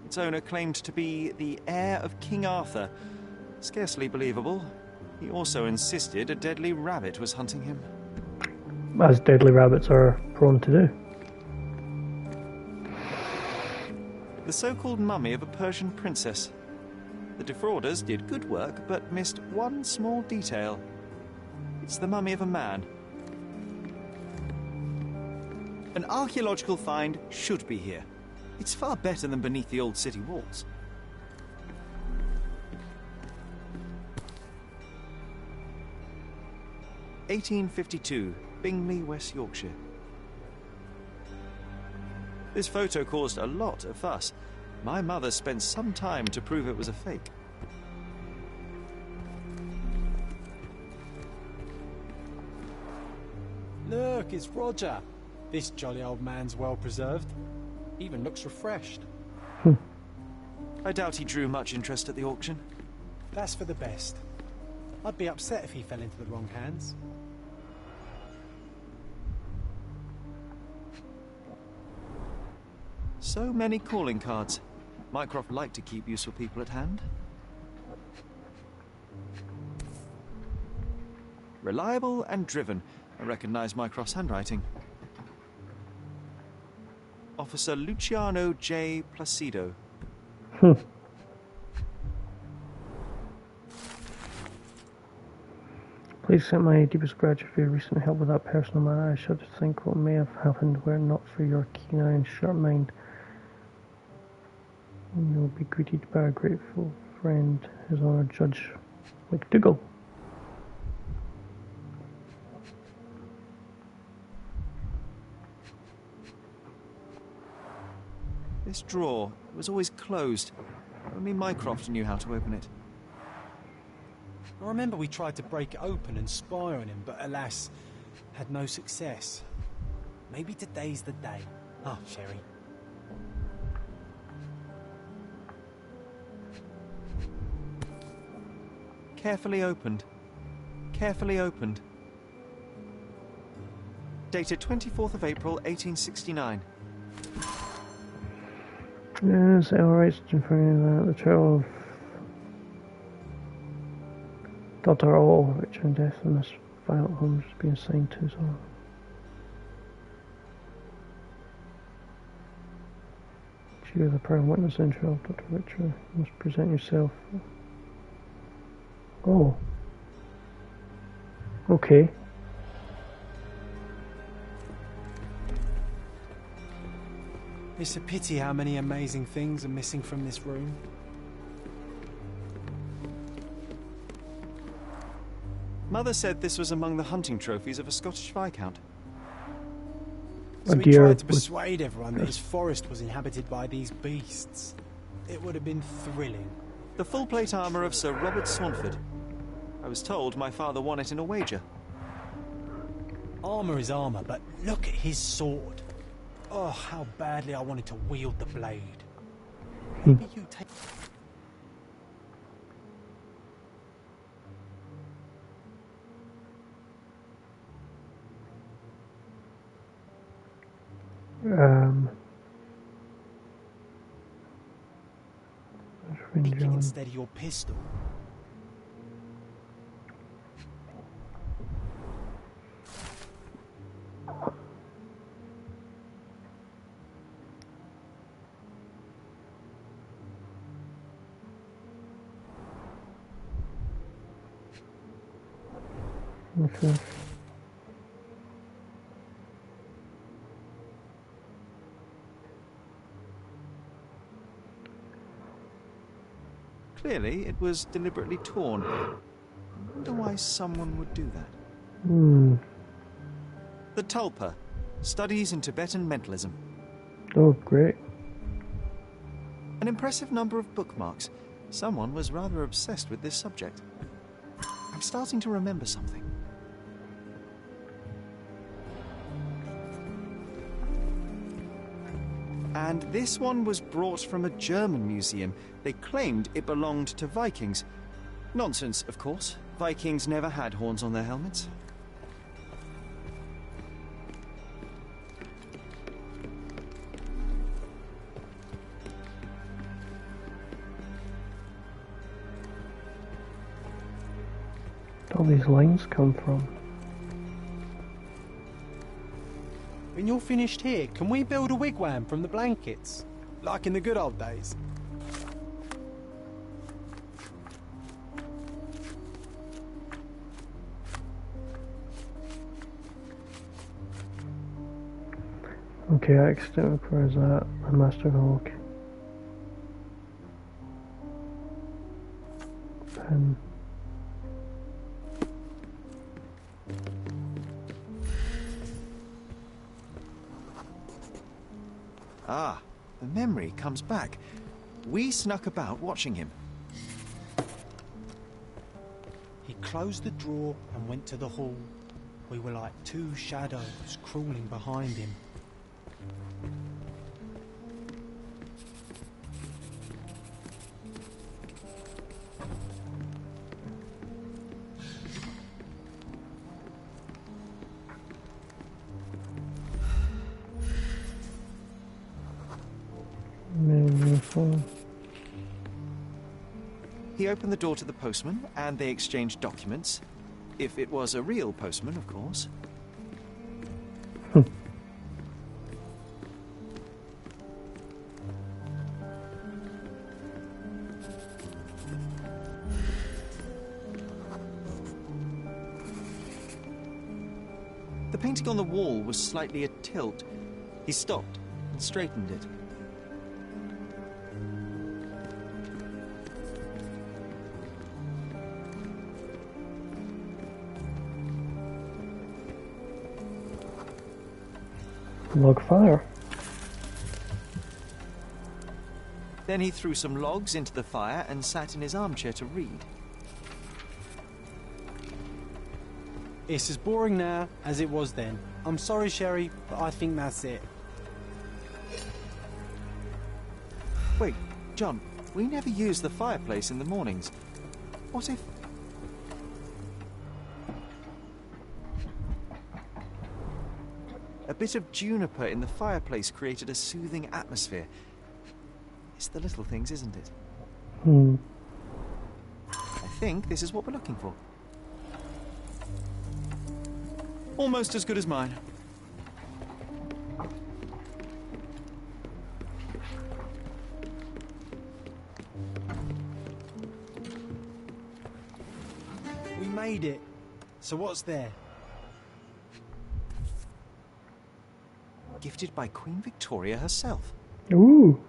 Its owner claimed to be the heir of King Arthur. Scarcely believable. He also insisted a deadly rabbit was hunting him. As deadly rabbits are prone to do. The so-called mummy of a Persian princess. The defrauders did good work, but missed one small detail. It's the mummy of a man. An archaeological find should be here. It's far better than beneath the old city walls. (1852), Bingley, West Yorkshire. This photo caused a lot of fuss. My mother spent some time to prove it was a fake. Look, it's Roger. This jolly old man's well preserved. Even looks refreshed. I doubt he drew much interest at the auction. That's for the best. I'd be upset if he fell into the wrong hands. So many calling cards. Mycroft liked to keep useful people at hand. Reliable and driven. I recognise Mycroft's handwriting. Officer Luciano J. Placido. Please accept my deepest gratitude for your recent help with that personal matter. I should think what may have happened were it not for your keen eye and sharp mind. You will be greeted by a grateful friend, His Honour Judge McDougall. This drawer was always closed. Only Mycroft knew how to open it. I remember we tried to break it open and spy on him, but alas, had no success. Maybe today's the day. Ah, Sherry. Carefully opened. Carefully opened. Dated 24th of April, 1869. Yes, alright, that the trail of Dr. O, Richard and Death, and this Sherlock Holmes being assigned to, so. You are the prime witness in trial, Dr. Richard. You must present yourself. Oh. Okay. It's a pity how many amazing things are missing from this room. Mother said this was among the hunting trophies of a Scottish Viscount. So he tried to persuade everyone that his forest was inhabited by these beasts. It would have been thrilling. The full plate armour of Sir Robert Swanford. I was told my father won it in a wager. Armour is armour, but look at his sword. Oh, how badly I wanted to wield the blade. Maybe you take... Thinking instead of your pistol. Okay. Clearly, it was deliberately torn. I wonder why someone would do that. The Tulpa, Studies in Tibetan Mentalism. Oh, great. An impressive number of bookmarks. Someone was rather obsessed with this subject. I'm starting to remember something. And this one was brought from a German museum. They claimed it belonged to Vikings. Nonsense, of course. Vikings never had horns on their helmets. Where all these lines come from? When you're finished here, can we build a wigwam from the blankets? Like in the good old days? Okay, accident requires that. A master hawk. Pen. Ah, the memory comes back. We snuck about watching him. He closed the drawer and went to the hall. We were like two shadows crawling behind him. He opened the door to the postman, and they exchanged documents. If it was a real postman, of course. The painting on the wall was slightly at tilt. He stopped and straightened it. Log fire. Then he threw some logs into the fire and sat in his armchair to read. It's as boring now as it was then. I'm sorry, Sherry, but I think that's it. Wait, John, we never use the fireplace in the mornings. What if... A bit of juniper in the fireplace created a soothing atmosphere. It's the little things, isn't it? Hmm. I think this is what we're looking for. Almost as good as mine. We made it. So what's there? Gifted by Queen Victoria herself. Ooh.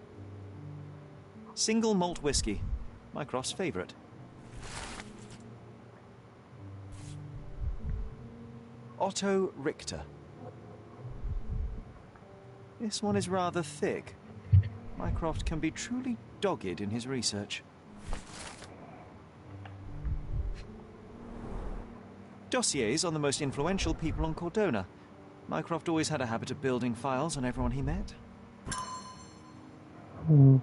Single malt whiskey. Mycroft's favourite. Otto Richter. This one is rather thick. Mycroft can be truly dogged in his research. Dossiers on the most influential people on Cordona. Mycroft always had a habit of building files on everyone he met. Hmm.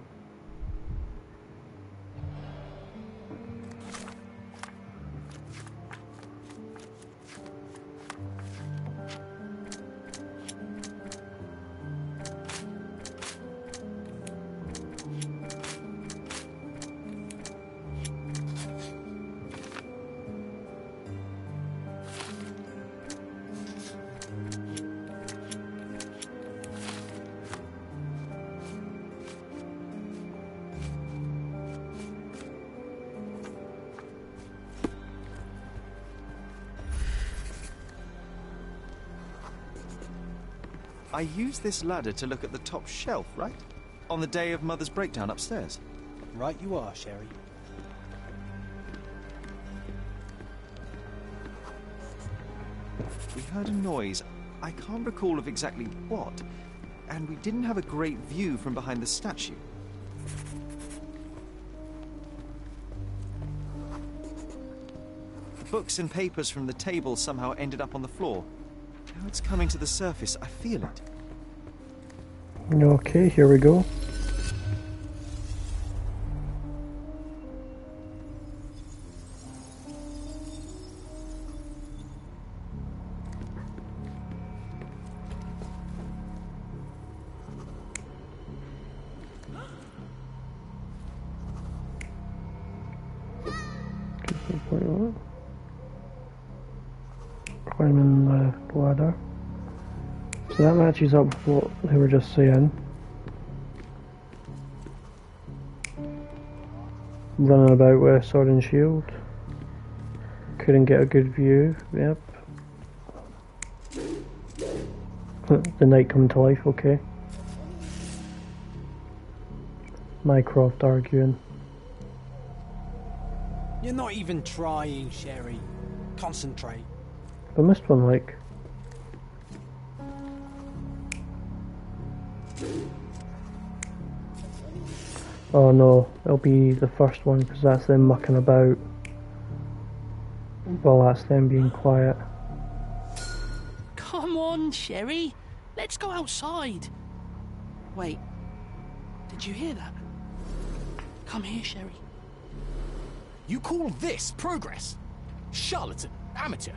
I used this ladder to look at the top shelf, right? On the day of Mother's breakdown upstairs. Right you are, Sherry. We heard a noise. I can't recall of exactly what, and we didn't have a great view from behind the statue. The books and papers from the table somehow ended up on the floor. Now it's coming to the surface. I feel it. Okay, here we go. Climbing the ladder. So that matches up with what they were just saying. Running about with a sword and shield. Couldn't get a good view, yep. The night come to life, okay. Mycroft arguing. You're not even trying, Sherry. Concentrate. I missed one, like. Oh no, it'll be the first one because that's them mucking about. Well, that's them being quiet. Come on, Sherry. Let's go outside. Wait. Did you hear that? Come here, Sherry. You call this progress? Charlatan, amateur.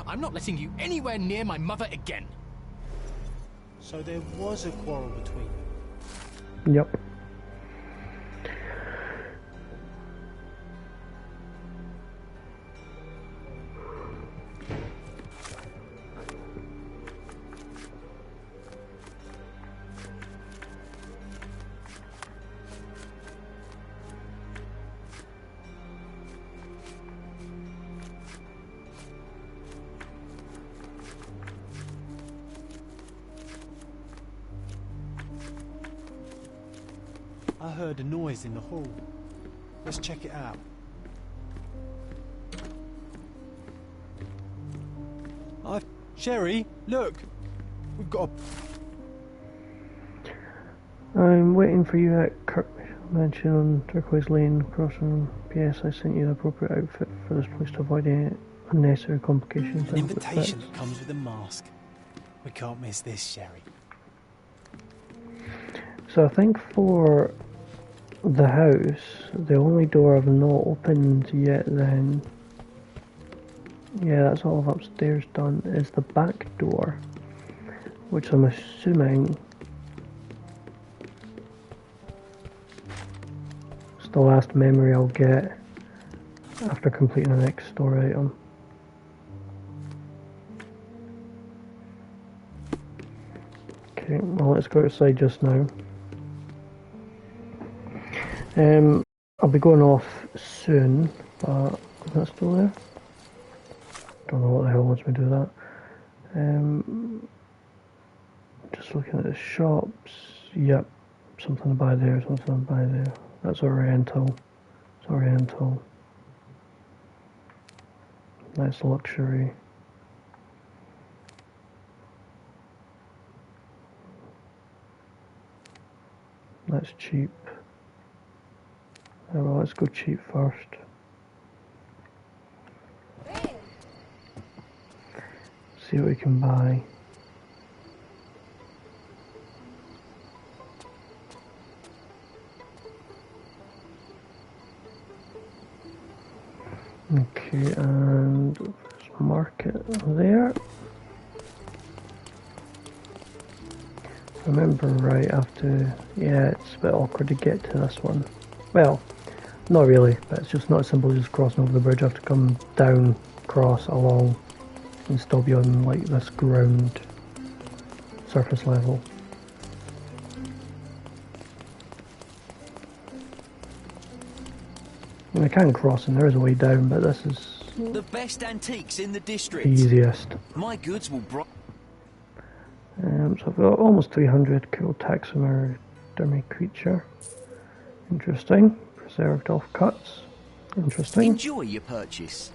I'm not letting you anywhere near my mother again. So there was a quarrel between them? Yep. I heard a noise in the hall. Let's check it out. Sherry, look! We've got a... I'm waiting for you at Kirk Mansion on Turquoise Lane, crossing. P.S. I sent you the appropriate outfit for this place to avoid any unnecessary complications. An invitation that comes with a mask. We can't miss this, Sherry. So I think for the house, the only door I've not opened yet then, yeah, that's all I've upstairs done, is the back door, which I'm assuming the last memory I'll get after completing the next story item. Okay, well let's go outside just now. I'll be going off soon, but is that still there? Don't know what the hell wants me to do that. Just looking at the shops. Yep, something to buy there, something to buy there. That's Oriental. It's Oriental. Nice luxury. That's cheap. Oh, well, let's go cheap first. See what we can buy. Okay, and let's mark it there. Remember, right, I have to, yeah, it's a bit awkward to get to this one. Well, not really, but it's just not as simple as just crossing over the bridge. I have to come down, cross, along, and still be on like this ground surface level. I mean, I can cross and there is a way down, but this is the best antiques in the district. The easiest. My goods will so I've got almost 300 cool taxidermy creature. Interesting. Preserved offcuts. Interesting. Enjoy your purchase.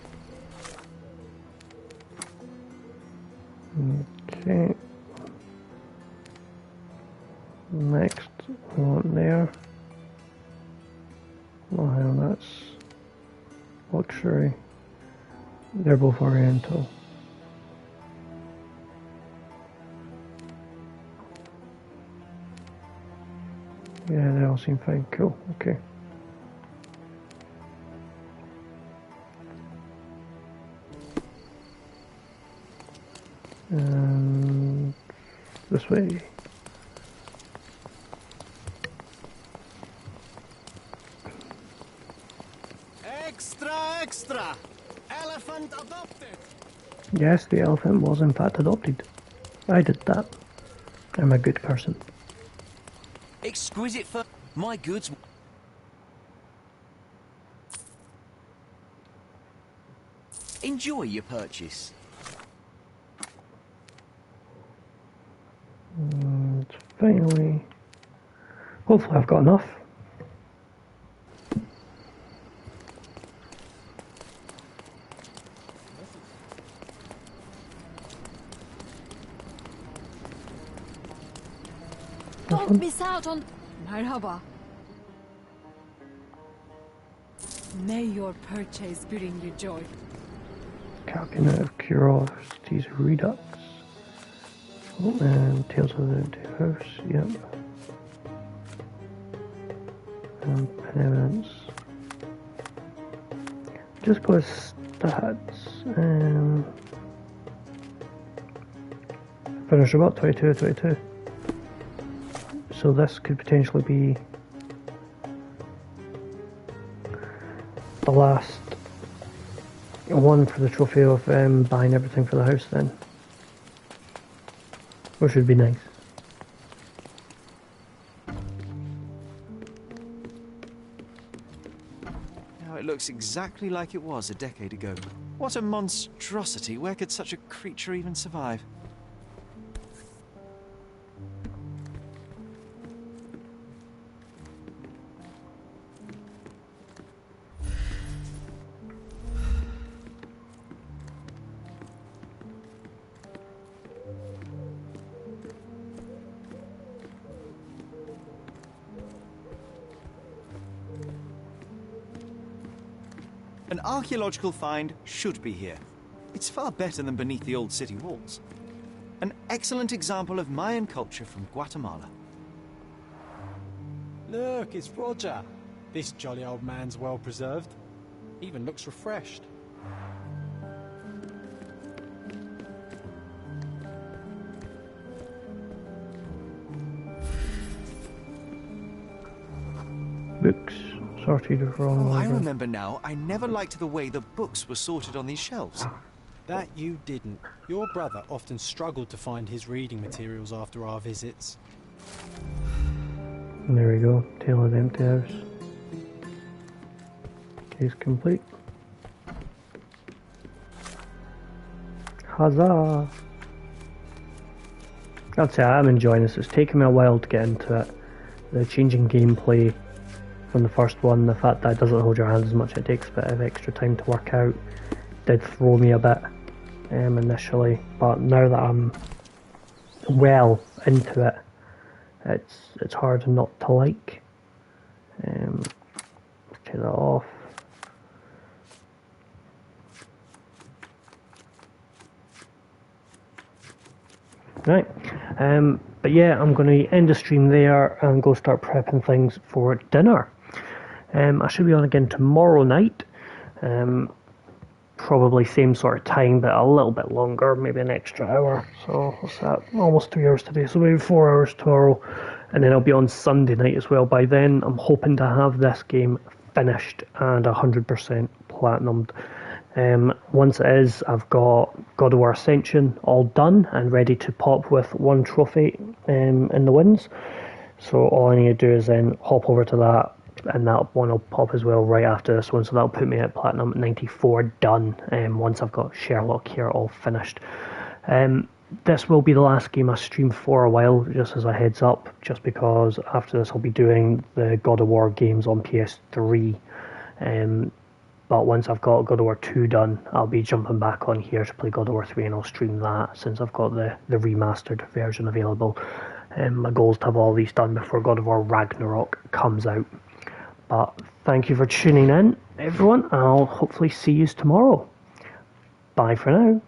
Okay. Next one there. Oh, hang on, that's luxury. They're both Oriental. Yeah, they all seem fine. Cool. Okay. And this way. Extra, extra! Elephant adopted! Yes, the elephant was in fact adopted. I did that. I'm a good person. Exquisite for my goods. Enjoy your purchase. And finally, hopefully I've got enough. Don't miss out on Merhaba. May your purchase bring you joy. Cabinet of Curiosities Redux. Oh, and Tales of the Empty House, yep. And Penance. Just go to stats. Finish about 22. So this could potentially be the last one for the trophy of buying everything for the house then. Which would be nice. Now it looks exactly like it was a decade ago. What a monstrosity! Where could such a creature even survive? An archaeological find should be here. It's far better than beneath the old city walls. An excellent example of Mayan culture from Guatemala. Look, it's Roger. This jolly old man's well preserved. Even looks refreshed. Books, Sorted wrong. Oh, I remember now. I never liked the way the books were sorted on these shelves. That you didn't. Your brother often struggled to find his reading materials after our visits. And there we go. Tale of the Empty House. Case complete. Huzzah! I'd say I'm enjoying this. It's taken me a while to get into it. The changing gameplay from the first one, the fact that it doesn't hold your hand as much, it takes a bit of extra time to work out, did throw me a bit initially, but now that I'm well into it, it's hard not to like. Let's take that off. Right, but yeah, I'm going to end the stream there and go start prepping things for dinner. I should be on again tomorrow night, probably same sort of time, but a little bit longer, maybe an extra hour. So what's that? Almost 3 hours today, so maybe 4 hours tomorrow, and then I'll be on Sunday night as well. By then, I'm hoping to have this game finished and 100% platinumed. Once it is, I've got God of War Ascension all done and ready to pop with 1 trophy in the wins. So all I need to do is then hop over to that, and that one will pop as well right after this one. So that'll put me at Platinum 94 done once I've got Sherlock here all finished. This will be the last game I stream for a while, just as a heads up, just because after this I'll be doing the God of War games on PS3. But once I've got God of War 2 done, I'll be jumping back on here to play God of War 3, and I'll stream that since I've got the remastered version available. My goal is to have all these done before God of War Ragnarok comes out. But thank you for tuning in, everyone. I'll hopefully see you tomorrow. Bye for now.